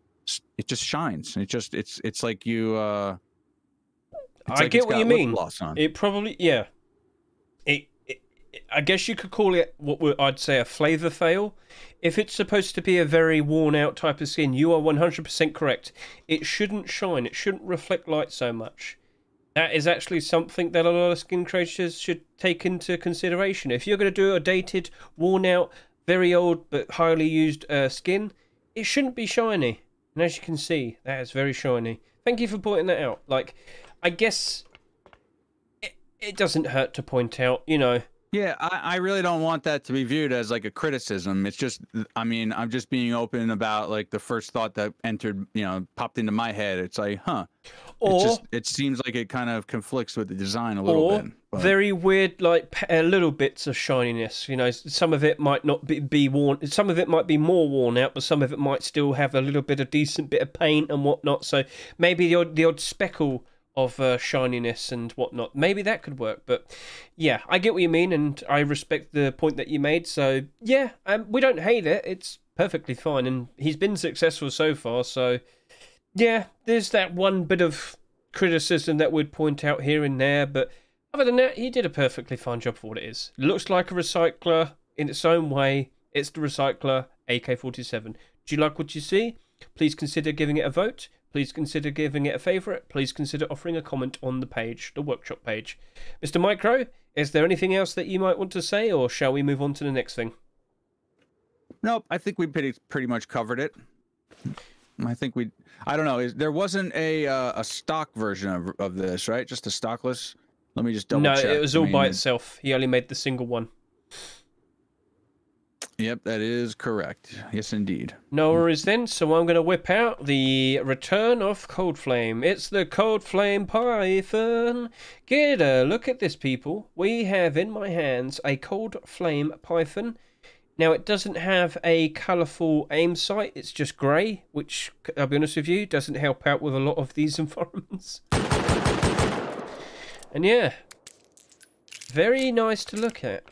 Speaker 2: shines. It's like you.
Speaker 1: I get what you mean. It probably, yeah. I guess you could call it what I'd say a flavor fail. If it's supposed to be a very worn out type of skin, you are 100% correct. It shouldn't shine. It shouldn't reflect light so much. That is actually something that a lot of skin creators should take into consideration. If you're going to do a dated, worn out, very old but highly used skin, it shouldn't be shiny. And as you can see, that is very shiny. Thank you for pointing that out. Like, I guess it doesn't hurt to point out, you know.
Speaker 2: Yeah, I really don't want that to be viewed as like a criticism. It's just, I mean, I'm just being open about like the first thought that entered, you know, popped into my head. It's like, huh.
Speaker 1: Or
Speaker 2: it seems like it kind of conflicts with the design a little bit. But
Speaker 1: very weird, like little bits of shininess. You know, some of it might not be worn. Some of it might be more worn out, but some of it might still have a little bit of decent bit of paint and whatnot. So maybe the odd speckle of shininess and whatnot. Maybe that could work, but yeah, I get what you mean, and I respect the point that you made. So yeah, we don't hate it. It's perfectly fine, and he's been successful so far. So yeah, there's that one bit of criticism that we'd point out here and there, but other than that, he did a perfectly fine job for what it is. Looks like a recycler in its own way. It's the recycler AK47. Do you like what you see? Please consider giving it a vote. Please consider giving it a favourite. Please consider offering a comment on the page, the workshop page. Mr. MICRØ, is there anything else that you might want to say, or shall we move on to the next thing?
Speaker 2: Nope, I think we pretty much covered it. I think I don't know. There wasn't a stock version of this, right? Just a stockless. Let me just double check.
Speaker 1: No, it was all by itself. He only made the single one.
Speaker 2: Yep, that is correct. Yes, indeed.
Speaker 1: No worries then. So I'm going to whip out the return of Cold Flame. It's the Cold Flame Python. Get a look at this, people. We have in my hands a Cold Flame Python. Now, it doesn't have a colourful aim sight. It's just grey, which, I'll be honest with you, doesn't help out with a lot of these environments. And yeah, very nice to look at.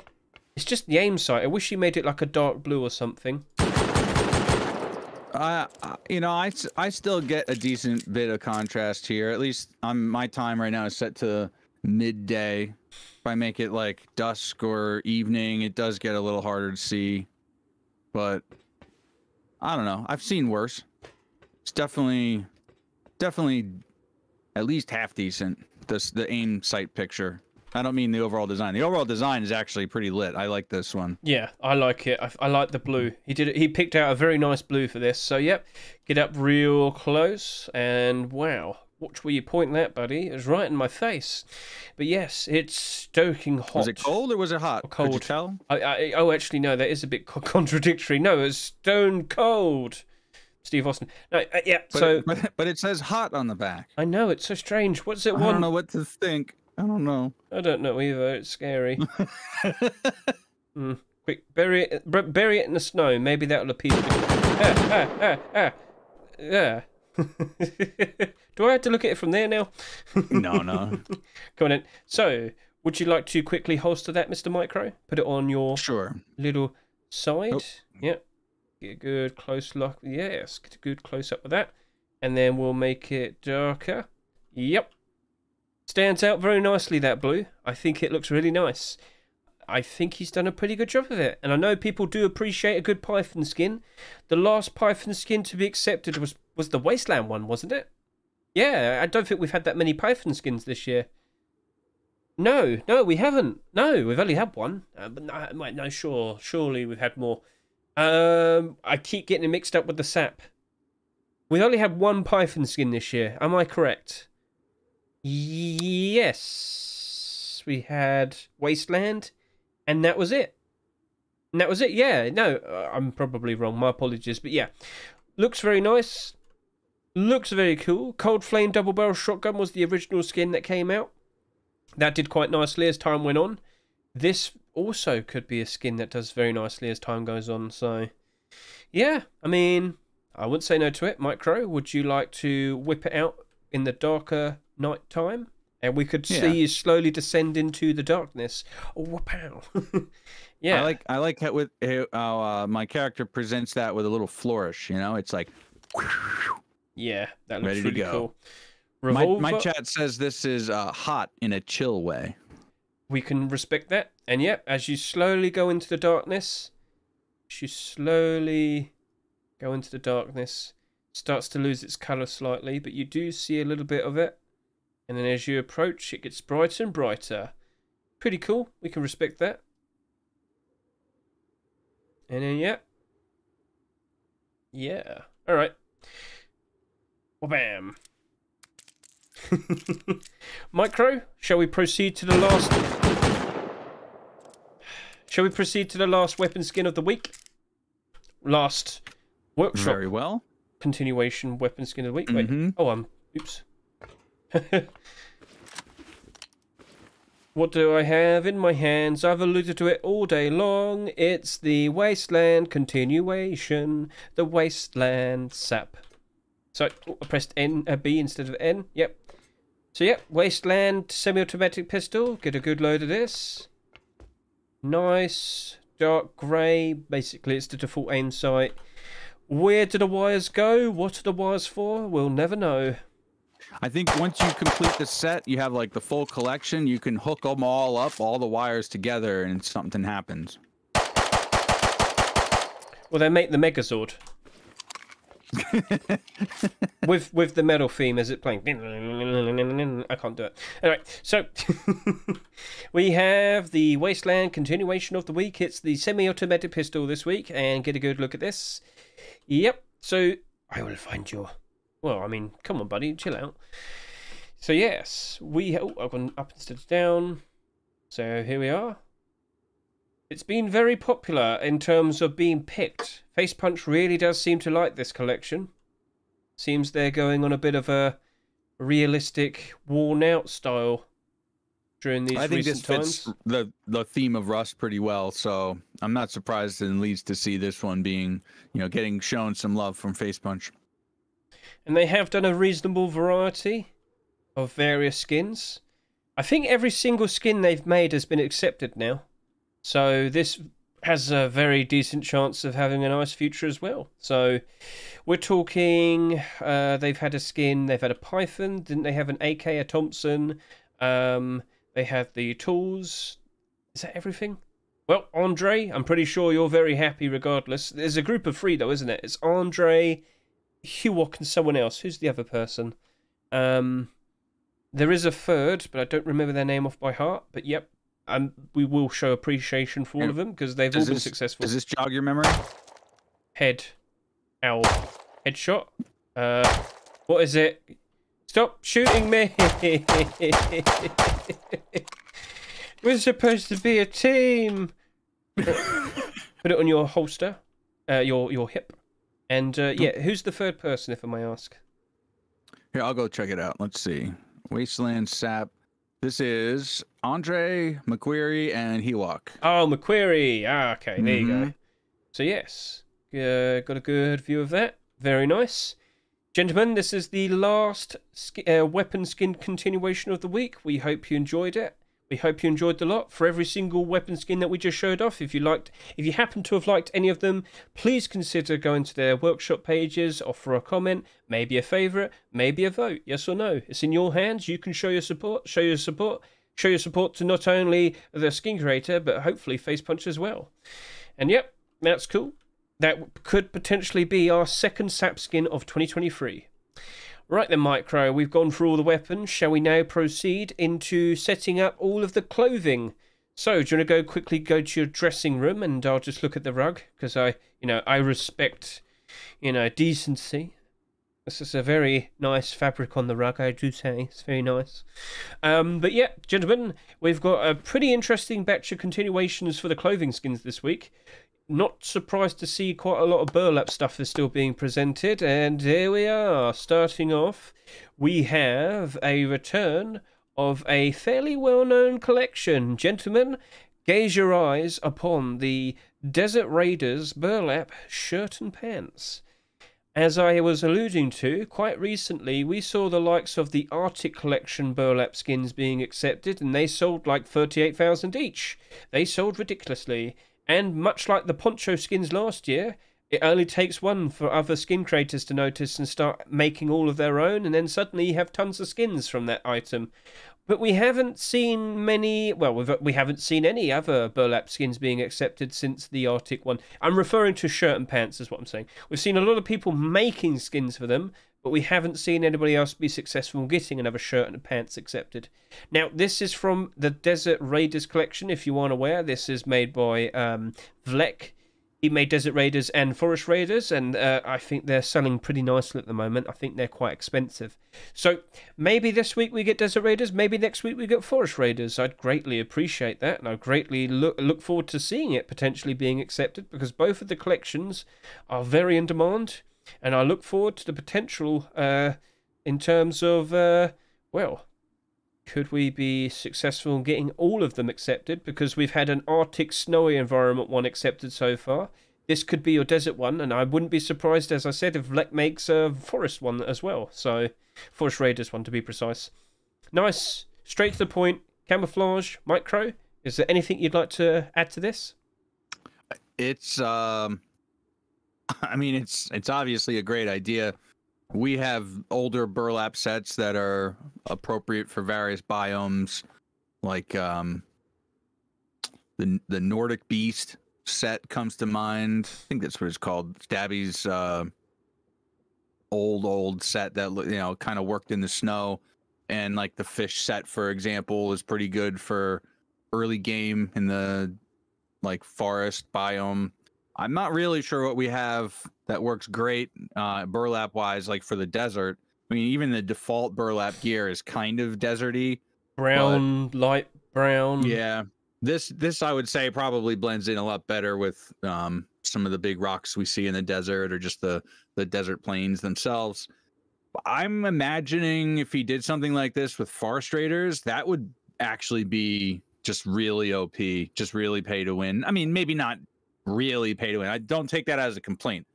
Speaker 1: It's just the aim sight. I wish you made it like a dark blue or something.
Speaker 2: You know, I still get a decent bit of contrast here. At least my time right now is set to midday. If I make it like dusk or evening, it does get a little harder to see. But I don't know. I've seen worse. It's definitely at least half decent. The aim sight picture. I don't mean the overall design. The overall design is actually pretty lit. I like this one.
Speaker 1: Yeah, I like it. I like the blue. He picked out a very nice blue for this. So, yep, get up real close. And, wow, watch where you point that, buddy. It was right in my face. But, yes, it's stoking hot.
Speaker 2: Was it cold or was it hot?
Speaker 1: Cold.
Speaker 2: Could you tell?
Speaker 1: Oh, actually, no, that is a bit contradictory. No, it's stone cold. Steve Austin. No, yeah,
Speaker 2: But it says hot on the back.
Speaker 1: I know, it's so strange. What's it want?
Speaker 2: I don't know what to think. I don't know.
Speaker 1: I don't know either. It's scary. Quick, bury it in the snow. Maybe that'll appeal. Yeah. Do I have to look at it from there now?
Speaker 2: No.
Speaker 1: Come on then. So, would you like to quickly holster that, Mr. MICRØ? Put it on your little side. Oh. Yep. Get a good close look. Yes, get a good close up with that. And then we'll make it darker. Yep. Stands out very nicely, that blue. I think it looks really nice. I think he's done a pretty good job of it. And I know people do appreciate a good Python skin. The last Python skin to be accepted was the Wasteland one, wasn't it? Yeah, I don't think we've had that many Python skins this year. No, we haven't. No, we've only had one. But no, surely we've had more. I keep getting it mixed up with the SAP. We've only had one Python skin this year. Am I correct? Yes, we had Wasteland, and that was it. Yeah, no, I'm probably wrong. My apologies, but yeah, looks very nice. Looks very cool. Cold Flame Double Barrel Shotgun was the original skin that came out. That did quite nicely as time went on. This also could be a skin that does very nicely as time goes on. So, yeah, I mean, I wouldn't say no to it. MICRØ, would you like to whip it out in the darker night time? And we could see you slowly descend into the darkness. Oh, wow. Yeah.
Speaker 2: I like how my character presents that with a little flourish, you know? It's like...
Speaker 1: Yeah, that looks
Speaker 2: ready
Speaker 1: really
Speaker 2: to go.
Speaker 1: cool.
Speaker 2: My chat says this is hot in a chill way.
Speaker 1: We can respect that. And yeah, as you slowly go into the darkness, starts to lose its colour slightly, but you do see a little bit of it. And then as you approach, it gets brighter and brighter. Pretty cool. We can respect that. And then, yeah. Yeah. All right. Bam. MICRØ, shall we proceed to the last... Shall we proceed to the last weapon skin of the week? Last workshop.
Speaker 2: Very well.
Speaker 1: Continuation weapon skin of the week. Wait. Oh, oops. What do I have in my hands? I've alluded to it all day long. It's the Wasteland continuation. The Wasteland SAP. So, I pressed B instead of N. Yep. So, yep. Wasteland semi-automatic pistol. Get a good load of this. Nice. Dark grey. Basically, it's the default aim sight. Where do the wires go? What are the wires for? We'll never know.
Speaker 2: I think once you complete the set, you have like the full collection, you can hook them all up, all the wires together, and something happens.
Speaker 1: Well, they make the Megazord. with the metal theme as it playing. I can't do it. Anyway, so we have the Wasteland continuation of the week. It's the semi-automatic pistol this week, and get a good look at this. Yep, so I will find you. Well, I mean, come on, buddy, chill out. So, yes, I've gone up instead of down. So, here we are. It's been very popular in terms of being picked. Face Punch really does seem to like this collection. Seems they're going on a bit of a realistic, worn-out style during these recent times.
Speaker 2: I think this fits the theme of Rust pretty well, so I'm not surprised and leads to see this one being, getting shown some love from Face Punch.
Speaker 1: And they have done a reasonable variety of various skins. I think every single skin they've made has been accepted now. So this has a very decent chance of having a nice future as well. So we're talking, they've had a skin, they've had a Python, didn't they have an AK, a Thompson? They have the tools. Is that everything? Well, Andre, I'm pretty sure you're very happy regardless. There's a group of three though, isn't it? It's Andre, Huok and someone else. Who's the other person? There is a third, but I don't remember their name off by heart. But yep, we will show appreciation for all of them because they've all been successful.
Speaker 2: Does this jog your memory?
Speaker 1: Head. Owl. Headshot. What is it? Stop shooting me! We're supposed to be a team! Put it on your holster. Your hip. And, yeah, who's the third person, if I may ask?
Speaker 2: Here, I'll go check it out. Let's see. Wasteland SAP. This is Andre, MICRØ, and Hewok. Oh,
Speaker 1: MICRØ. Ah, okay, there you go. So, yes, got a good view of that. Very nice. Gentlemen, this is the last weapon skin continuation of the week. We hope you enjoyed it. We hope you enjoyed the lot. For every single weapon skin that we just showed off, if you happen to have liked any of them, please consider going to their workshop pages, offer a comment, maybe a favourite, maybe a vote, yes or no. It's in your hands. You can show your support to not only the skin creator, but hopefully Face Punch as well. And yep, that's cool. That could potentially be our second SAP skin of 2023. Right then, MICRØ, we've gone through all the weapons. Shall we now proceed into setting up all of the clothing? So, do you want to quickly go to your dressing room, and I'll just look at the rug because I respect, decency. This is a very nice fabric on the rug, I do say. It's very nice. But yeah, gentlemen, we've got a pretty interesting batch of continuations for the clothing skins this week. Not surprised to see quite a lot of burlap stuff is still being presented, and here we are. Starting off, we have a return of a fairly well-known collection. Gentlemen, gaze your eyes upon the Desert Raiders burlap shirt and pants. as I was alluding to, quite recently we saw the likes of the Arctic Collection burlap skins being accepted, and they sold like 38,000 each. They sold ridiculously. And much like the poncho skins last year, it only takes one for other skin creators to notice and start making all of their own, and then suddenly you have tons of skins from that item. But we haven't seen many, well, we haven't seen any other burlap skins being accepted since the Arctic one. I'm referring to shirt and pants is what I'm saying. We've seen a lot of people making skins for them, but we haven't seen anybody else be successful in getting another shirt and pants accepted. Now, this is from the Desert Raiders collection, if you aren't aware. This is made by Vlek. He made Desert Raiders and Forest Raiders, and I think they're selling pretty nicely at the moment. I think they're quite expensive. So maybe this week we get Desert Raiders, maybe next week we get Forest Raiders. I'd greatly appreciate that, and I greatly look forward to seeing it potentially being accepted, because both of the collections are very in demand, and I look forward to the potential in terms of, well, could we be successful in getting all of them accepted? Because we've had an Arctic snowy environment one accepted so far. This could be your desert one, and I wouldn't be surprised, as I said, if Vlek makes a forest one as well. So, Forest Raiders one to be precise. Nice, straight to the point, camouflage, MICRØ. Is there anything you'd like to add to this?
Speaker 2: It's, I mean, it's obviously a great idea. We have older burlap sets that are appropriate for various biomes, like the Nordic Beast set comes to mind. I think that's what it's called. Stabby's old set that, you know, kind of worked in the snow, and like the fish set, for example, is pretty good for early game in the like forest biome. I'm not really sure what we have that works great burlap wise, like for the desert. I mean, even the default burlap gear is kind of deserty.
Speaker 1: Brown, light brown.
Speaker 2: Yeah. This I would say probably blends in a lot better with some of the big rocks we see in the desert, or just the desert plains themselves. I'm imagining if he did something like this with Forest Raiders, that would actually be just really OP, just really pay to win. I mean, maybe not really pay to win. I don't take that as a complaint.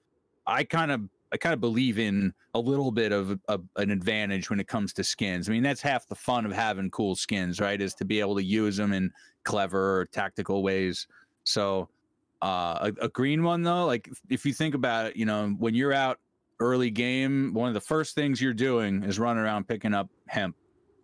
Speaker 2: I kind of believe in a little bit of an advantage when it comes to skins. I mean, that's half the fun of having cool skins, right? Is to be able to use them in clever or tactical ways. So a green one though, like if you think about it, you know, when you're out early game, one of the first things you're doing is running around picking up hemp.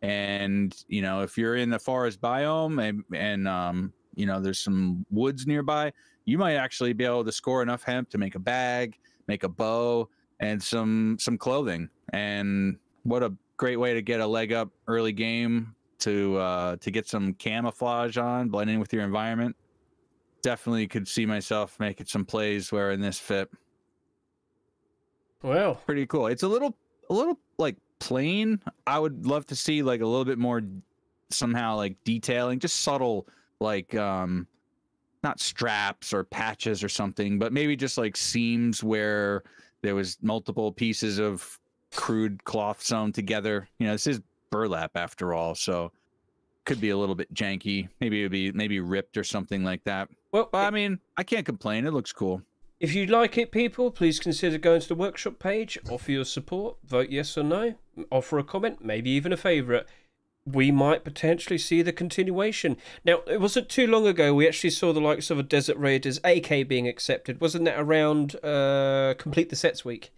Speaker 2: And, you know, if you're in the forest biome and you know, there's some woods nearby, you might actually be able to score enough hemp to make a bag, make a bow, and some clothing. And what a great way to get a leg up early game to get some camouflage on, blend in with your environment. Definitely could see myself making some plays wearing this fit.
Speaker 1: Well,
Speaker 2: pretty cool. It's a little like plain. I would love to see like a little bit more somehow like detailing, just subtle, like not straps or patches or something, but maybe just like seams where there was multiple pieces of crude cloth sewn together. You know, this is burlap after all, so could be a little bit janky. Maybe it'd be ripped or something like that. Well, but I mean, I can't complain. It looks cool.
Speaker 1: If you like it, people, please consider going to the workshop page, offer your support, vote yes or no, offer a comment, maybe even a favourite. We might potentially see the continuation. Now, it wasn't too long ago we actually saw the likes of a Desert Raiders AK being accepted. Wasn't that around Complete the Sets week?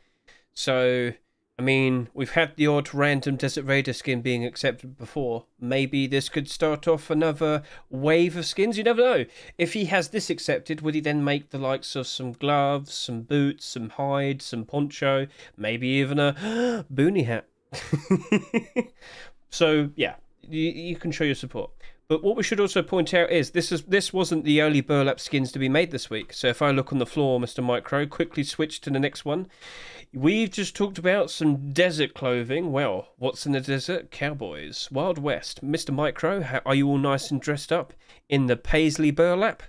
Speaker 1: So, I mean, we've had the odd random Desert Raider skin being accepted before. Maybe this could start off another wave of skins. You never know. If he has this accepted, would he then make the likes of some gloves, some boots, some hide, some poncho, maybe even a Boonie hat? So, yeah, you can show your support. But what we should also point out is this wasn't the only burlap skins to be made this week. So if I look on the floor, Mr. MICRØ, quickly switch to the next one. We've just talked about some desert clothing. Well, what's in the desert? Cowboys. Wild West. Mr. MICRØ, are you all nice and dressed up in the Paisley burlap?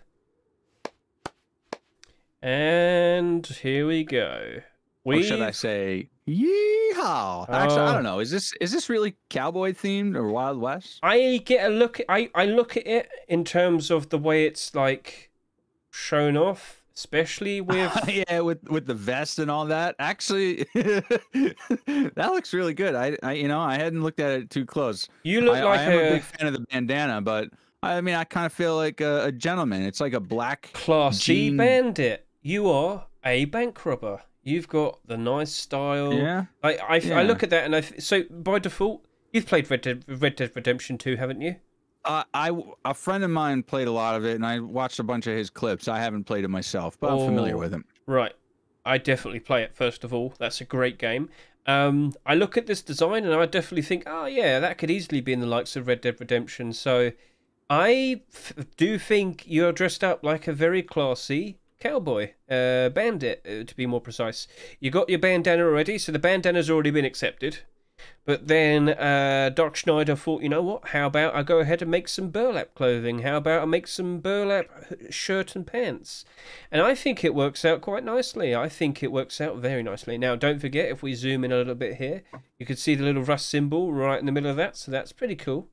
Speaker 1: And here we go.
Speaker 2: Or should I say, yeehaw? Actually, I don't know. Is this really cowboy themed or Wild West?
Speaker 1: I get a look. I look at it in terms of the way it's like shown off. especially with
Speaker 2: yeah, with the vest and all that. Actually, that looks really good. I hadn't looked at it too close.
Speaker 1: you look
Speaker 2: I
Speaker 1: like
Speaker 2: am a big fan of the bandana, but I mean, I kind of feel like a gentleman. It's like a black
Speaker 1: Class C
Speaker 2: jean.
Speaker 1: bandit. You are a bank robber. You've got the nice style.
Speaker 2: Yeah.
Speaker 1: I look at that and so by default, you've played Red Dead Redemption 2, haven't you?
Speaker 2: A friend of mine played a lot of it, and I watched a bunch of his clips. I haven't played it myself, but I'm familiar with him.
Speaker 1: Right. I definitely play it, first of all. That's a great game. I look at this design, and I definitely think, oh, yeah, that could easily be in the likes of Red Dead Redemption. So I do think you're dressed up like a very classy cowboy, bandit, to be more precise. You got your bandana already, so the bandana's already been accepted. But then Doc Schneider thought, you know what, how about I go ahead and make some burlap clothing? How about I make some burlap shirt and pants? And I think it works out quite nicely. I think it works out very nicely. Now, don't forget, if we zoom in a little bit here, you can see the little rust symbol right in the middle of that, so that's pretty cool.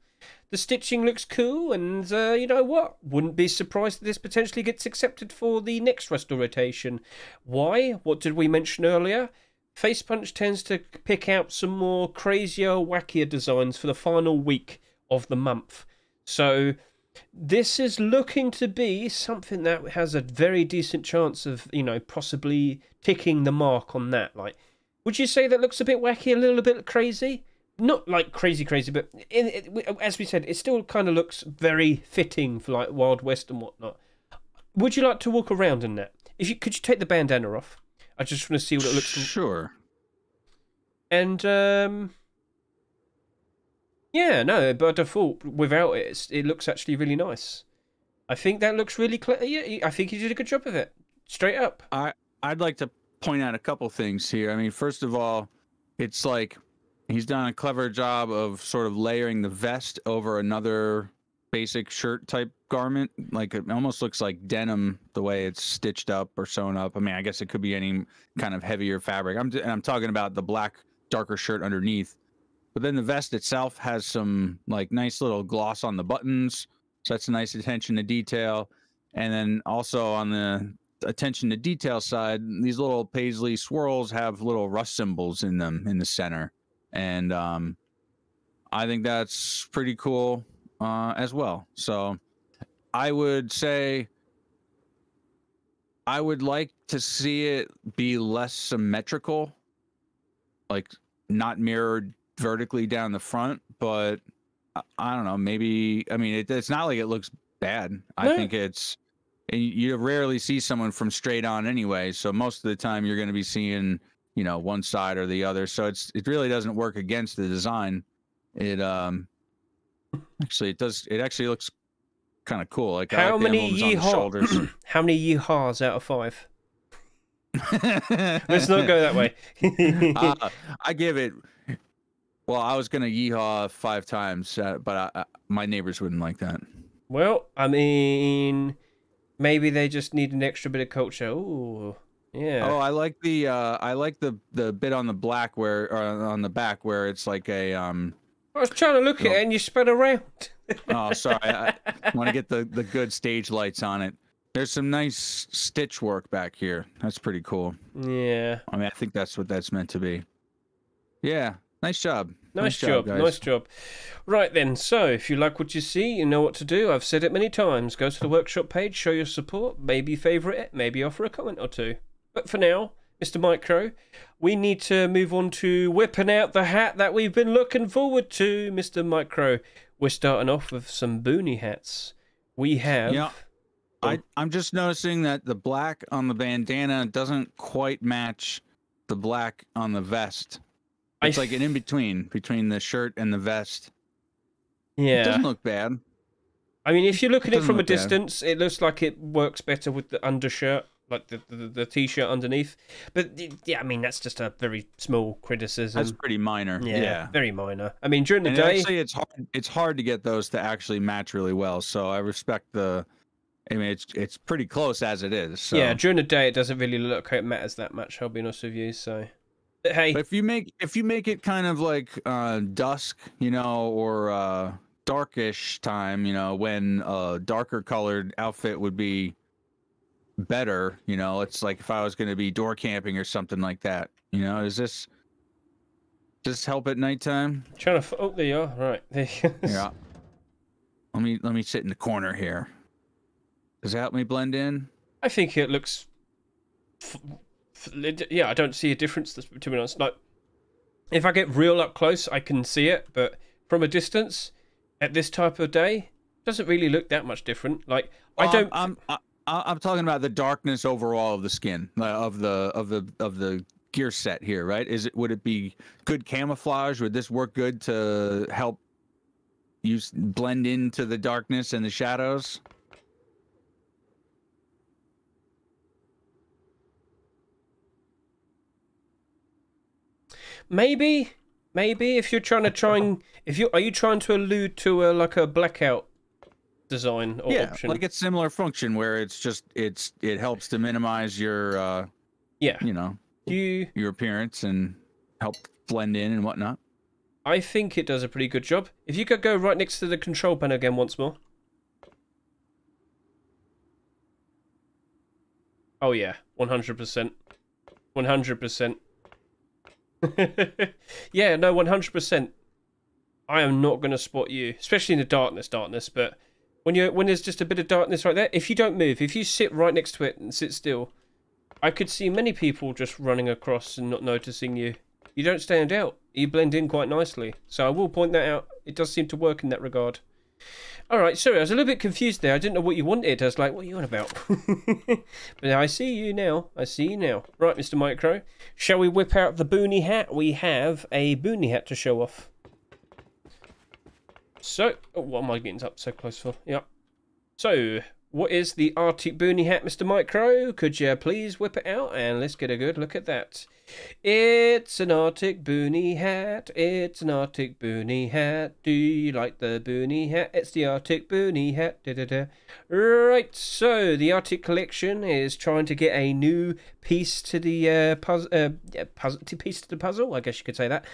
Speaker 1: The stitching looks cool, and you know what? Wouldn't be surprised if this potentially gets accepted for the next Rust rotation. Why? What did we mention earlier? Face Punch tends to pick out some more crazier, wackier designs for the final week of the month. So this is looking to be something that has a very decent chance of, you know, possibly ticking the mark on that. Like, would you say that looks a bit wacky, a little bit crazy? Not like crazy, but as we said, it still kind of looks very fitting for like Wild West and whatnot. Would you like to walk around in that? Could you take the bandana off? I just want to see what it looks like.
Speaker 2: Sure.
Speaker 1: And yeah, no, by default, without it, it looks actually really nice. I think that looks really clear. Yeah, I think you did a good job of it. Straight up.
Speaker 2: I'd like to point out a couple things here. I mean, first of all, it's like he's done a clever job of sort of layering the vest over another basic shirt type garment. Like it almost looks like denim the way it's stitched up or sewn up. I mean, I guess it could be any kind of heavier fabric. I'm talking about the black darker shirt underneath. But then the vest itself has some like nice little gloss on the buttons. So that's a nice attention to detail. And then also on the attention to detail side, these little paisley swirls have little rust symbols in them in the center. And I think that's pretty cool as well. So I would say I would like to see it be less symmetrical, like not mirrored vertically down the front, but I don't know, maybe, I mean, it's not like it looks bad. No. I think it's, you rarely see someone from straight on anyway, so most of the time you're going to be seeing, you know, one side or the other, so it really doesn't work against the design. It actually looks kind of cool. Like
Speaker 1: how many
Speaker 2: yeehaws?
Speaker 1: How many yeehaws out of 5? Let's not go that way.
Speaker 2: I give it. Well, I was gonna yeehaw 5 times, but my neighbors wouldn't like that.
Speaker 1: Well, I mean, maybe they just need an extra bit of culture. Ooh, yeah.
Speaker 2: Oh, I like the bit on the black or on the back where it's like a
Speaker 1: I was trying to look at it and you spun around.
Speaker 2: Oh, sorry. I want to get the good stage lights on it. There's some nice stitch work back here. That's pretty cool.
Speaker 1: Yeah.
Speaker 2: I mean, I think that's what that's meant to be. Yeah. Nice job.
Speaker 1: Nice job, guys. Nice job. Right then, so if you like what you see, you know what to do. I've said it many times. Go to the workshop page, show your support, maybe favourite it, maybe offer a comment or two. But for now, Mr. MICRØ, we need to move on to whipping out the hat that we've been looking forward to, Mr. MICRØ. We're starting off with some Boonie hats. We have...
Speaker 2: Yeah. I'm just noticing that the black on the bandana doesn't quite match the black on the vest. It's like an in-between, between the shirt and the vest.
Speaker 1: Yeah.
Speaker 2: It doesn't look bad.
Speaker 1: I mean, if you look at it from a distance, it looks like it works better with the undershirt, like the t-shirt underneath. But, yeah, I mean, that's just a very small criticism.
Speaker 2: That's pretty minor. Yeah.
Speaker 1: Very minor. I mean, during the day...
Speaker 2: Actually, it's hard to get those to actually match really well, so I respect the... I mean, it's pretty close as it is. So.
Speaker 1: Yeah, during the day, it doesn't really look like it matters that much, I'll be honest with you, so... But hey...
Speaker 2: But if you make it kind of like dusk, you know, or darkish time, you know, when a darker colored outfit would be better. You know, it's like if I was going to be door camping or something like that. You know, is this just help at nighttime?
Speaker 1: Trying to. Oh, there you are. Right. There you go.
Speaker 2: Yeah. Let me sit in the corner here. Does it help me blend in?
Speaker 1: I think it looks. Yeah, I don't see a difference. To be honest, like if I get real up close, I can see it, but from a distance, at this type of day, it doesn't really look that much different. Like I don't.
Speaker 2: I'm talking about the darkness overall of the skin of the gear set here, right? Would it be good camouflage? Would this work good to help you blend into the darkness and the shadows?
Speaker 1: Maybe if you're trying to are you trying to allude to like a blackout design or option?
Speaker 2: Like it's similar function where it's just it helps to minimize your you know your appearance and help blend in and whatnot.
Speaker 1: I think it does a pretty good job. If you could go right next to the control panel again once more. Oh yeah, 100%. 100%. Yeah, no, 100%. I am not going to spot you, especially in the darkness, but when there's just a bit of darkness right there, if you don't move, if you sit right next to it and sit still, I could see many people just running across and not noticing you. You don't stand out. You blend in quite nicely. So I will point that out. It does seem to work in that regard. Alright, sorry, I was a little bit confused there. I didn't know what you wanted. I was like, what are you on about? But I see you now. I see you now. Right, Mr. MICRØ. Shall we whip out the Boonie hat? We have a Boonie hat to show off. So, oh, what am I getting up so close for? Yeah. So, what is the Arctic Boonie hat, Mr. MICRØ? Could you please whip it out and let's get a good look at that. It's an Arctic Boonie hat. It's an Arctic Boonie hat. Do you like the Boonie hat? It's the Arctic Boonie hat. Da, da, da. Right, so the Arctic collection is trying to get a new piece to the piece to the puzzle. I guess you could say that.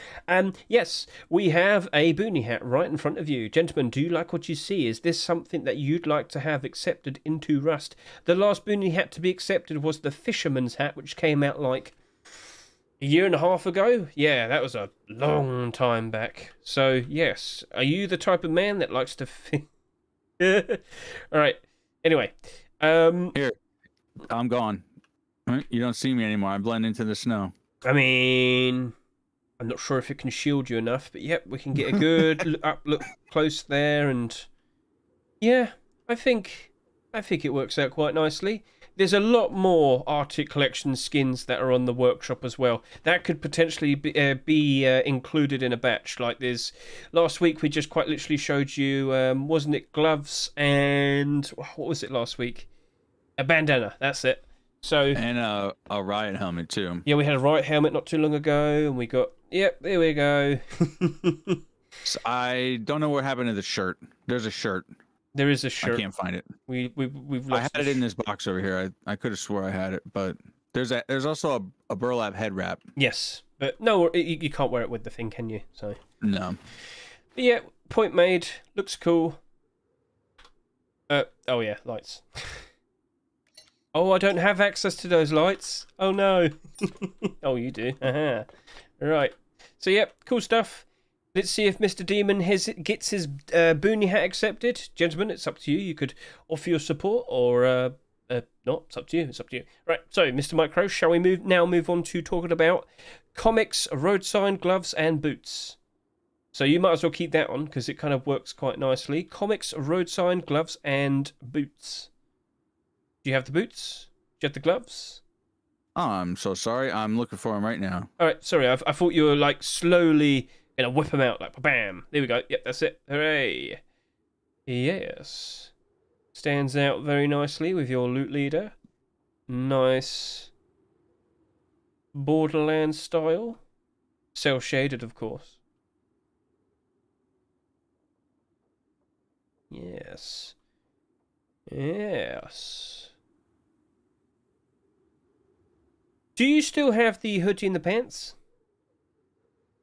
Speaker 1: Yes, we have a Boonie hat right in front of you, gentlemen. Do you like what you see? Is this something that you'd like to have accepted into Rust? The last Boonie hat to be accepted was the Fisherman's hat, which came out like a year and a half ago? Yeah, that was a long time back. So, yes. Are you the type of man that likes to... Alright. Anyway.
Speaker 2: Here. I'm gone. You don't see me anymore. I blend into the snow.
Speaker 1: I mean... I'm not sure if it can shield you enough, but yep, we can get a good look close there, and... Yeah, I think it works out quite nicely. There's a lot more Arctic Collection skins that are on the workshop as well. That could potentially be included in a batch. Like there's... Last week we just quite literally showed you, wasn't it gloves and... What was it last week? A bandana, that's it. So
Speaker 2: and a riot helmet too.
Speaker 1: Yeah, we had a riot helmet not too long ago, and we got... Yep, there we go.
Speaker 2: So I don't know what happened to the shirt. There's a shirt.
Speaker 1: There is a shirt.
Speaker 2: I can't find it.
Speaker 1: We've lost
Speaker 2: I had it in this box over here. I could have swore I had it, but there's also a burlap head wrap.
Speaker 1: Yes, but no, you can't wear it with the thing, can you? So
Speaker 2: no.
Speaker 1: But yeah, point made. Looks cool. Oh yeah, lights. Oh, I don't have access to those lights. Oh no. Oh, you do. Right. So yep, cool stuff. Let's see if Mr. Demon gets his Boonie hat accepted. Gentlemen, it's up to you. You could offer your support or not. It's up to you. It's up to you. Right, so Mr. MICRØ, shall we move on to talking about comics, Roadsign, gloves, and boots? So you might as well keep that on because it kind of works quite nicely. Comics, Roadsign, gloves, and boots. Do you have the boots? Do you have the gloves?
Speaker 2: Oh, I'm so sorry. I'm looking for them right now.
Speaker 1: All right, sorry. I thought you were like slowly... Gonna whip them out like bam. There we go. Yep, that's it. Hooray! Yes, stands out very nicely with your loot leader. Nice Borderlands style, cell shaded, of course. Yes, yes. Do you still have the hoodie in the pants?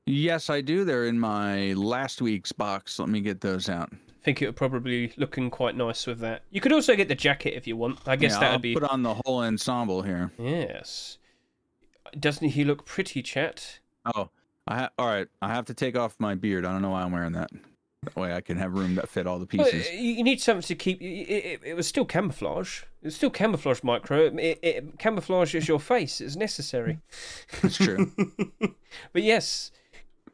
Speaker 2: Yes, I do. They're in my last week's box. Let me get those out.
Speaker 1: think it would probably looking quite nice with that. You could also get the jacket if you want. I guess
Speaker 2: Yeah,
Speaker 1: that
Speaker 2: I'll
Speaker 1: would be...
Speaker 2: put on the whole ensemble here.
Speaker 1: Yes. Doesn't he look pretty, chat?
Speaker 2: Oh, all right. I have to take off my beard. I don't know why I'm wearing that. That way I can have room that fit all the pieces.
Speaker 1: Well, you need something to keep... It was still camouflage. It's still camouflage, MICRØ. Camouflage is your face. It's necessary.
Speaker 2: It's true.
Speaker 1: But yes,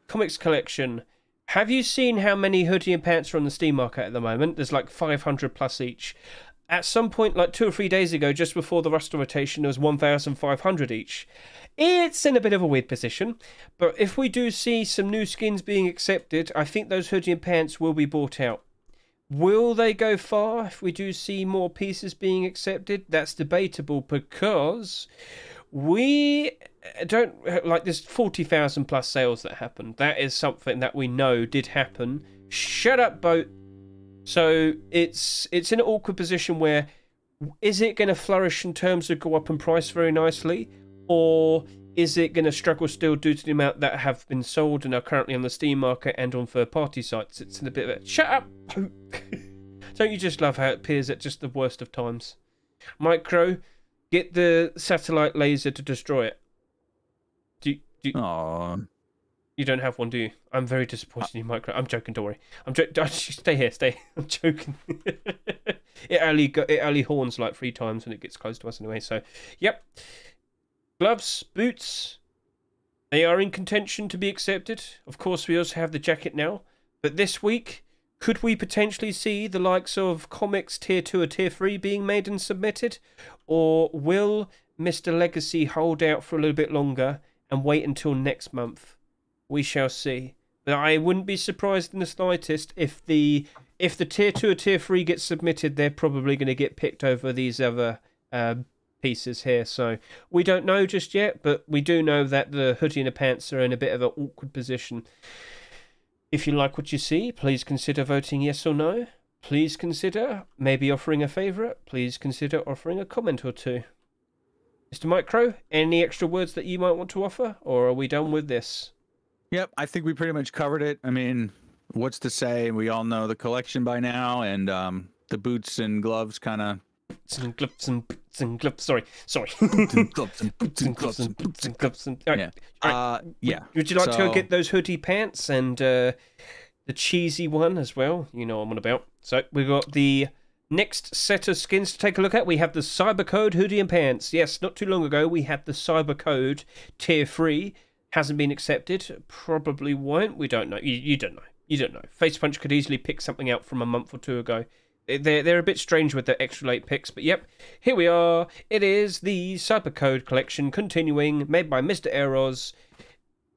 Speaker 1: comics collection. Have you seen how many hoodie and pants are on the Steam market at the moment? There's like 500 plus each. At some point, like 2 or 3 days ago, just before the roster rotation, there was 1,500 each. It's in a bit of a weird position, but if we do see some new skins being accepted, I think those hoodie and pants will be bought out. Will they go far if we do see more pieces being accepted? That's debatable, because we don't... Like, there's 40,000 plus sales that happened. That is something that we know did happen. Shut up, boat. So it's in an awkward position where, is it going to flourish in terms of go up in price very nicely, or is it going to struggle still due to the amount that have been sold and are currently on the Steam market and on third-party sites? It's in a bit of a... Shut up! Don't you just love how it appears at just the worst of times? MICRØ, get the satellite laser to destroy it.
Speaker 2: Aww.
Speaker 1: You don't have one, do you? I'm very disappointed in you, MICRØ. I'm joking, don't worry. Stay here, stay. I'm joking. It only horns like 3 times when it gets close to us anyway, so... Yep. Gloves, boots, they are in contention to be accepted. Of course, we also have the jacket now. But this week, could we potentially see the likes of comics Tier 2 or Tier 3 being made and submitted? Or will Mr. Legacy hold out for a little bit longer and wait until next month? We shall see. But I wouldn't be surprised in the slightest if the Tier 2 or Tier 3 gets submitted, they're probably going to get picked over these other pieces here. So we don't know just yet, but we do know that the hoodie and the pants are in a bit of an awkward position. If you like what you see, please consider voting yes or no. Please consider maybe offering a favourite. Please consider offering a comment or two. Mr. MICRØ, any extra words that you might want to offer, or are we done with this?
Speaker 2: Yep, I think we pretty much covered it. I mean, what's to say? We all know the collection by now, and the boots and gloves kind of...
Speaker 1: Gloves and boots and gloves. Sorry.
Speaker 2: gloves and boots and gloves and boots and gloves.
Speaker 1: Yeah. Would you like to go get those hoodie pants and the cheesy one as well? You know what I'm on about. So we've got the next set of skins to take a look at. We have the Cybercode hoodie and pants. Yes, not too long ago we had the Cybercode Tier 3. Hasn't been accepted. Probably won't. We don't know. You don't know. You don't know. Face Punch could easily pick something out from a month or 2 ago. They're a bit strange with the extra late picks, but yep, here we are. It is the Cybercode collection continuing, made by Mr. Eros.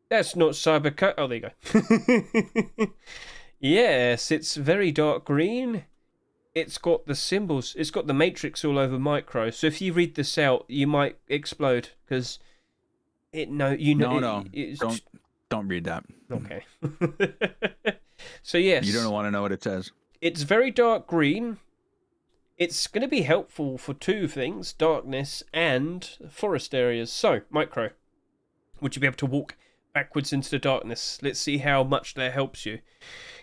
Speaker 1: That's not Cybercode. Oh, there you go. Yes, it's very dark green. It's got the symbols. It's got the matrix all over MICRØ. So if you read this out, you might explode because No.
Speaker 2: Don't read that.
Speaker 1: Okay. So yes,
Speaker 2: you don't want to know what it says.
Speaker 1: It's very dark green. It's going to be helpful for 2 things: darkness and forest areas. So, MICRØ, would you be able to walk backwards into the darkness? Let's see how much that helps you.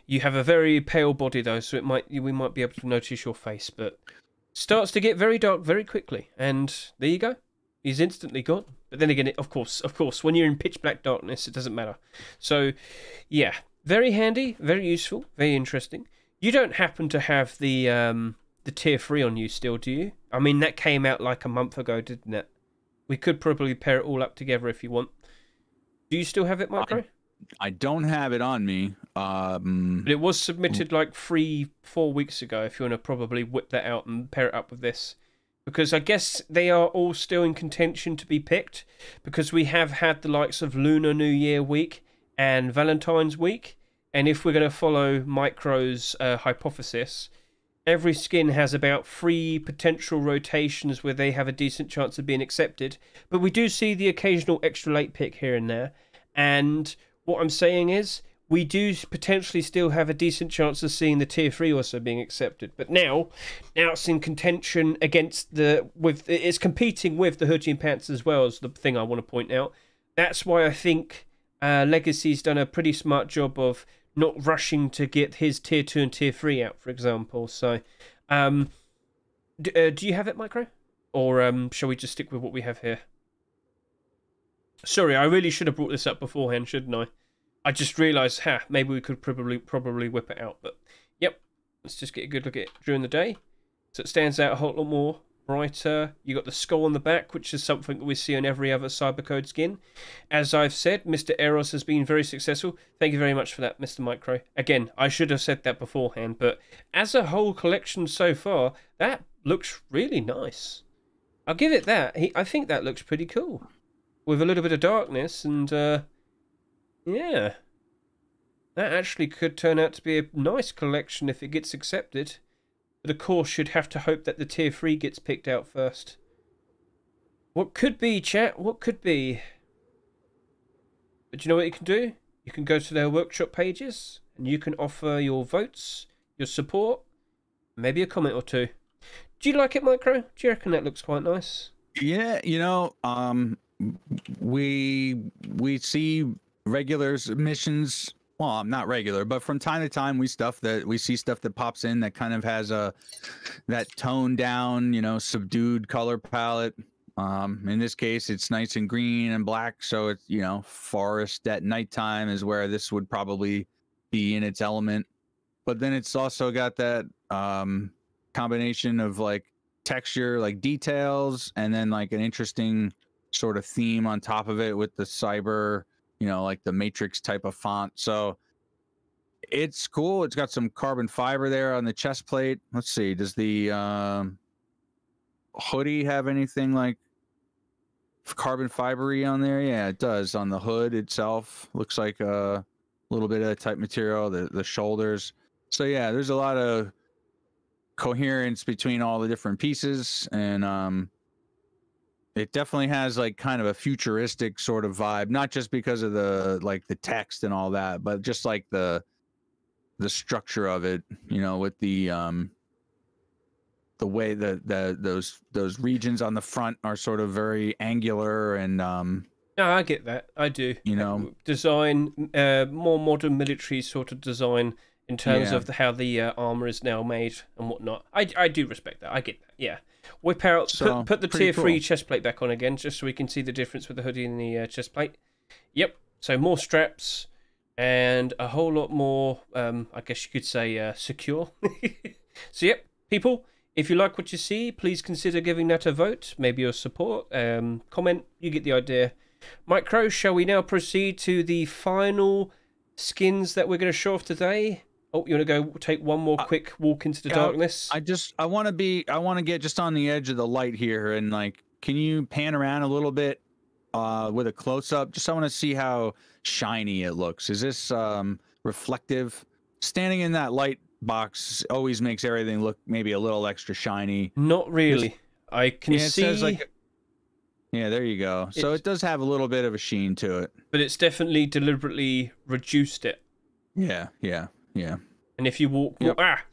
Speaker 1: You have a very pale body though, so we might be able to notice your face, but starts to get very dark very quickly, and there you go. He's instantly gone. But then again, of course, when you're in pitch black darkness, it doesn't matter. So, yeah, very handy, very useful, very interesting. You don't happen to have the Tier 3 on you still, do you? I mean, that came out like a month ago, didn't it? We could probably pair it all up together if you want. Do you still have it, MICRØ?
Speaker 2: I don't have it on me.
Speaker 1: But it was submitted like 3-4 weeks ago, if you want to probably whip that out and pair it up with this. Because I guess they are all still in contention to be picked, because we have had the likes of Lunar New Year week and Valentine's week, and if we're going to follow MICRØ's hypothesis, every skin has about 3 potential rotations where they have a decent chance of being accepted, but we do see the occasional extra late pick here and there, and what I'm saying is, we do potentially still have a decent chance of seeing the Tier 3 also being accepted. But now it's in contention against it's competing with the hoodie and pants as well, as the thing I want to point out. That's why I think Legacy's done a pretty smart job of not rushing to get his tier 2 and tier 3 out, for example. So, do you have it, MICRØ? Or shall we just stick with what we have here? Sorry, I really should have brought this up beforehand, shouldn't I? I just realised, maybe we could probably whip it out. But, yep, let's just get a good look at it during the day. So it stands out a whole lot more brighter. You got the skull on the back, which is something that we see on every other Cybercode skin. As I've said, Mr. Eros has been very successful. Thank you very much for that, Mr. MICRØ. Again, I should have said that beforehand, but as a whole collection so far, that looks really nice. I'll give it that. I think that looks pretty cool. With a little bit of darkness, and yeah. That actually could turn out to be a nice collection if it gets accepted. But of course, you'd have to hope that the tier 3 gets picked out first. What could be, chat? What could be? But you know what you can do? You can go to their workshop pages, and you can offer your votes, your support, maybe a comment or two. Do you like it, MICRØ? Do you reckon that looks quite nice?
Speaker 2: Yeah, you know, we see regular missions. Well, not regular, but from time to time we see stuff that pops in that kind of has that toned down, you know, subdued color palette. In this case, it's nice and green and black, so it's, you know, forest at nighttime is where this would probably be in its element. But then it's also got that combination of like texture, like details, and then like an interesting sort of theme on top of it with the cyber, you know, like the matrix type of font. So it's cool. It's got some carbon fiber there on the chest plate. Let's see, does the hoodie have anything like carbon fibery on there? Yeah, it does. On the hood itself, looks like a little bit of that type material, the shoulders. So yeah, there's a lot of coherence between all the different pieces, and it definitely has like kind of a futuristic sort of vibe, not just because of the like the text and all that, but just like the structure of it, you know, with the way that those regions on the front are sort of very angular and
Speaker 1: no, I get that. I do.
Speaker 2: You know,
Speaker 1: design, more modern military sort of design in terms of how the armor is now made and whatnot. I do respect that. I get that. Yeah. Whip out, so, put the tier 3 chest plate back on again, just so we can see the difference with the hoodie and the chest plate. Yep. So more straps and a whole lot more, I guess you could say, secure. So yep, people, if you like what you see, please consider giving that a vote, maybe your support, comment. You get the idea. MICRØ, shall we now proceed to the final skins that we're going to show off today? Oh, you want to go take one more quick walk into the darkness? I want
Speaker 2: to get just on the edge of the light here, and like, can you pan around a little bit with a close up? Just I want to see how shiny it looks. Is this reflective? Standing in that light box always makes everything look maybe a little extra shiny.
Speaker 1: Not really. I can see.
Speaker 2: It says like, yeah, there you go. So it does have a little bit of a sheen to it.
Speaker 1: But it's definitely deliberately reduced it.
Speaker 2: Yeah.
Speaker 1: And if you walk, I've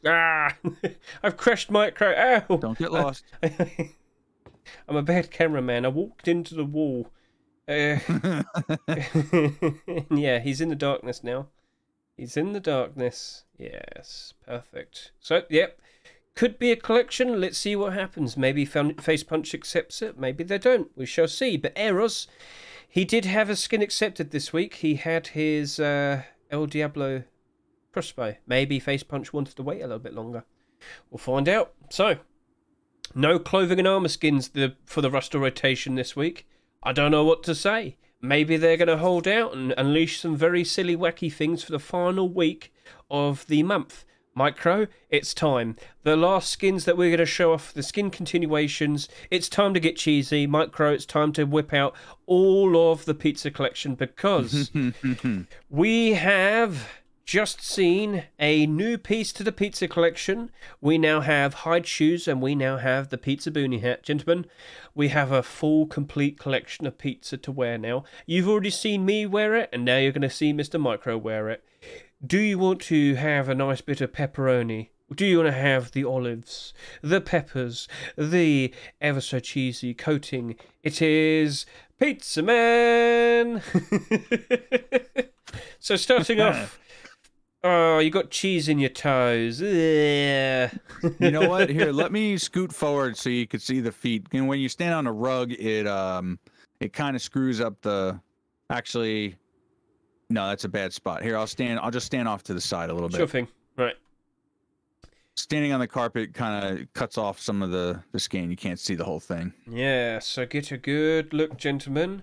Speaker 1: crashed MICRØ. Ow!
Speaker 2: Don't get lost.
Speaker 1: I'm a bad cameraman. I walked into the wall. Yeah, he's in the darkness now. He's in the darkness. Yes, perfect. So, yep. Could be a collection. Let's see what happens. Maybe Face Punch accepts it. Maybe they don't. We shall see. But Eros, he did have a skin accepted this week. He had his El Diablo crossbow. Maybe Face Punch wanted to wait a little bit longer. We'll find out. So, no clothing and armor skins for the Rustle rotation this week. I don't know what to say. Maybe they're going to hold out and unleash some very silly, wacky things for the final week of the month. MICRØ, it's time. The last skins that we're going to show off, the skin continuations, it's time to get cheesy. MICRØ, it's time to whip out all of the pizza collection, because we have just seen a new piece to the pizza collection. We now have hide shoes, and we now have the pizza Boonie hat. Gentlemen, we have a full, complete collection of pizza to wear now. You've already seen me wear it, and now you're going to see Mr. MICRØ wear it. Do you want to have a nice bit of pepperoni? Do you want to have the olives, the peppers, the ever so cheesy coating? It is Pizza Man! So starting off, Oh, you got cheese in your toes. Ugh.
Speaker 2: You know what? Here, let me scoot forward so you can see the feet. And when you stand on a rug, it kind of screws up the. Actually, no, that's a bad spot. Here, I'll just stand off to the side a little bit.
Speaker 1: Sure thing. Right.
Speaker 2: Standing on the carpet kind of cuts off some of the skin. You can't see the whole thing.
Speaker 1: Yeah, so get a good look, gentlemen.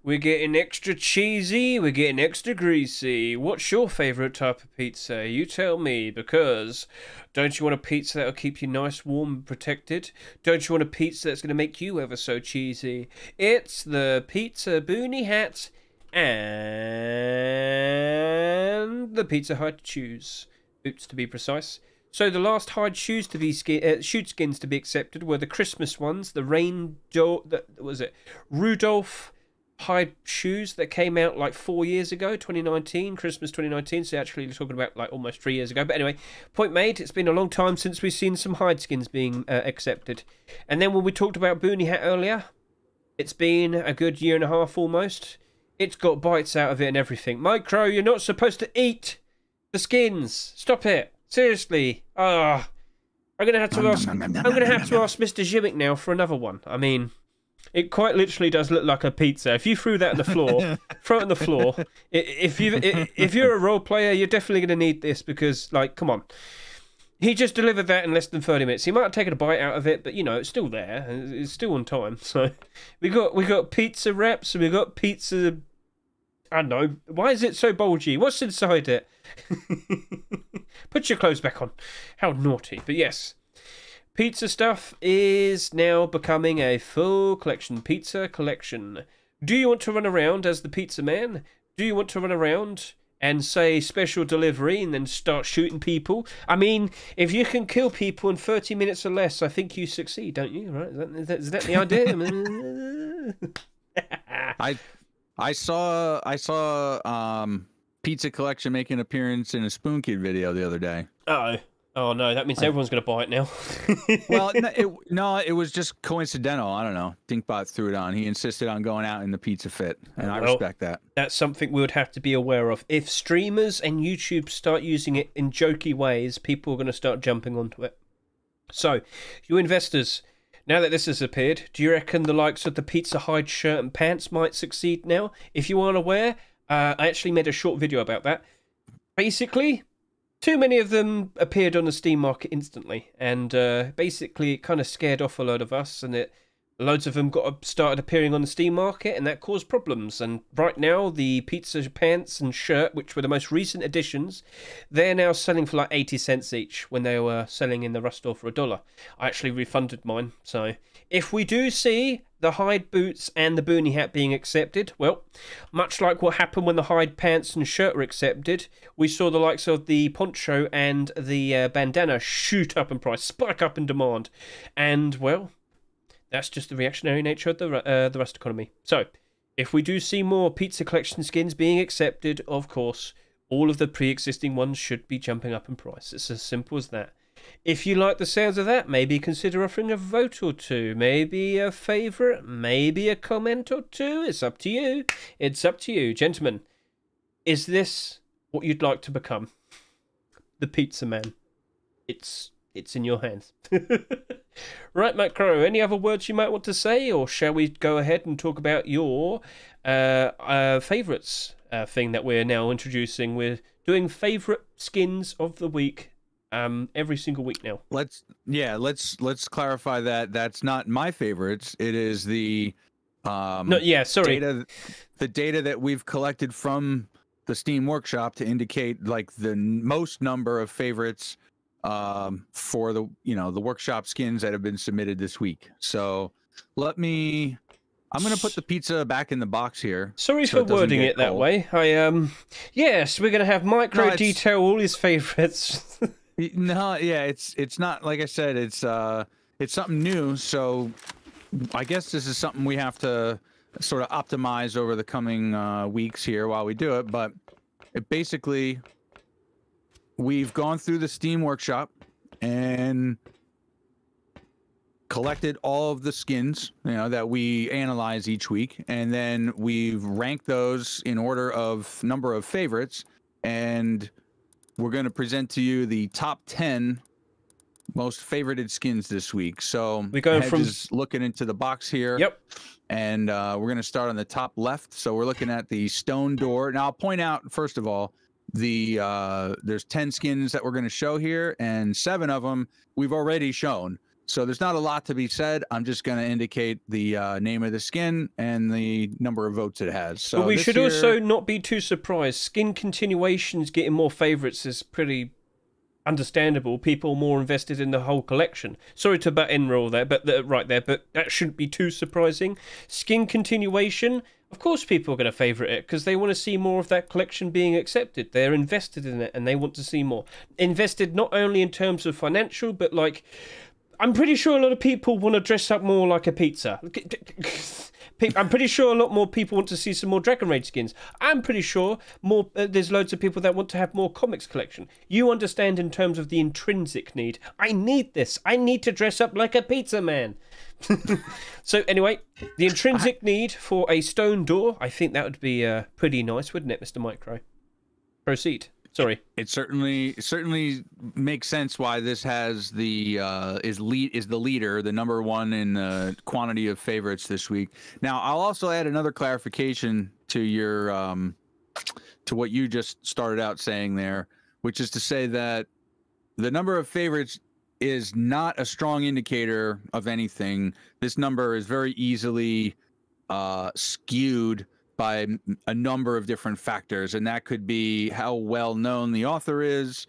Speaker 1: We're getting extra cheesy, we're getting extra greasy. What's your favourite type of pizza? You tell me, because don't you want a pizza that'll keep you nice, warm, and protected? Don't you want a pizza that's going to make you ever so cheesy? It's the Pizza Boonie hat and the Pizza Hut shoes. Boots, to be precise. So the last hide shoes to be shoot skins to be accepted were the Christmas ones, the Rudolph hide shoes that came out like 4 years ago, 2019, Christmas 2019. So actually we're talking about like almost 3 years ago. But anyway, point made. It's been a long time since we've seen some hide skins being accepted. And then when we talked about Boonie hat earlier, it's been a good year and a half almost. It's got bites out of it and everything. MICRØ, you're not supposed to eat the skins. Stop it. Seriously, I'm gonna have to ask. I'm gonna have to ask Mr. Jimmick now for another one. I mean, it quite literally does look like a pizza. If you threw that on the floor, throw it on the floor. If you're a role player, you're definitely gonna need this because, like, come on. He just delivered that in less than 30 minutes. He might have taken a bite out of it, but you know, it's still there. It's still on time. So we got pizza wraps and we got pizza. I don't know. Why is it so bulgy? What's inside it? Put your clothes back on. How naughty. But yes, pizza stuff is now becoming a full collection. Pizza collection. Do you want to run around as the pizza man? Do you want to run around and say special delivery and then start shooting people? I mean, if you can kill people in 30 minutes or less, I think you succeed, don't you? Right? Is that the idea?
Speaker 2: I saw Pizza Collection make an appearance in a Spoon Kid video the other day.
Speaker 1: Oh no, that means everyone's gonna buy it now.
Speaker 2: Well, it was just coincidental. I don't know. Dinkbot threw it on. He insisted on going out in the pizza fit, and I respect that. That's
Speaker 1: something we would have to be aware of. If streamers and YouTube start using it in jokey ways, people are going to start jumping onto it. So, you investors, now that this has appeared, do you reckon the likes of the Pizza Hide shirt and pants might succeed now? If you aren't aware, I actually made a short video about that. Basically, too many of them appeared on the Steam market instantly, and basically it kind of scared off a load of us, and loads of them started appearing on the Steam market, and that caused problems. And right now, the pizza pants and shirt, which were the most recent additions, they're now selling for like 80 cents each when they were selling in the Rust store for $1. I actually refunded mine. So if we do see the hide boots and the Boonie hat being accepted, well, much like what happened when the hide pants and shirt were accepted, we saw the likes of the poncho and the bandana shoot up in price, spike up in demand. And, well, that's just the reactionary nature of the Rust economy. So, if we do see more Pizza Collection skins being accepted, of course, all of the pre-existing ones should be jumping up in price. It's as simple as that. If you like the sounds of that, maybe consider offering a vote or two, maybe a favourite, maybe a comment or two. It's up to you. It's up to you. Gentlemen, is this what you'd like to become? The Pizza Man. It's in your hands. Right, MICRØ, any other words you might want to say, or shall we go ahead and talk about your favourites thing that we're now introducing? We're doing favourite skins of the week every single week now.
Speaker 2: Let's clarify that that's not my favorites. It is the
Speaker 1: sorry.
Speaker 2: The data that we've collected from the Steam Workshop to indicate like the most number of favorites for the the workshop skins that have been submitted this week. So I'm gonna put the pizza back in the box here.
Speaker 1: Sorry for wording it that way. Yes, we're gonna have MICRØ detail all his favorites.
Speaker 2: No, yeah, it's not, like I said, it's something new, so I guess this is something we have to sort of optimize over the coming weeks here while we do it. But basically, we've gone through the Steam Workshop and collected all of the skins, that we analyze each week, and then we've ranked those in order of number of favorites, and we're going to present to you the top 10 most favorited skins this week. So
Speaker 1: we're going
Speaker 2: Hedge is looking into the box here.
Speaker 1: Yep.
Speaker 2: And we're going to start on the top left. So we're looking at the stone door. Now, I'll point out, first of all, there's 10 skins that we're going to show here, and 7 of them we've already shown. So there's not a lot to be said. I'm just going to indicate the name of the skin and the number of votes it has. So
Speaker 1: but we should also not be too surprised. Skin continuations getting more favorites is pretty understandable. People more invested in the whole collection. Sorry to butt in roll there, but right there, but that shouldn't be too surprising. Skin continuation, of course people are going to favourite it because they want to see more of that collection being accepted. They're invested in it and they want to see more. Invested not only in terms of financial, but like, I'm pretty sure a lot of people want to dress up more like a pizza. I'm pretty sure a lot more people want to see some more Dragon Rage skins. I'm pretty sure there's loads of people that want to have more comics collection. You understand in terms of the intrinsic need. I need this. I need to dress up like a pizza man. So anyway, the intrinsic need for a stone door, I think that would be pretty nice, wouldn't it, Mr. MICRØ? Proceed. Sorry.
Speaker 2: It certainly makes sense why this has the is the leader, the number one in quantity of favorites this week. Now, I'll also add another clarification to your to what you just started out saying there, which is to say that the number of favorites is not a strong indicator of anything. This number is very easily skewed by a number of different factors, and that could be how well known the author is,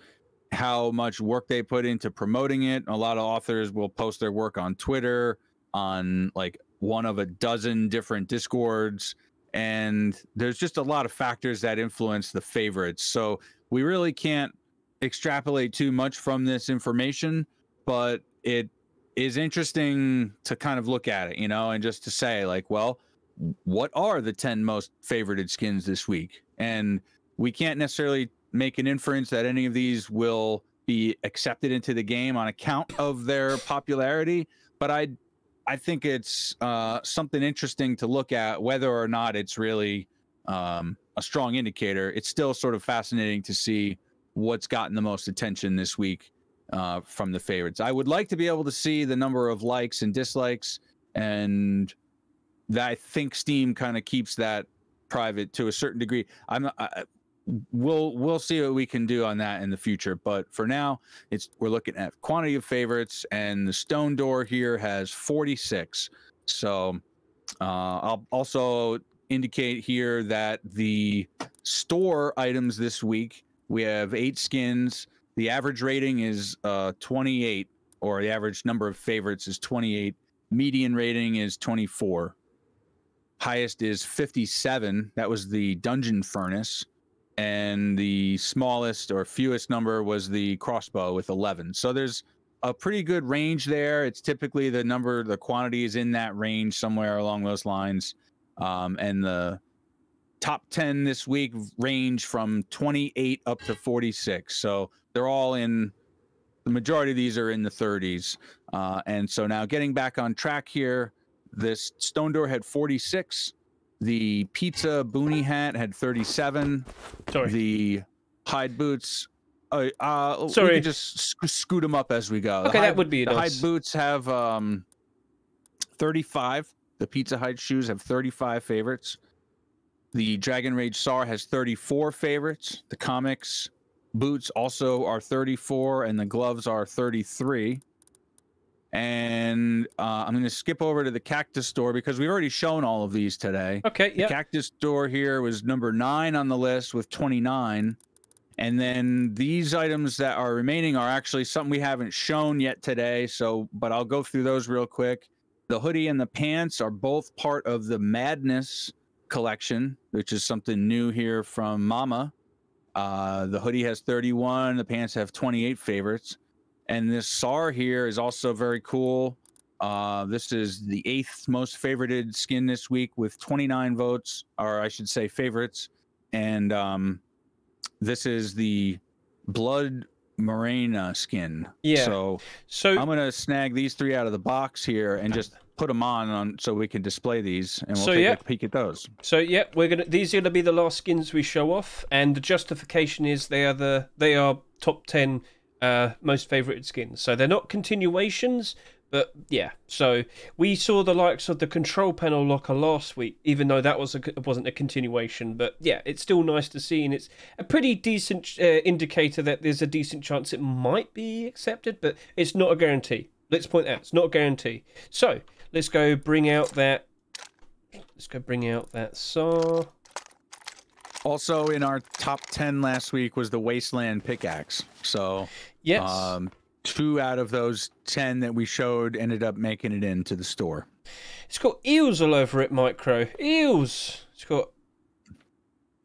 Speaker 2: how much work they put into promoting it. A lot of authors will post their work on Twitter, on like one of a dozen different Discords, and there's just a lot of factors that influence the favorites. So we really can't extrapolate too much from this information, but it is interesting to kind of look at it, you know, and just to say like, well, what are the 10 most favorited skins this week? And we can't necessarily make an inference that any of these will be accepted into the game on account of their popularity, but I think it's something interesting to look at. Whether or not it's really a strong indicator, it's still sort of fascinating to see what's gotten the most attention this week from the favorites. I would like to be able to see the number of likes and dislikes, and that I think Steam kind of keeps that private to a certain degree. We'll see what we can do on that in the future, but for now, we're looking at quantity of favorites, and the stone door here has 46. So I'll also indicate here that the store items this week, we have 8 skins. The average rating is 28, or the average number of favorites is 28. Median rating is 24. Highest is 57. That was the Dungeon Furnace. And the smallest or fewest number was the Crossbow with 11. So there's a pretty good range there. It's typically the quantity is in that range somewhere along those lines. And the top 10 this week range from 28 up to 46. So they're all the majority of these are in the 30s. And so now getting back on track here, this stone door had 46. The pizza Boonie hat had 37.
Speaker 1: Sorry.
Speaker 2: The hide boots.
Speaker 1: Sorry.
Speaker 2: We can just scoot them up as we go.
Speaker 1: Okay, that would be
Speaker 2: the
Speaker 1: nice.
Speaker 2: hide boots have 35. The pizza hide shoes have 35 favorites. The Dragon Rage SAR has 34 favorites. The comics boots also are 34, and the gloves are 33. And I'm going to skip over to the Cactus store because we've already shown all of these today.
Speaker 1: Okay, yeah.
Speaker 2: The Cactus store here was number 9 on the list with 29. And then these items that are remaining are actually something we haven't shown yet today. But I'll go through those real quick. The hoodie and the pants are both part of the Madness collection, which is something new here from Mama. The hoodie has 31. The pants have 28 favorites. And this SAR here is also very cool. This is the 8th most favorited skin this week with 29 votes, or I should say favorites. And this is the Blood Muraena skin.
Speaker 1: Yeah.
Speaker 2: So I'm going to snag these 3 out of the box here and just put them on so we can display these, and we'll
Speaker 1: So,
Speaker 2: take
Speaker 1: yeah.
Speaker 2: a peek at those.
Speaker 1: So yeah, these are gonna be the last skins we show off, and the justification is they are top 10 most favorited skins. So they're not continuations, but yeah. So we saw the likes of the control panel locker last week, even though that wasn't a continuation. But yeah, it's still nice to see, and it's a pretty decent indicator that there's a decent chance it might be accepted, but it's not a guarantee. Let's point out it's not a guarantee. So let's go bring out that. Let's go bring out that saw.
Speaker 2: Also, in our top 10 last week was the Wasteland pickaxe. So,
Speaker 1: Yes.
Speaker 2: 2 out of those 10 that we showed ended up making it into the store.
Speaker 1: It's got eels all over it, MICRØ. Eels. It's got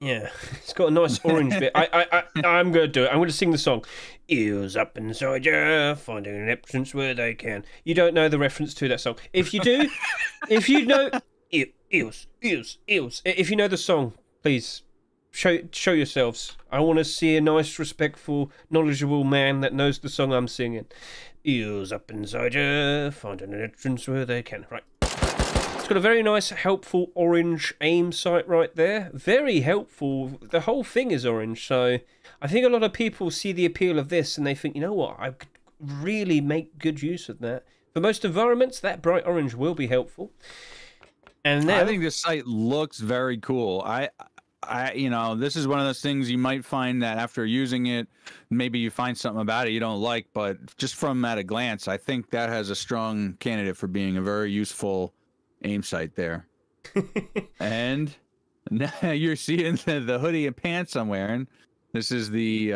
Speaker 1: a nice orange bit. I'm gonna do it. I'm gonna sing the song. Eels up inside you, finding an entrance where they can. You don't know the reference to that song. If you do, if you know eels. If you know the song, please show yourselves. I want to see a nice, respectful, knowledgeable man that knows the song I'm singing. Eels up inside you, finding an entrance where they can. Right. It's got a very nice, helpful orange aim sight right there. Very helpful. The whole thing is orange, so I think a lot of people see the appeal of this and they think, you know what, I could really make good use of that. For most environments, that bright orange will be helpful. And now,
Speaker 2: I think this site looks very cool. You know, this is one of those things you might find that after using it, maybe you find something about it you don't like, but just from at a glance, I think that has a strong candidate for being a very useful aim sight there. And now you're seeing the hoodie and pants I'm wearing. This is the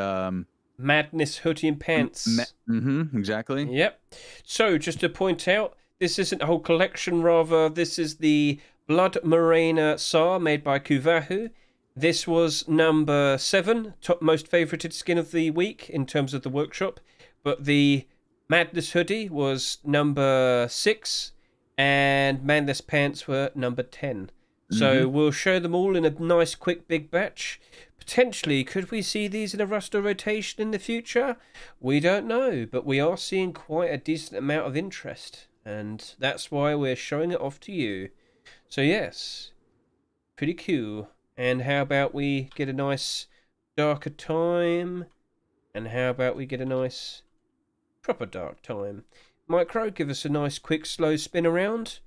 Speaker 1: Madness hoodie and pants.
Speaker 2: Exactly.
Speaker 1: Yep. So just to point out, this isn't a whole collection, rather this is the Blood Muraena SAR made by Kuvahu. This was number 7, top most favorited skin of the week in terms of the workshop, but the Madness hoodie was number 6 and Madness pants were number 10. So we'll show them all in a nice quick big batch. Potentially, could we see these in a roster rotation in the future? We don't know, but we are seeing quite a decent amount of interest, and that's why we're showing it off to you. So yes, pretty cool. And how about we get a nice darker time? And how about we get a nice proper dark time? MICRØ, give us a nice quick slow spin around.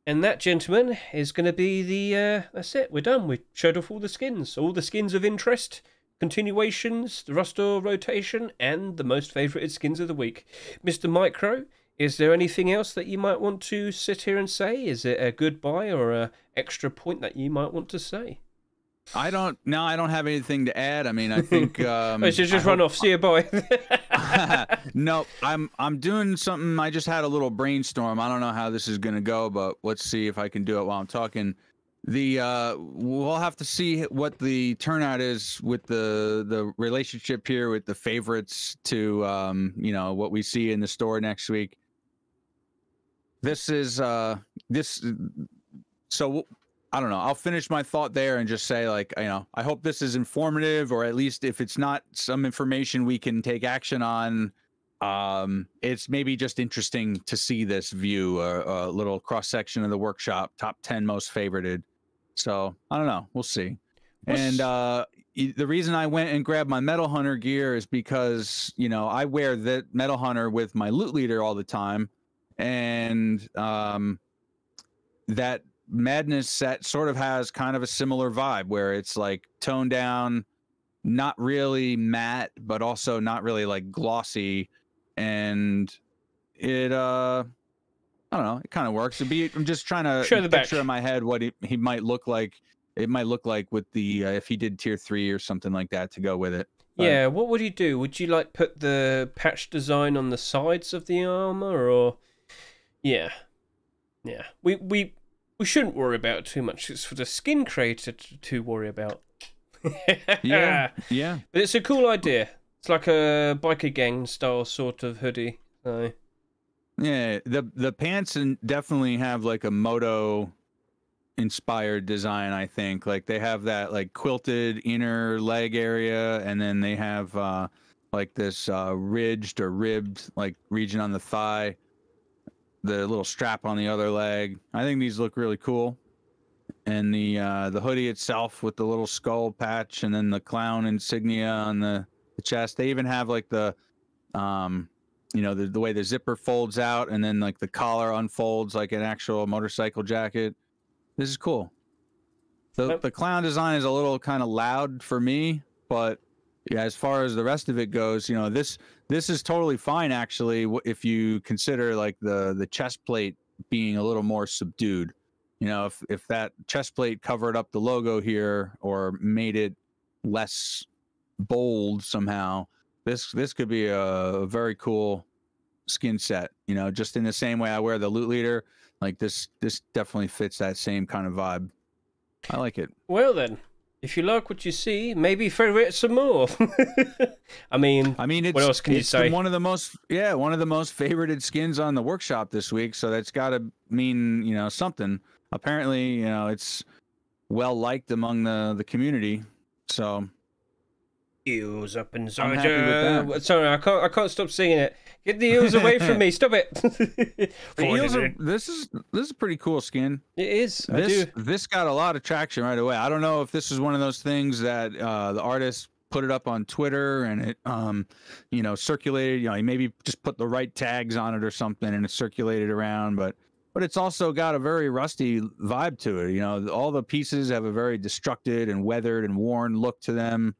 Speaker 1: And that, gentlemen, is going to be the, that's it, we're done. We showed off all the skins of interest, continuations, the roster rotation, and the most favorited skins of the week. Mr. MICRØ, is there anything else that you might want to sit here and say? Is it a goodbye or a extra point that you might want to say?
Speaker 2: I don't have anything to add. I mean, I think
Speaker 1: I should just run off. See you, bye.
Speaker 2: No, I'm doing something. I just had a little brainstorm. I don't know how this is gonna go, but let's see if I can do it while I'm talking. We'll have to see what the turnout is with the relationship here with the favorites to you know, what we see in the store next week. This is so I don't know. I'll finish my thought there and just say, like, you know, I hope this is informative, or at least if it's not some information we can take action on, it's maybe just interesting to see this view, a little cross section of the workshop, top 10 most favorited. So I don't know. We'll see. And the reason I went and grabbed my Metal Hunter gear is because, you know, I wear the Metal Hunter with my loot leader all the time, and that Madness set sort of has kind of a similar vibe where it's like toned down, not really matte, but also not really like glossy, and it I don't know, it kind of works. I'm just trying to picture in my head what he might look like. It might look like with the if he did tier 3 or something like that to go with it. But
Speaker 1: yeah, what would you do? Would you like put the patch design on the sides of the armor, or yeah, we shouldn't worry about it too much. It's for the skin creator to worry about.
Speaker 2: yeah.
Speaker 1: But it's a cool idea. It's like a biker gang style sort of hoodie. So
Speaker 2: yeah, the pants definitely have like a moto inspired design. I think like they have that like quilted inner leg area, and then they have like this ridged or ribbed like region on the thigh. the little strap on the other leg. I think these look really cool. And the hoodie itself with the little skull patch and then the clown insignia on the chest. They even have like the you know, the way the zipper folds out and then like the collar unfolds like an actual motorcycle jacket. This is cool. The clown design is a little kind of loud for me, but yeah, as far as the rest of it goes, you know, this is totally fine actually if you consider like the chest plate being a little more subdued. You know, if that chest plate covered up the logo here or made it less bold somehow, this could be a very cool skin set. You know, just in the same way I wear the loot leader, like this definitely fits that same kind of vibe. I like it.
Speaker 1: Well then, if you like what you see, maybe favorite some more. I mean, it's, what else can you say?
Speaker 2: One of the most favorited skins on the workshop this week, so that's got to mean, you know, something. Apparently, you know, it's well liked among the community. So,
Speaker 1: eels up inside you. Sorry, I can't stop singing it. Get the eels away from me! Stop it.
Speaker 2: The eels are, this is a pretty cool skin.
Speaker 1: It is.
Speaker 2: This got a lot of traction right away. I don't know if this is one of those things that the artist put it up on Twitter and it you know, circulated. You know, he maybe just put the right tags on it or something and it circulated around, but it's also got a very rusty vibe to it. You know, all the pieces have a very destructed and weathered and worn look to them.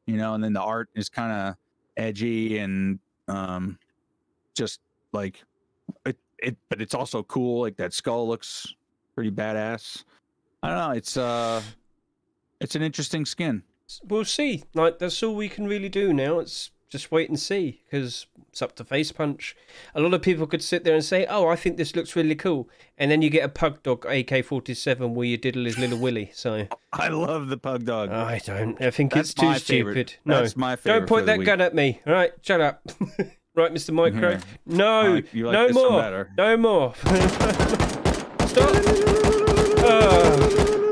Speaker 2: You know, and then the art is kind of edgy and just like but it's also cool. Like that skull looks pretty badass. I don't know. It's an interesting skin.
Speaker 1: We'll see. Like that's all we can really do now. It's just wait and see, because it's up to Face Punch. A lot of people could sit there and say, "Oh, I think this looks really cool," and then you get a pug dog AK47 where you diddle his little willy. So
Speaker 2: I love the pug dog.
Speaker 1: I don't. I think it's too stupid. No,
Speaker 2: that's my favorite.
Speaker 1: Don't point that gun at me. All right, shut up. Right, Mr. MICRØ. No,
Speaker 2: like
Speaker 1: no more. No more. Stop.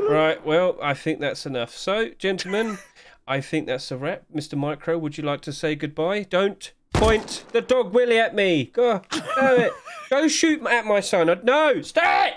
Speaker 1: Right. Well, I think that's enough. So, gentlemen, I think that's a wrap. Mr. MICRØ, would you like to say goodbye? Don't point the dog willy at me. Go, damn it. Go shoot at my son. No, stay!